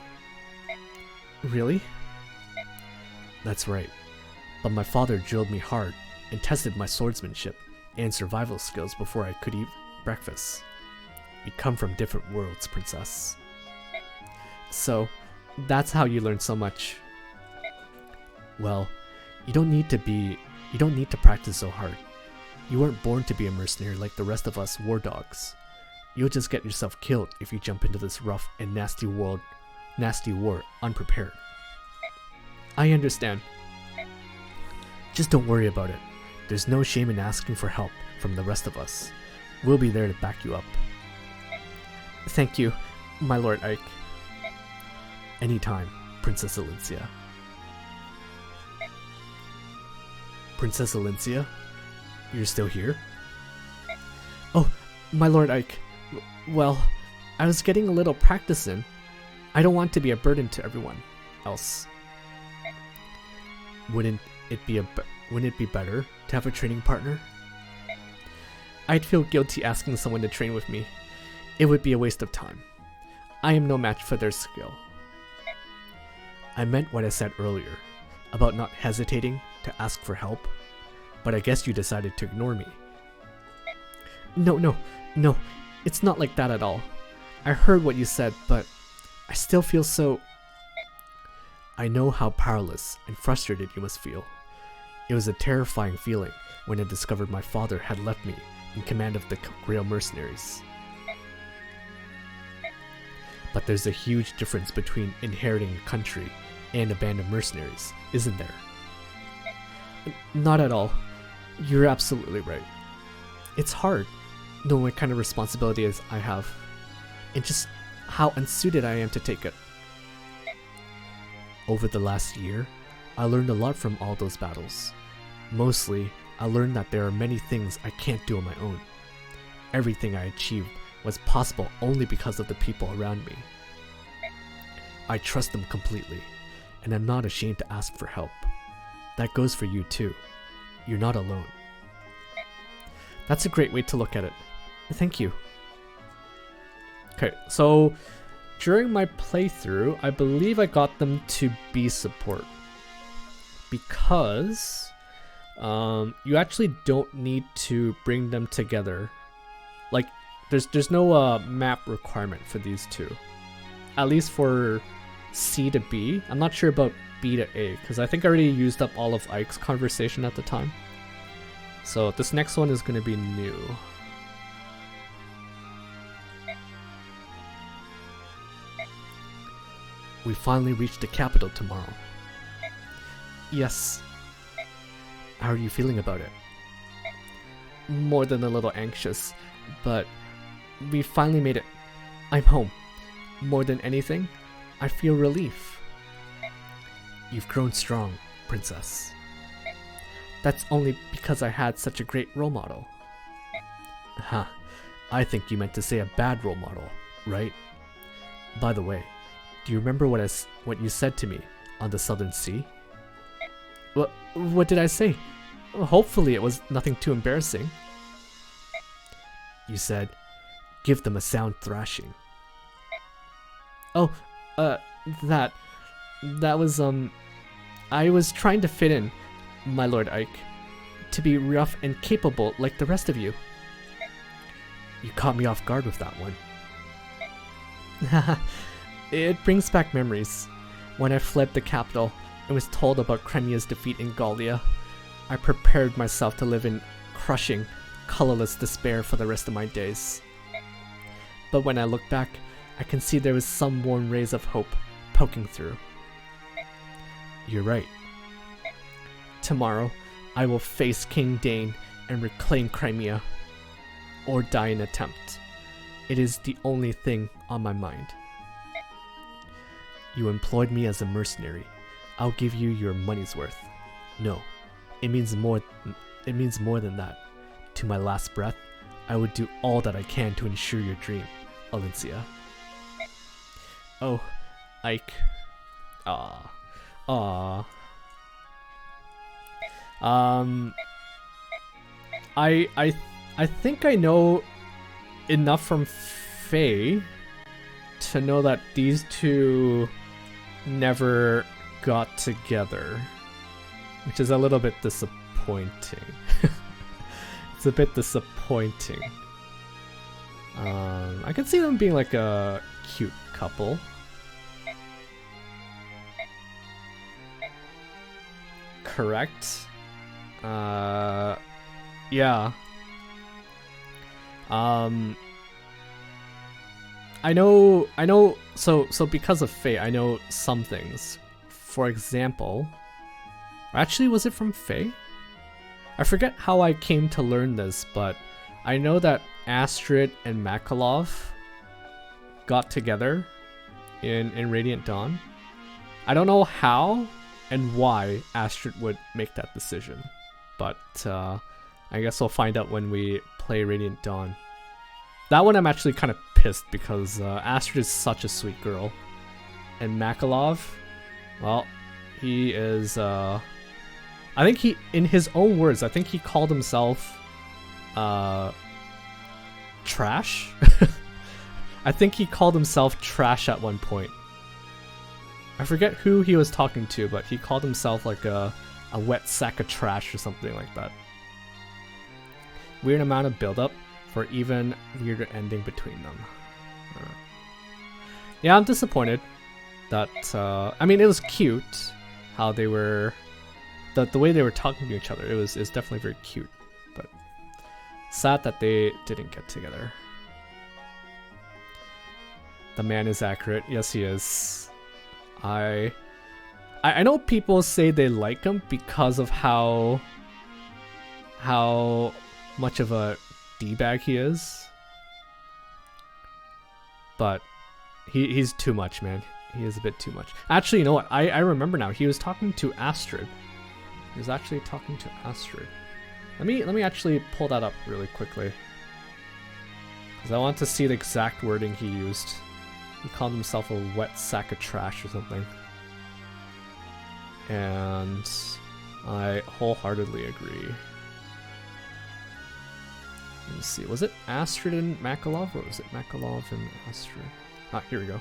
Really? That's right. But my father drilled me hard and tested my swordsmanship and survival skills before I could eat breakfast. We come from different worlds, princess. So, that's how you learn so much. Well, you don't need to practice so hard. You weren't born to be a mercenary like the rest of us war dogs. You'll just get yourself killed if you jump into this rough and nasty war unprepared. I understand. Just don't worry about it. There's no shame in asking for help from the rest of us. We'll be there to back you up. Thank you, my Lord Ike. Anytime, Princess Elincia. Princess Elincia? You're still here? Oh, my Lord Ike. Well, I was getting a little practice in. I don't want to be a burden to everyone else. Wouldn't it be better to have a training partner? I'd feel guilty asking someone to train with me. It would be a waste of time. I am no match for their skill. I meant what I said earlier, about not hesitating to ask for help, but I guess you decided to ignore me. No, it's not like that at all. I heard what you said, but I still feel so... I know how powerless and frustrated you must feel. It was a terrifying feeling when I discovered my father had left me in command of the Grail mercenaries. But there's a huge difference between inheriting a country and a band of mercenaries, isn't there? Not at all. You're absolutely right. It's hard, knowing what kind of responsibilities I have, and just how unsuited I am to take it. Over the last year, I learned a lot from all those battles. Mostly, I learned that there are many things I can't do on my own. Everything I achieved was possible only because of the people around me. I trust them completely, and I'm not ashamed to ask for help. That goes for you too. You're not alone. That's a great way to look at it. Thank you. Okay, so during my playthrough, I believe I got them to be support. Because you actually don't need to bring them together. Like, there's no map requirement for these two. At least for C to B. I'm not sure about B to A, because I think I already used up all of Ike's conversation at the time. So this next one is going to be new. We finally reached the capital tomorrow. Yes. How are you feeling about it? More than a little anxious, but we finally made it. I'm home. More than anything, I feel relief. You've grown strong, princess. That's only because I had such a great role model. Ha, I think you meant to say a bad role model, right? By the way, do you remember what you said to me on the Southern Sea? What did I say? Hopefully it was nothing too embarrassing. You said, give them a sound thrashing. Oh, that was, I was trying to fit in, my Lord Ike, to be rough and capable like the rest of you. You caught me off guard with that one. It brings back memories. When I fled the capital and was told about Cremia's defeat in Gallia, I prepared myself to live in crushing, colorless despair for the rest of my days. But when I look back, I can see there was some warm rays of hope poking through. You're right. Tomorrow, I will face King Dane and reclaim Crimea, or die in attempt. It is the only thing on my mind. You employed me as a mercenary. I'll give you your money's worth. No, it means more than that. To my last breath, I would do all that I can to ensure your dream, Elincia. Oh, Ike. Aww. I think I know enough from Faye to know that these two never got together, which is a little bit disappointing. It's a bit disappointing. I can see them being like a cute couple. Correct. Yeah. I know, so because of Faye, I know some things. For example, actually, was it from Faye? I forget how I came to learn this, but I know that Astrid and Makalov got together in Radiant Dawn. I don't know how and why Astrid would make that decision, but I guess we'll find out when we play Radiant Dawn. That one I'm actually kind of pissed because Astrid is such a sweet girl. And Makalov, well, he is, I think he, in his own words, I think he called himself, trash? I think he called himself trash at one point. I forget who he was talking to, but he called himself like a wet sack of trash or something like that. Weird amount of build-up for even weirder ending between them. Yeah, I'm disappointed that, I mean, it was cute how they were, the way they were talking to each other, it was definitely very cute, but sad that they didn't get together. The man is accurate. Yes, he is. I know people say they like him because of how much of a D-bag he is, but he's too much, man. He is a bit too much. Actually, you know what? I remember now. He was talking to Astrid. He was actually talking to Astrid. Let me actually pull that up really quickly, because I want to see the exact wording he used. He called himself a wet sack of trash or something, and I wholeheartedly agree. Let me see, was it Astrid and Makalov, or was it Makalov and Astrid? Ah, here we go.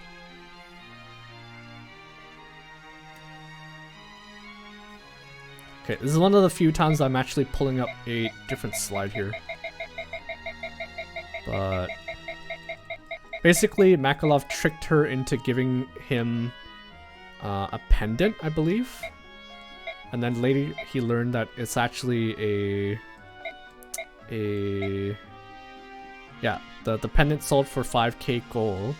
Okay, this is one of the few times I'm actually pulling up a different slide here. But basically, Makalov tricked her into giving him a pendant, I believe. And then later he learned that it's actually yeah, the pendant sold for 5k gold.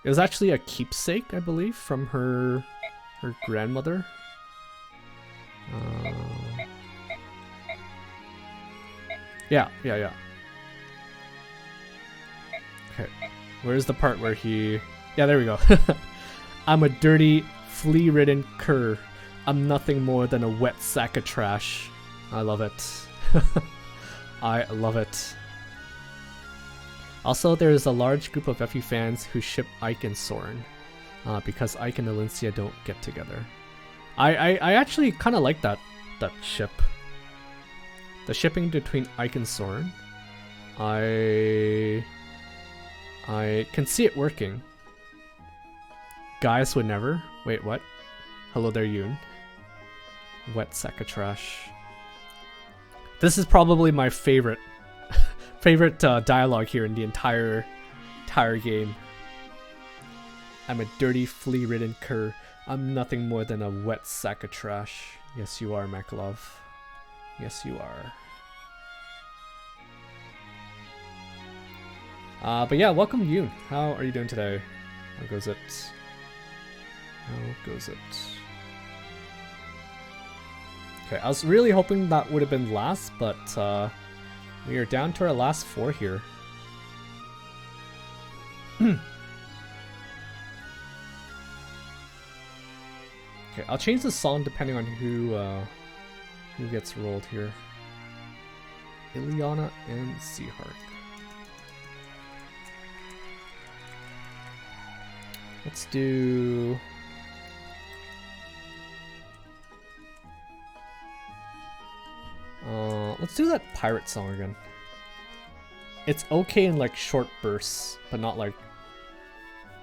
It was actually a keepsake, I believe, from her grandmother. Yeah. Okay, where's the part where he... Yeah, there we go. I'm a dirty, flea-ridden cur. I'm nothing more than a wet sack of trash. I love it. I love it. Also, there is a large group of FE fans who ship Ike and Soren, because Ike and Elincia don't get together. I actually kind of like that ship. The shipping between Ike and Soren. I can see it working. Guys would never. Wait, what? Hello there, Yoon. Wet sack of trash. This is probably my favorite dialogue here in the entire game. I'm a dirty, flea-ridden cur. I'm nothing more than a wet sack of trash. Yes, you are, Makalov. Yes, you are. But yeah, welcome, Yoon. How are you doing today? How goes it? How goes it? Okay, I was really hoping that would have been last, but we are down to our last 4 here. Okay, I'll change the song depending on who gets rolled here. Ilyana and Zihark. Let's do... let's do that pirate song again. It's okay in like short bursts, but not like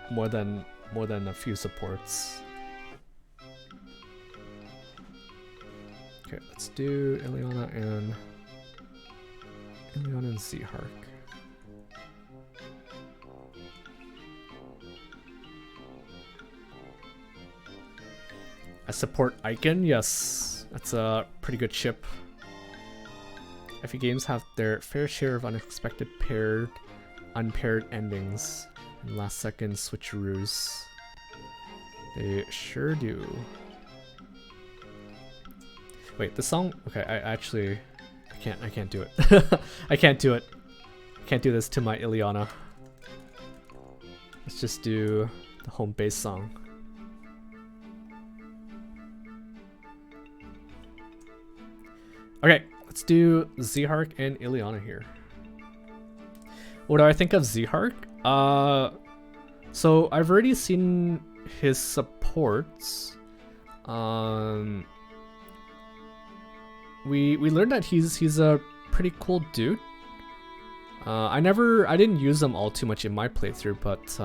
more than a few supports. Okay, let's do Ilyana and Zihark. I support Icon, yes. That's a pretty good ship. FE games have their fair share of unexpected paired, unpaired endings and last second switcheroos. They sure do. Wait, the song, okay, I can't do it. I can't do it. I can't do this to my Ilyana. Let's just do the home base song. Okay, let's do Zihark and Ilyana here. What do I think of Zihark? So I've already seen his supports. We learned that he's a pretty cool dude. I didn't use them all too much in my playthrough, but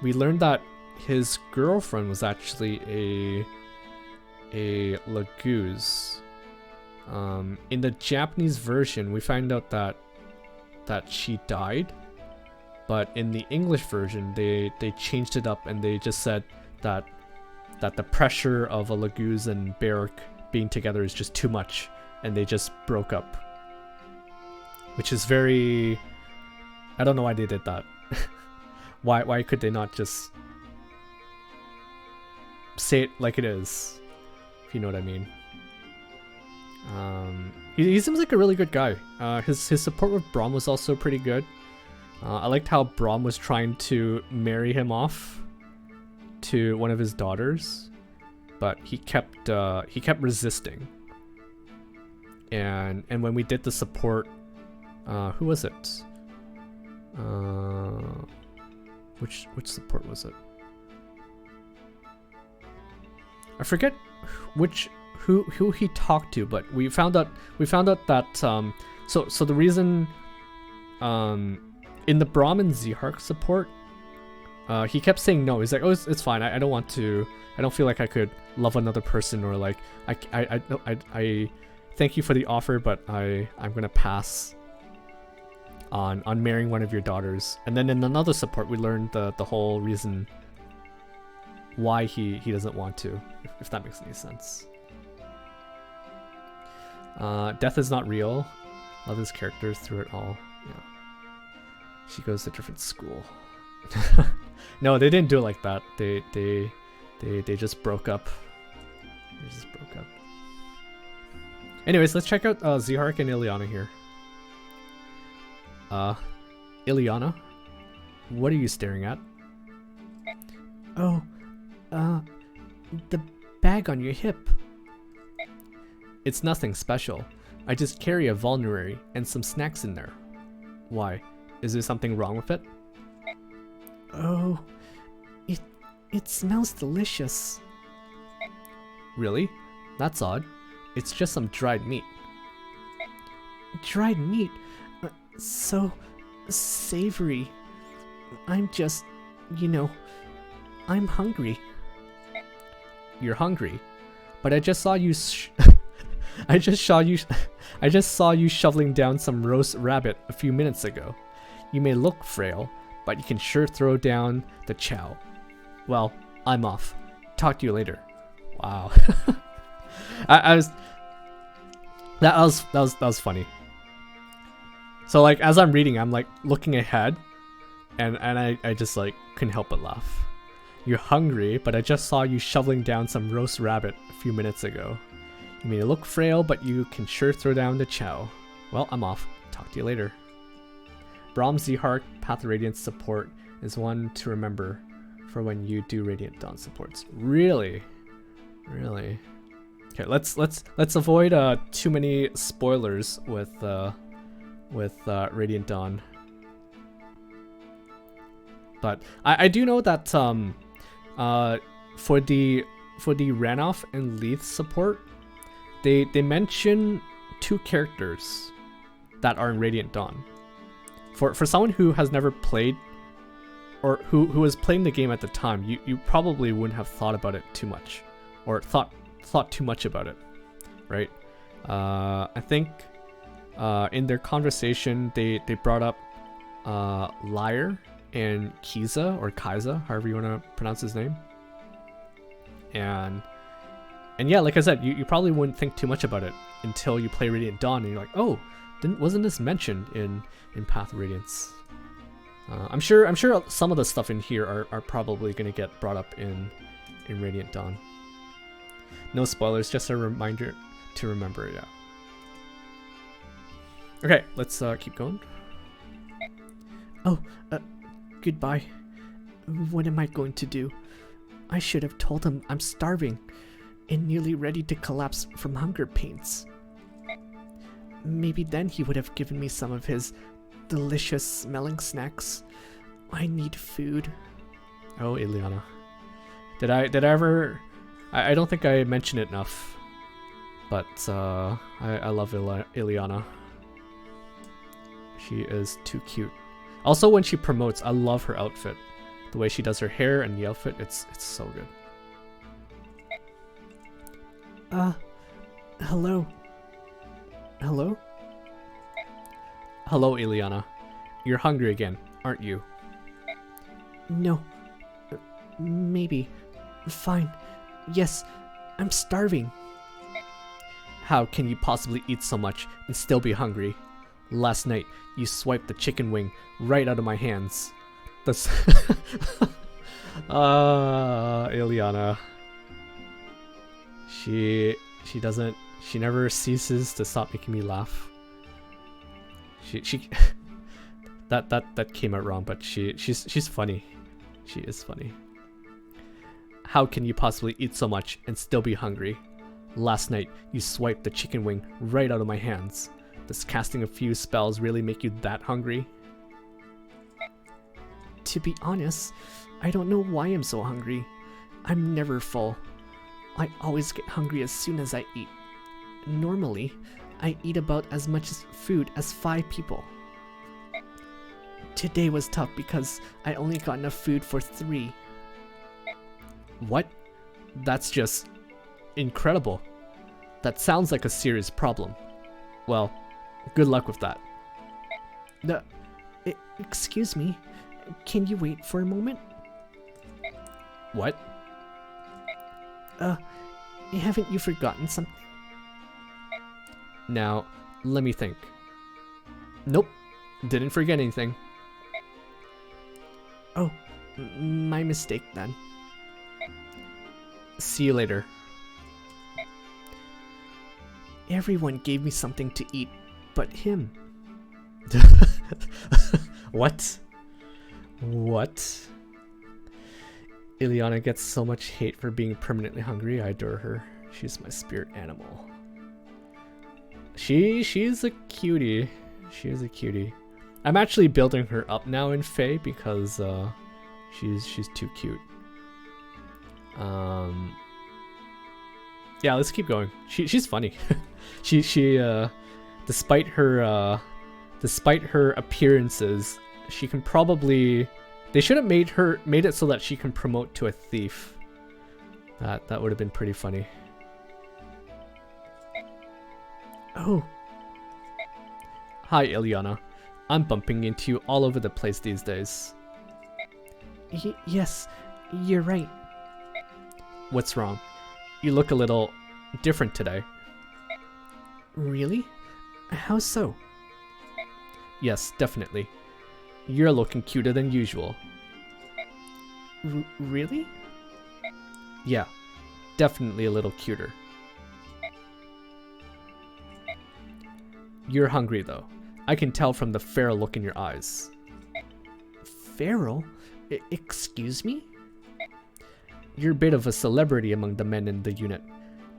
we learned that his girlfriend was actually a Laguz. In the Japanese version, we find out that she died, but in the English version, they changed it up and they just said that the pressure of a Laguz and Barrack being together is just too much, and they just broke up. Which is very... I don't know why they did that. Why could they not just say it like it is, if you know what I mean. He seems like a really good guy. His support with Brom was also pretty good. I liked how Brom was trying to marry him off to one of his daughters, but he kept resisting. And when we did the support, who was it? Which support was it? I forget who he talked to, but we found out that so the reason in the Brom and Zihark support, he kept saying no. He's like, oh, it's fine. I don't want to. I don't feel like I could love another person, or like I thank you for the offer, but I'm gonna pass on marrying one of your daughters. And then in another support, we learned the whole reason why he doesn't want to, if that makes any sense. Death is not real. Love his characters through it all. Yeah. She goes to different school. No, they didn't do it like that. They just broke up. They just broke up. Anyways, let's check out Zihark and Ilyana here. Ilyana, what are you staring at? Oh, the bag on your hip. It's nothing special. I just carry a vulnerary and some snacks in there. Why? Is there something wrong with it? Oh, it smells delicious. Really? That's odd. It's just some dried meat. Dried meat? So savory. I'm just, I'm hungry. You're hungry? But I just saw you I just saw you shoveling down some roast rabbit a few minutes ago. You may look frail, but you can sure throw down the chow. Well, I'm off. Talk to you later. Wow. that was funny. So like as I'm reading, I'm like looking ahead, and I just like couldn't help but laugh. You're hungry, but I just saw you shoveling down some roast rabbit a few minutes ago. You may look frail, but you can sure throw down the chow. Well, I'm off. Talk to you later. Brom Zihark, Path of Radiance support is one to remember for when you do Radiant Dawn supports. Really? Really? Okay, let's avoid too many spoilers with Radiant Dawn. But I do know that for the Ranoff and Lethe support, they mention 2 characters that are in Radiant Dawn. For someone who has never played, or who was playing the game at the time, you probably wouldn't have thought about it too much, or thought too much about it, right? I think in their conversation they brought up Lyre and Kiza, or Kaiza, however you want to pronounce his name. And yeah, like I said, you probably wouldn't think too much about it until you play Radiant Dawn and you're like, oh, wasn't this mentioned in Path of Radiance? I'm sure some of the stuff in here are probably going to get brought up in Radiant Dawn. No spoilers, just a reminder to remember, yeah. Okay, let's keep going. Oh, goodbye. What am I going to do? I should have told him I'm starving and nearly ready to collapse from hunger pains. Maybe then he would have given me some of his delicious smelling snacks. I need food. Oh, Ilyana. Did I ever... I don't think I mentioned it enough, but I love Ilyana. She is too cute. Also, when she promotes, I love her outfit. The way she does her hair and the outfit, it's so good. Hello? Hello? Hello, Ilyana. You're hungry again, aren't you? No. Maybe. Fine. Yes, I'm starving. How can you possibly eat so much and still be hungry? Last night, you swiped the chicken wing right out of my hands. That's... Ilyana. She never ceases to stop making me laugh. She that came out wrong, but she's funny. She is funny. How can you possibly eat so much and still be hungry? Last night, you swiped the chicken wing right out of my hands. Does casting a few spells really make you that hungry? To be honest, I don't know why I'm so hungry. I'm never full. I always get hungry as soon as I eat. Normally, I eat about as much food as 5 people. Today was tough because I only got enough food for 3. What? That's just incredible. That sounds like a serious problem. Well, good luck with that. Excuse me, can you wait for a moment? What? Haven't you forgotten something? Now, let me think. Nope, didn't forget anything. Oh, my mistake then. See you later. Everyone gave me something to eat, but him. What? What? Ilyana gets so much hate for being permanently hungry. I adore her. She's my spirit animal. She's a cutie. She is a cutie. I'm actually building her up now in Fae because she's too cute. Yeah, let's keep going. She's funny. she despite her appearances, she can probably... They should have made it so that she can promote to a thief. That would have been pretty funny. Oh. Hi, Ilyana. I'm bumping into you all over the place these days. Yes, you're right. What's wrong? You look a little different today. Really? How so? Yes, definitely. You're looking cuter than usual. Really? Yeah, definitely a little cuter. You're hungry though. I can tell from the feral look in your eyes. Feral? Excuse me? You're a bit of a celebrity among the men in the unit.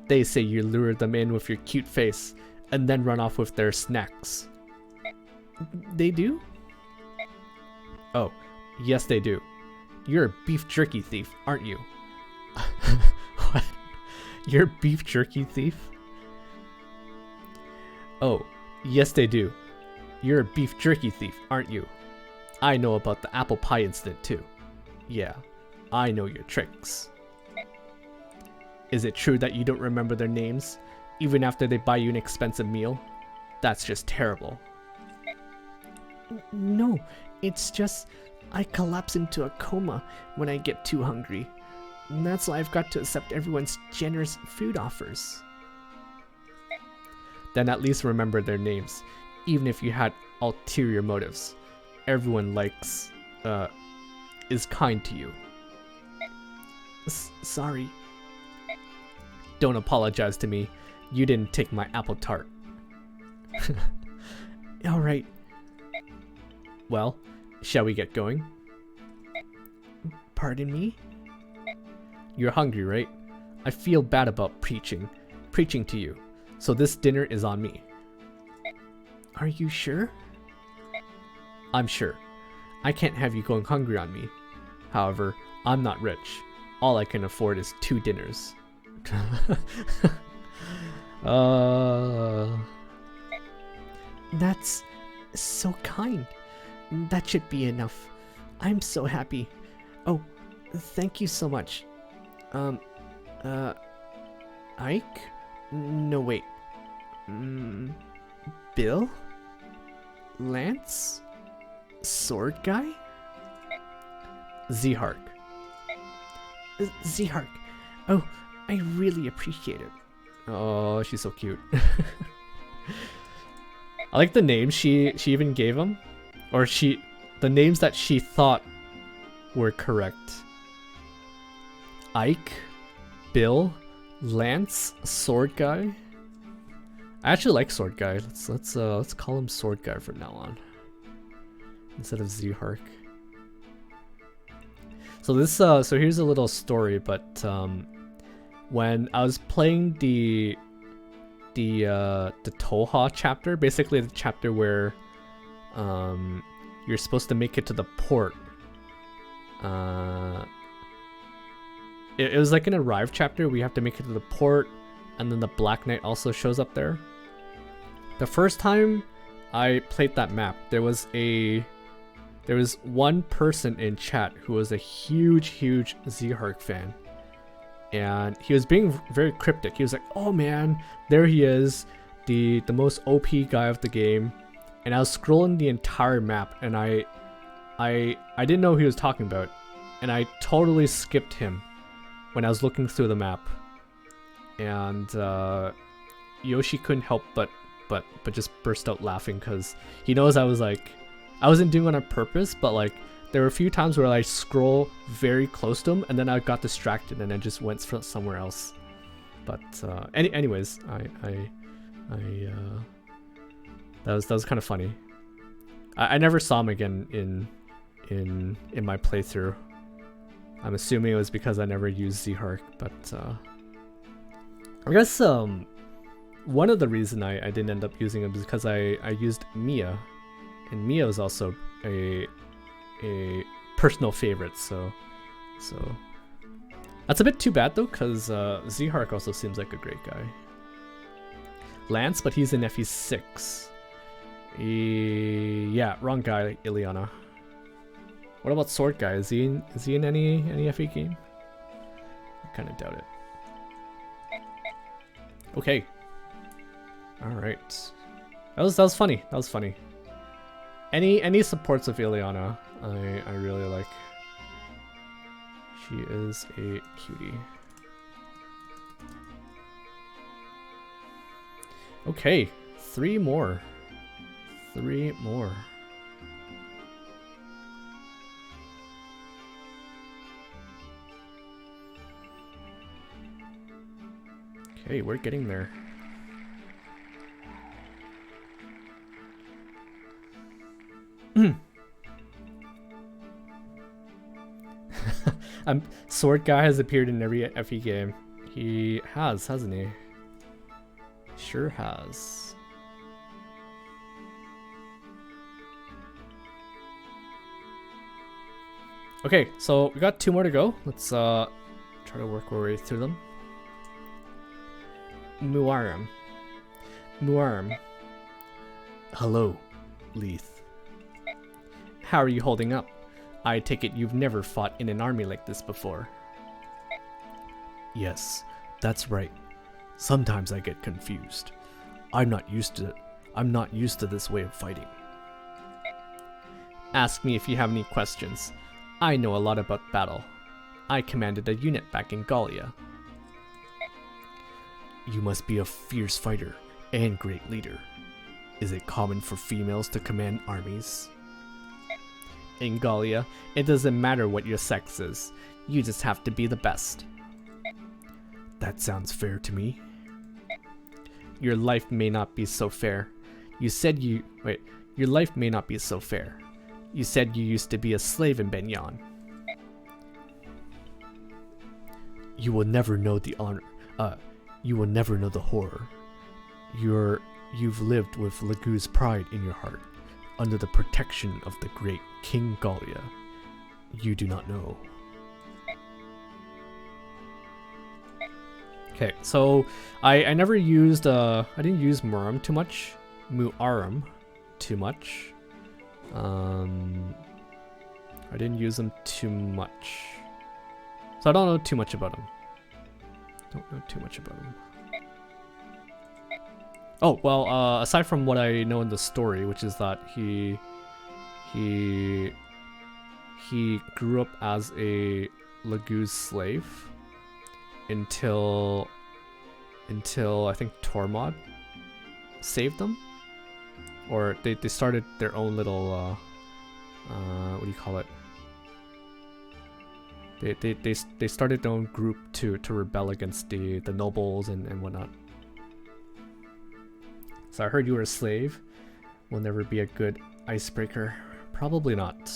They say you lure them in with your cute face and then run off with their snacks. They do? Oh, yes they do. You're a beef jerky thief, aren't you? What? You're a beef jerky thief? Oh, yes they do. You're a beef jerky thief, aren't you? I know about the apple pie incident too. Yeah, I know your tricks. Is it true that you don't remember their names, even after they buy you an expensive meal? That's just terrible. No, it's just I collapse into a coma when I get too hungry. And that's why I've got to accept everyone's generous food offers. Then at least remember their names, even if you had ulterior motives. Everyone is kind to you. Sorry. Don't apologize to me. You didn't take my apple tart. Alright. Well, shall we get going? Pardon me? You're hungry, right? I feel bad about preaching to you. So this dinner is on me. Are you sure? I'm sure. I can't have you going hungry on me. However, I'm not rich. All I can afford is 2 dinners. That's so kind. That should be enough. I'm so happy. Oh, thank you so much. Ike? No, wait. Bill? Lance? Sword guy? Zihark. Zihark. Oh, I really appreciate it. Oh, she's so cute. I like the names she even gave him. Or the names that she thought were correct. Ike, Bill, Lance, Sword Guy. I actually like Sword Guy. Let's call him Sword Guy from now on, instead of Zihark. So this so here's a little story, but when I was playing the Toha chapter, basically the chapter where you're supposed to make it to the port. It was like an arrive chapter. We have to make it to the port, and then the Black Knight also shows up there. The first time I played that map, there was one person in chat who was a huge Zihark fan, and he was being very cryptic. He was like, "Oh man, there he is, the most OP guy of the game." And I was scrolling the entire map, and I didn't know who he was talking about, and I totally skipped him when I was looking through the map. And Yoshi couldn't help but just burst out laughing, because he knows I wasn't doing it on purpose, but like there were a few times where I scroll very close to him and then I got distracted and I just went somewhere else. But anyways, that was kind of funny. I never saw him again in my playthrough. I'm assuming it was because I never used Zihark, but I guess one of the reason I didn't end up using him is because I used Mia, and Mia was also a personal favorite. So that's a bit too bad though, because Zihark also seems like a great guy. Lance, but he's in FE6. Yeah, wrong guy, Ilyana. What about Sword Guy? Is he in any FE game? I kind of doubt it. Okay. All right. That was funny. That was funny. Any supports of Ilyana, I really like. She is a cutie. Okay, 3 more. 3 more. Okay, we're getting there. Sword guy has appeared in every FE game. He has, hasn't he? Sure has. Okay, so we got 2 more to go. Let's try to work our way through them. Muarim. Hello, Lethe. How are you holding up? I take it you've never fought in an army like this before. Yes, that's right. Sometimes I get confused. I'm not used to this way of fighting. Ask me if you have any questions. I know a lot about battle. I commanded a unit back in Gallia. You must be a fierce fighter and great leader. Is it common for females to command armies? In Gallia, it doesn't matter what your sex is. You just have to be the best. That sounds fair to me. Your life may not be so fair. Your life may not be so fair. You said you used to be a slave in Benyon. You will never know the honor. You will never know the horror. You've lived with Lagu's pride in your heart, under the protection of the great King Gallia. You do not know. Okay, so I never used I didn't use Muarim too much. I didn't use him too much. So I don't know too much about him. Oh, well, aside from what I know in the story, which is that he grew up as a Lagu's slave until I think Tormod saved them, or they started their own little what do you call it? They started their own group to rebel against the nobles and whatnot. So I heard you were a slave. Will never be a good icebreaker. Probably not.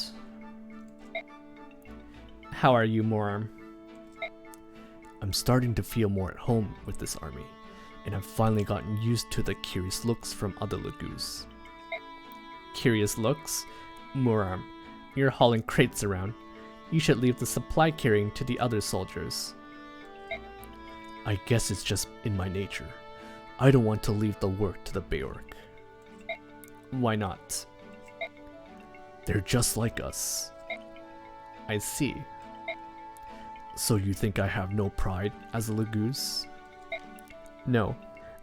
How are you, Muarim? I'm starting to feel more at home with this army, and I've finally gotten used to the curious looks from other Lagus. Curious looks? Muarim, you're hauling crates around. You should leave the supply carrying to the other soldiers. I guess it's just in my nature. I don't want to leave the work to the Beork. Why not? They're just like us. I see. So you think I have no pride as a Lagus? No.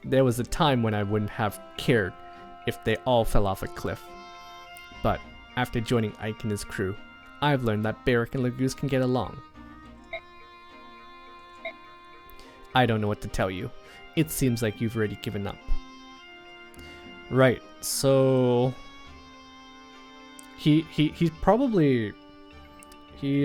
There was a time when I wouldn't have cared if they all fell off a cliff. But after joining Ike and his crew, I've learned that Beork and Lagus can get along. I don't know what to tell you. It seems like you've already given up. Right, so he probably he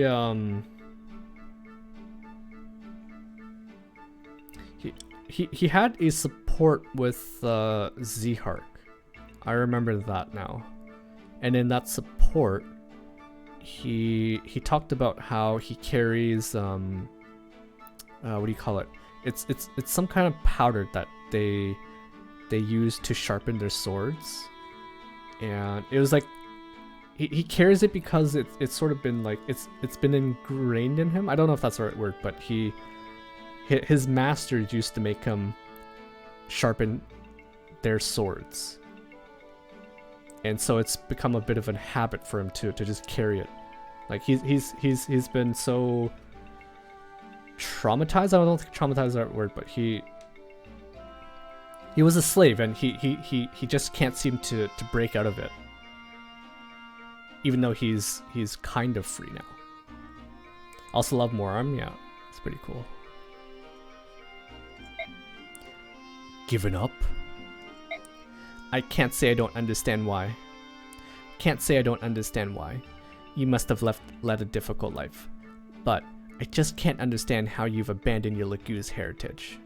had a support with Zihark. I remember that now. And in that support, he talked about how he carries what do you call it? It's some kind of powder that they use to sharpen their swords, and it was like he carries it because it's sort of been like it's been ingrained in him. I don't know if that's the right word, but his masters used to make him sharpen their swords, and so it's become a bit of a habit for him to just carry it. Like he's been so traumatized. I don't think traumatized is the right word, but he was a slave, and he just can't seem to break out of it, even though he's kind of free now. Also love Muarim. Yeah, it's pretty cool. Given up? I can't say I don't understand why. You must have led a difficult life, but I just can't understand how you've abandoned your Lagu's heritage.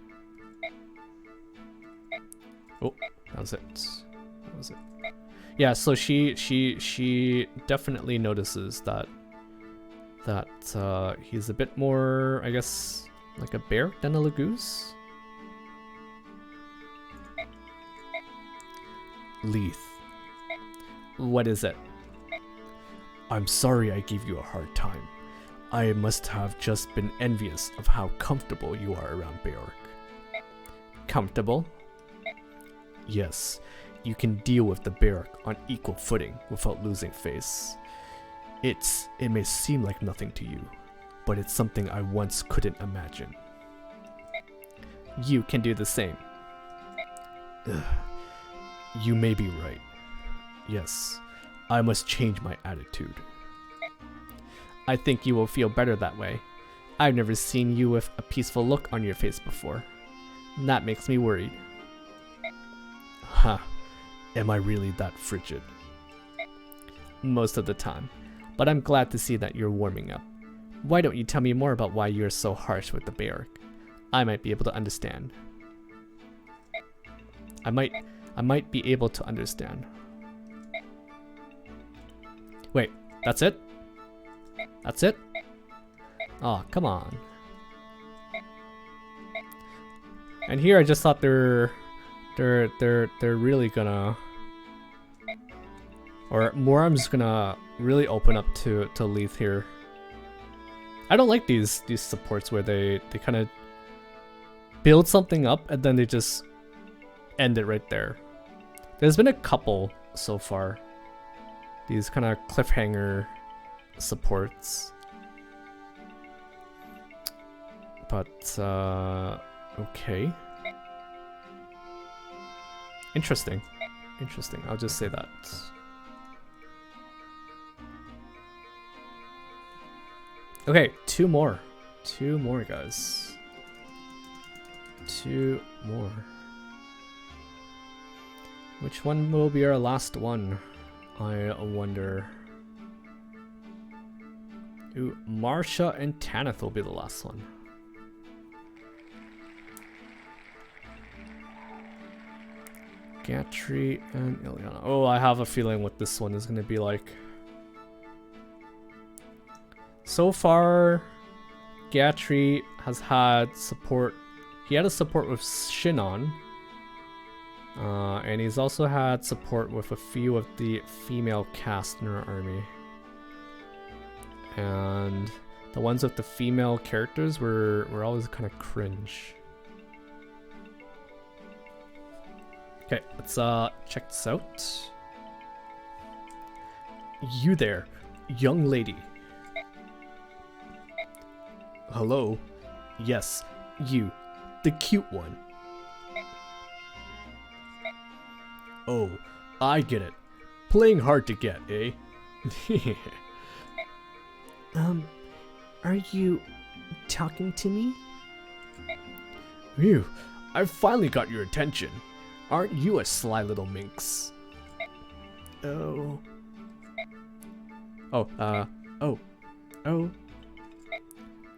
Oh, that was it. Yeah, so she definitely notices that he's a bit more, I guess, like a bear than a lagoose. Lethe, What is it? I'm sorry I gave you a hard time. I must have just been envious of how comfortable you are around Beork. Comfortable? Yes, you can deal with the Beork on equal footing without losing face. It may seem like nothing to you, but it's something I once couldn't imagine. You can do the same. Ugh. You may be right. Yes, I must change my attitude. I think you will feel better that way. I've never seen you with a peaceful look on your face before. That makes me worried. Ha! Am I really that frigid? Most of the time. But I'm glad to see that you're warming up. Why don't you tell me more about why you're so harsh with the Beork? I might be able to understand. I might be able to understand. Wait, that's it? That's it? Oh, come on. And here I just thought they're really gonna, or Muarim's gonna really open up to Lethe here. I don't like these supports where they kind of build something up and then they just end it right there. There's been a couple so far. These kind of cliffhanger supports. But, okay. Interesting. Interesting. I'll just say that. Okay, two more. Two more, guys. Two more. Which one will be our last one? I wonder. Ooh, Marcia and Tanith will be the last one. Gatrie and Ilyana. Oh, I have a feeling what this one is going to be like. So far, Gatrie has had support. He had a support with Shinon. And he's also had support with a few of the female cast in our army. And the ones with the female characters were always kind of cringe. Okay, let's check this out. You there, young lady. Hello? Yes, you, the cute one. Oh, I get it. Playing hard to get, eh? Are you talking to me? Phew, I've finally got your attention. Aren't you a sly little minx? Oh. Oh.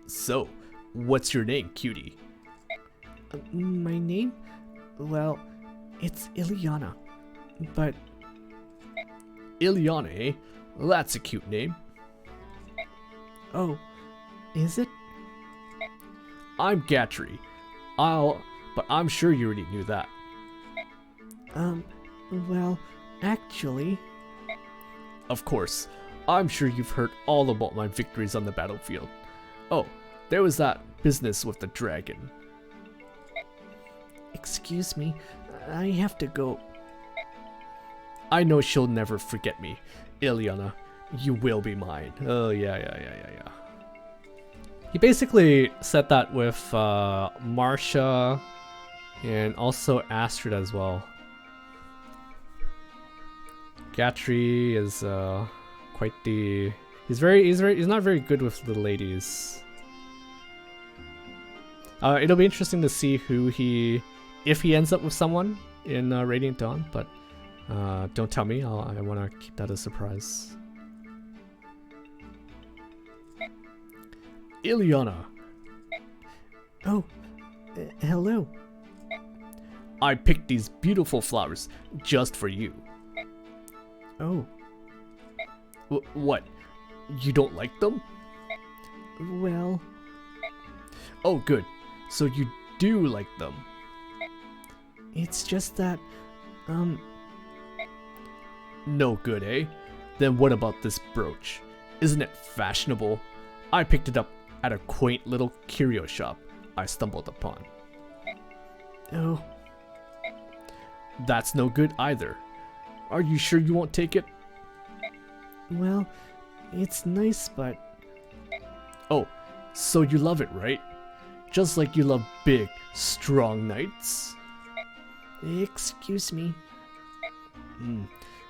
So, what's your name, cutie? My name? Well, it's Ilyana. But... Ilyana, eh? That's a cute name. Oh, is it? I'm Gatrie. But I'm sure you already knew that. Well, actually... Of course. I'm sure you've heard all about my victories on the battlefield. Oh, there was that business with the dragon. Excuse me, I have to go. I know she'll never forget me. Ilyana, you will be mine. Oh, yeah. He basically said that with Marcia and also Astrid as well. Gatrie is quite the... He's not very good with the ladies. It'll be interesting to see if he ends up with someone in Radiant Dawn, but don't tell me. I want to keep that a surprise. Ilyana. Oh, hello. I picked these beautiful flowers just for you. Oh, What? You don't like them? well, Oh, good. So you do like them. it's just that, No good, eh? Then what about this brooch? Isn't it fashionable? I picked it up at a quaint little curio shop I stumbled upon. oh, That's no good either. Are you sure you won't take it? well, it's nice, but Oh, so you love it, right? Just like you love big, strong knights? excuse me.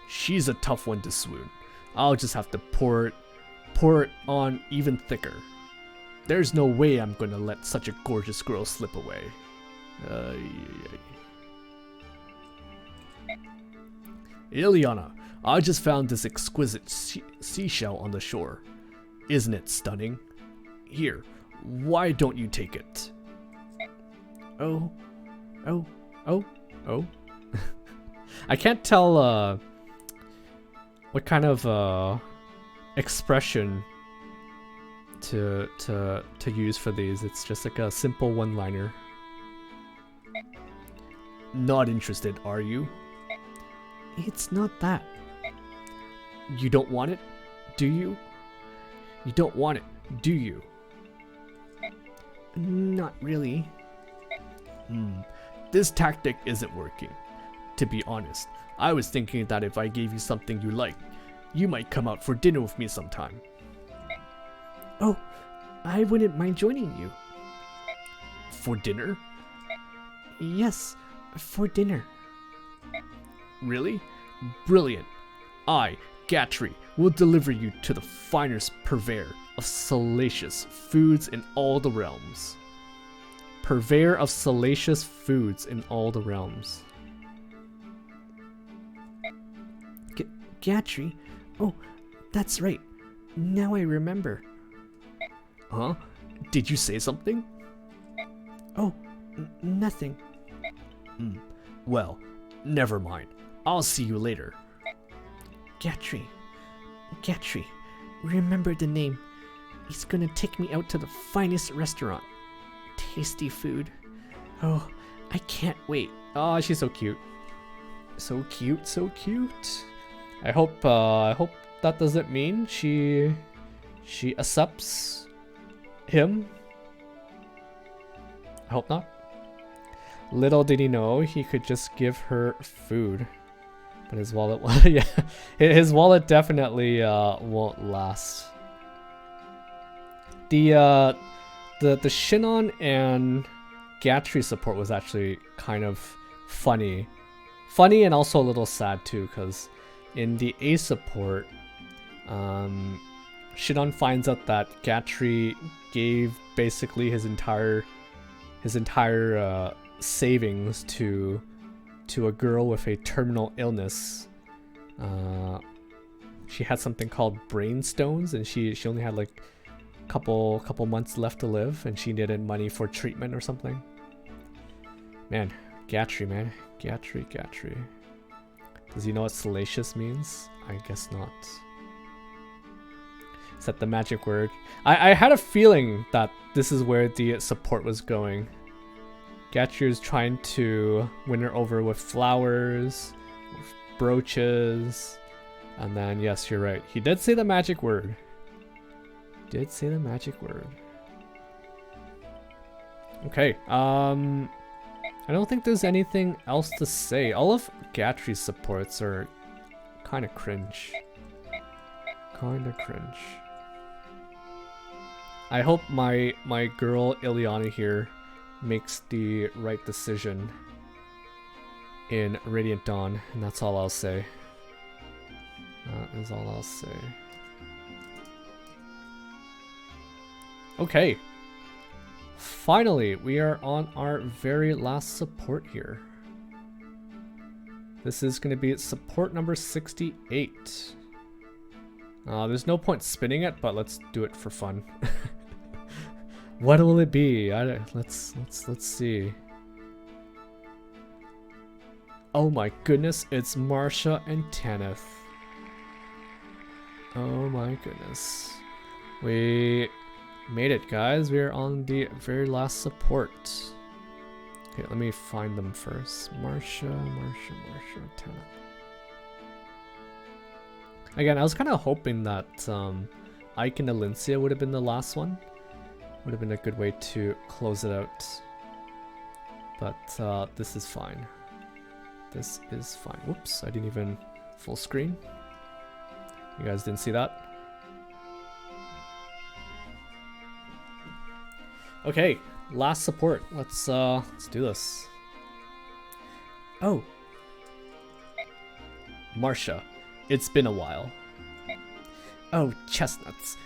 She's a tough one to swoon. I'll just have to pour it on even thicker. There's no way I'm gonna let such a gorgeous girl slip away. Ilyana, I just found this exquisite seashell on the shore. Isn't it stunning? Here, why don't you take it? Oh, oh, Oh. I can't tell what kind of expression to use for these. It's just like a simple one-liner. Not interested, are you? it's not that. You don't want it, do you? You don't want it, do you? Not really. This tactic isn't working. To be honest, I was thinking that if I gave you something you liked, you might come out for dinner with me sometime. Oh, I wouldn't mind joining you. For dinner? Yes, for dinner. Really? Brilliant. I, Gatrie, will deliver you to the finest purveyor of salacious foods in all the realms. Purveyor of salacious foods in all the realms. Gatrie? Oh, that's right. Now I remember. Huh? Did you say something? Oh, nothing. Well, never mind. I'll see you later. Gatrie, remember the name. He's gonna take me out to the finest restaurant. Tasty food. Oh, I can't wait. Oh, she's so cute. So cute, so cute. I hope that doesn't mean she accepts him. I hope not. Little did he know he could just give her food. But his wallet, yeah, his wallet definitely won't last. The Shinon and Gatrie support was actually kind of funny and also a little sad too, because in the A support, Shinon finds out that Gatrie gave basically his entire savings to a girl with a terminal illness. She had something called brain stones, and she only had like couple months left to live, and she needed money for treatment or something. Man, Gatrie. Does he know what salacious means? I guess not. Is that the magic word? I had a feeling that this is where the support was going. Gatrie is trying to win her over with flowers, with brooches, and then, yes, you're right. He did say the magic word. Okay, I don't think there's anything else to say. All of Gatrie's supports are kind of cringe. I hope my girl Ilyana here makes the right decision in Radiant Dawn, and that's all I'll say. That is all I'll say. Okay. Finally, we are on our very last support here. This is going to be support number 68. There's no point spinning it, but let's do it for fun. What will it be? Let's see. Oh my goodness, it's Marcia and Tanith. Oh my goodness. We made it, guys. We're on the very last support. Okay, let me find them first. Marcia, Tanith. Again, I was kind of hoping that Ike and Elincia would have been the last one. Would have been a good way to close it out. But this is fine. This is fine. Whoops, I didn't even full screen. You guys didn't see that? Okay, last support. Let's do this. Oh. Marcia, it's been a while. Oh, chestnuts.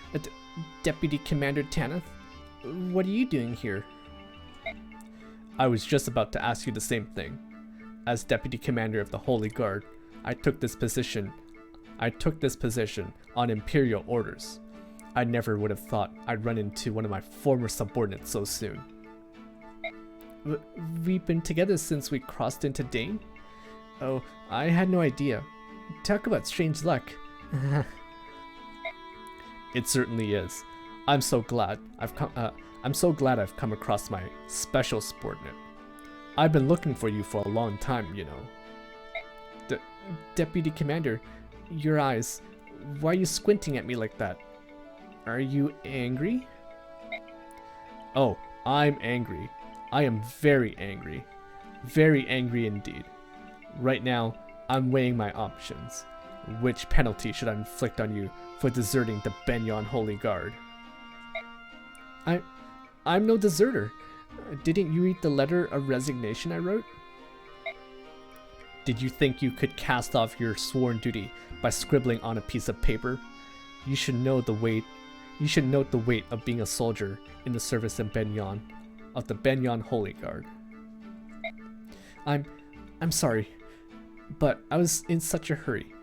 Deputy Commander Tanith, what are you doing here? I was just about to ask you the same thing. As Deputy Commander of the Holy Guard, I took this position on Imperial orders. I never would have thought I'd run into one of my former subordinates so soon. We've been together since we crossed into Dane? Oh, I had no idea. Talk about strange luck. It certainly is. I'm so glad I've come across my special subordinate. I've been looking for you for a long time, you know. Deputy Commander, your eyes. Why are you squinting at me like that? Are you angry? Oh, I'm angry. I am very angry. Very angry indeed. Right now, I'm weighing my options. Which penalty should I inflict on you for deserting the Benyon Holy Guard? I'm no deserter. Didn't you read the letter of resignation I wrote? Did you think you could cast off your sworn duty by scribbling on a piece of paper? You should note the weight of being a soldier in the service of the Benyon Holy Guard. I'm sorry, but I was in such a hurry.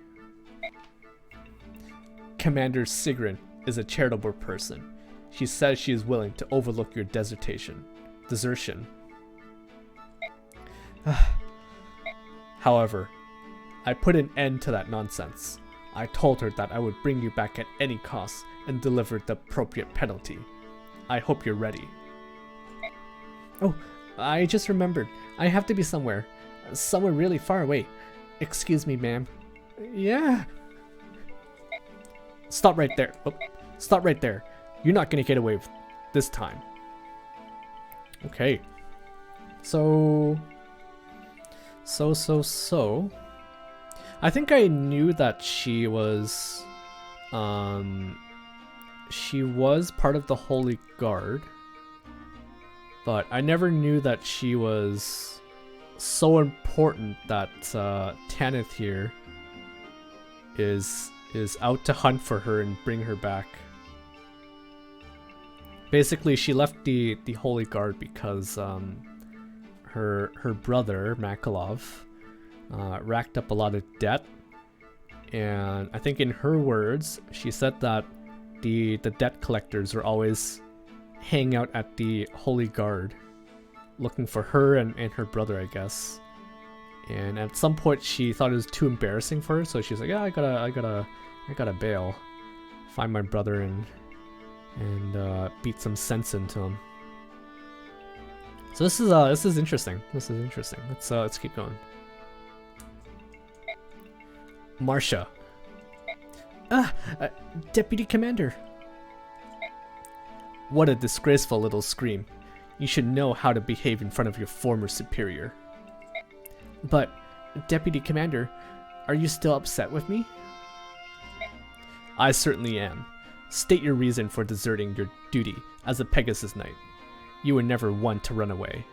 Commander Sigrun is a charitable person. She says she is willing to overlook your desertion. However, I put an end to that nonsense. I told her that I would bring you back at any cost and deliver the appropriate penalty. I hope you're ready. Oh, I just remembered. I have to be somewhere. Somewhere really far away. Excuse me, ma'am. Yeah. Stop right there. Oh, stop right there. You're not gonna get away with this time. Okay. So. I think I knew that she was part of the Holy Guard, but I never knew that she was so important that Tanith here is out to hunt for her and bring her back. Basically, she left the Holy Guard because her brother Makalov racked up a lot of debt, and I think in her words, she said that the debt collectors were always hanging out at the Holy Guard, looking for her and her brother, I guess. And at some point, she thought it was too embarrassing for her, so she's like, "Yeah, I gotta bail, find my brother and beat some sense into him." So this is interesting. Let's keep going. Marcia. Deputy Commander. What a disgraceful little scream. You should know how to behave in front of your former superior. But, Deputy Commander, are you still upset with me? I certainly am. State your reason for deserting your duty as a Pegasus Knight. You were never one to run away.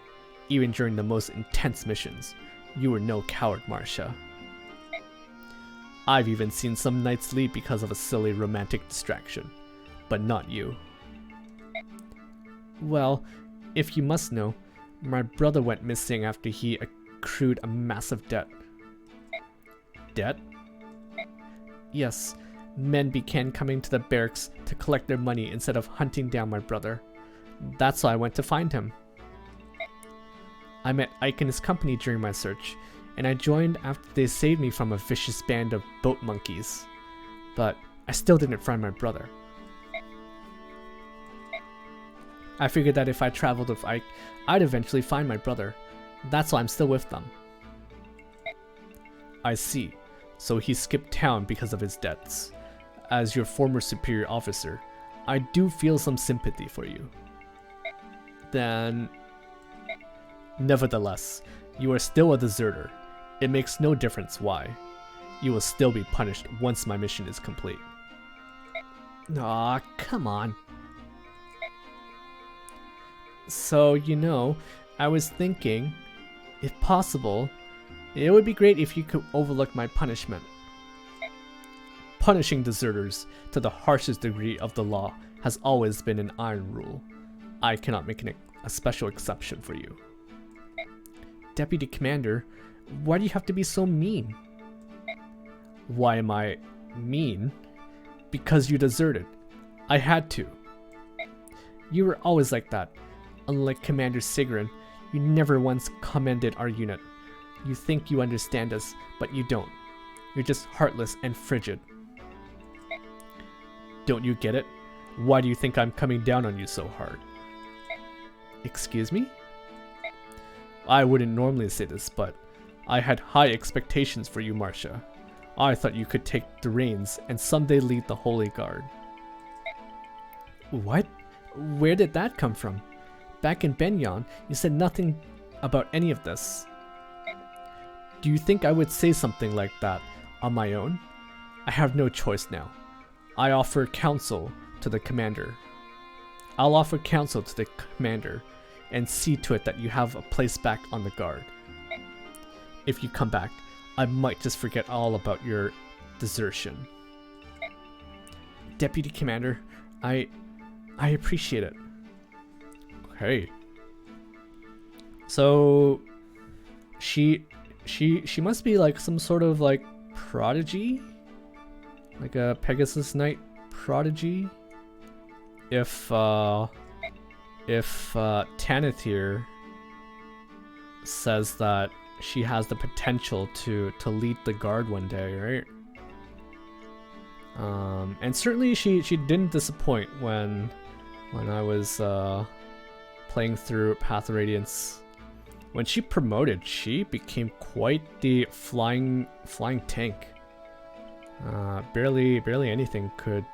Even during the most intense missions, you were no coward, Marcia. I've even seen some knights leave because of a silly romantic distraction, but not you. Well, if you must know, my brother went missing after he accrued a massive debt. Debt? Yes, men began coming to the barracks to collect their money instead of hunting down my brother. That's why I went to find him. I met Ike and his company during my search, and I joined after they saved me from a vicious band of boat monkeys. But I still didn't find my brother. I figured that if I traveled with Ike, I'd eventually find my brother. That's why I'm still with them. I see. So he skipped town because of his debts. As your former superior officer, I do feel some sympathy for you. Then... Nevertheless, you are still a deserter. It makes no difference why. You will still be punished once my mission is complete. Aw, come on. So, you know, I was thinking, if possible, it would be great if you could overlook my punishment. Punishing deserters to the harshest degree of the law has always been an iron rule. I cannot make a special exception for you. Deputy Commander, why do you have to be so mean? Why am I mean? Because you deserted. I had to. You were always like that. Unlike Commander Sigrun, you never once commended our unit. You think you understand us, but you don't. You're just heartless and frigid. Don't you get it? Why do you think I'm coming down on you so hard? Excuse me? I wouldn't normally say this, but I had high expectations for you, Marcia. I thought you could take the reins and someday lead the Holy Guard. What? Where did that come from? Back in Benyon, you said nothing about any of this. Do you think I would say something like that on my own? I have no choice now. I offer counsel to the commander. I'll offer counsel to the commander and see to it that you have a place back on the guard. If you come back, I might just forget all about your desertion. Deputy Commander, I appreciate it. Okay. So she must be like some sort of like prodigy? Like a Pegasus Knight prodigy? If Tanith here says that she has the potential to lead the guard one day, right? And certainly she didn't disappoint when I was playing through Path of Radiance. When she promoted, she became quite the flying tank. Barely anything could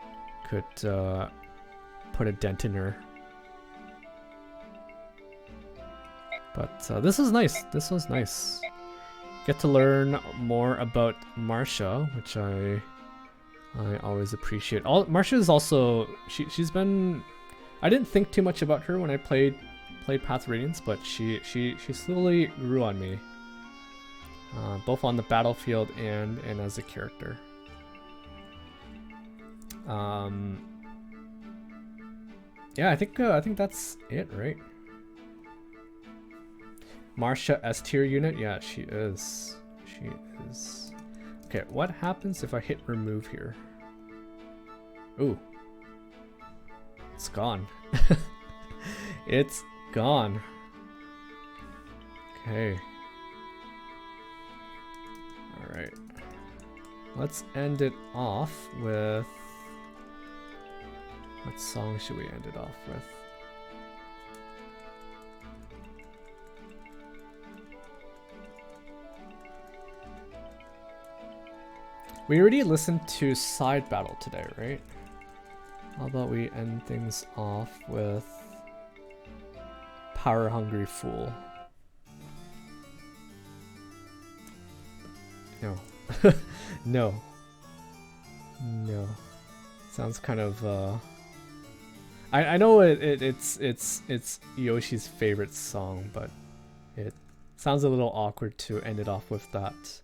put a dent in her. But this was nice. This was nice. Get to learn more about Marcia, which I always appreciate. Marcia is also she's been. I didn't think too much about her when I played Path of Radiance, but she slowly grew on me, both on the battlefield and as a character. Yeah, I think that's it, right? Marcia S tier unit? Yeah, she is. She is. Okay, what happens if I hit remove here? Ooh. It's gone. It's gone. Okay. Alright. Let's end it off with... What song should we end it off with? We already listened to Side Battle today, right? How about we end things off with Power Hungry Fool? No. No. No. Sounds kind of I know it's Yoshi's favorite song, but it sounds a little awkward to end it off with that.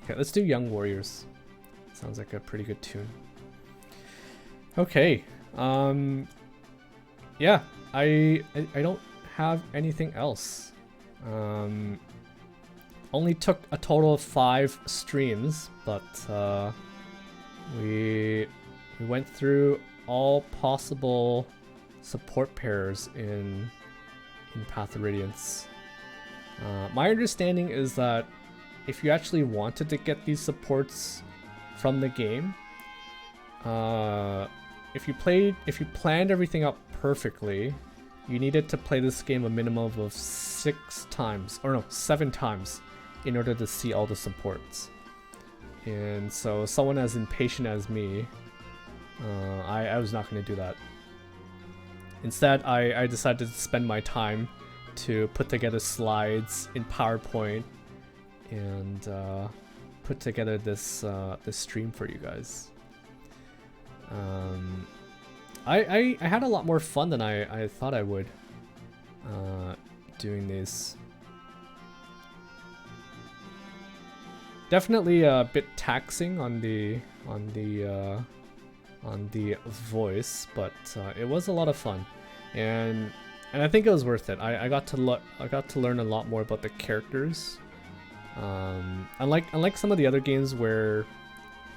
Okay, let's do Young Warriors. Sounds like a pretty good tune. Okay. Yeah, I don't have anything else. Only took a total of 5 streams, but we went through all possible support pairs in Path of Radiance. My understanding is that if you actually wanted to get these supports from the game, if you planned everything out perfectly, you needed to play this game a minimum of 7 times in order to see all the supports. And so someone as impatient as me, I was not going to do that. Instead, I decided to spend my time to put together slides in PowerPoint and put together this stream for you guys. I had a lot more fun than I thought I would doing these. Definitely a bit taxing on the voice, but it was a lot of fun, and I think it was worth it. I got to learn a lot more about the characters. Unlike some of the other games where,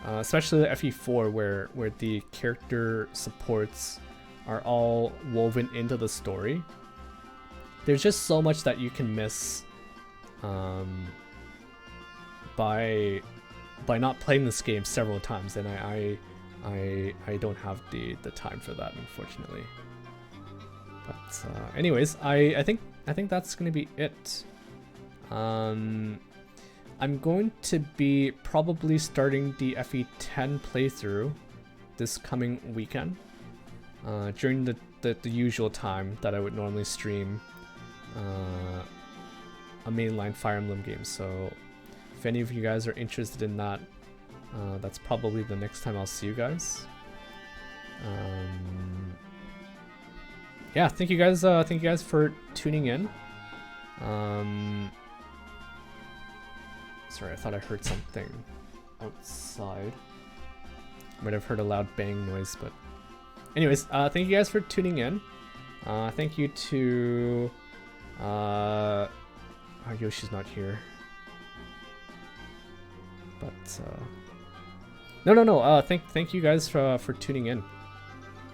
especially the FE4, where the character supports are all woven into the story, there's just so much that you can miss by not playing this game several times, and I don't have the time for that, unfortunately. But anyways, I think that's gonna be it. I'm going to be probably starting the FE10 playthrough this coming weekend, during the usual time that I would normally stream a mainline Fire Emblem game. So if any of you guys are interested in that, that's probably the next time I'll see you guys. Yeah, thank you guys for tuning in. Sorry, I thought I heard something outside. Might have heard a loud bang noise, but anyways, thank you guys for tuning in. Thank you to Yoshi's not here. But no. Thank you guys for tuning in.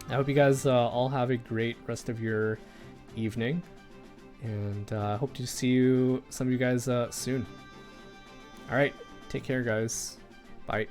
I hope you guys all have a great rest of your evening, and I hope to see some of you guys soon. All right, take care, guys. Bye.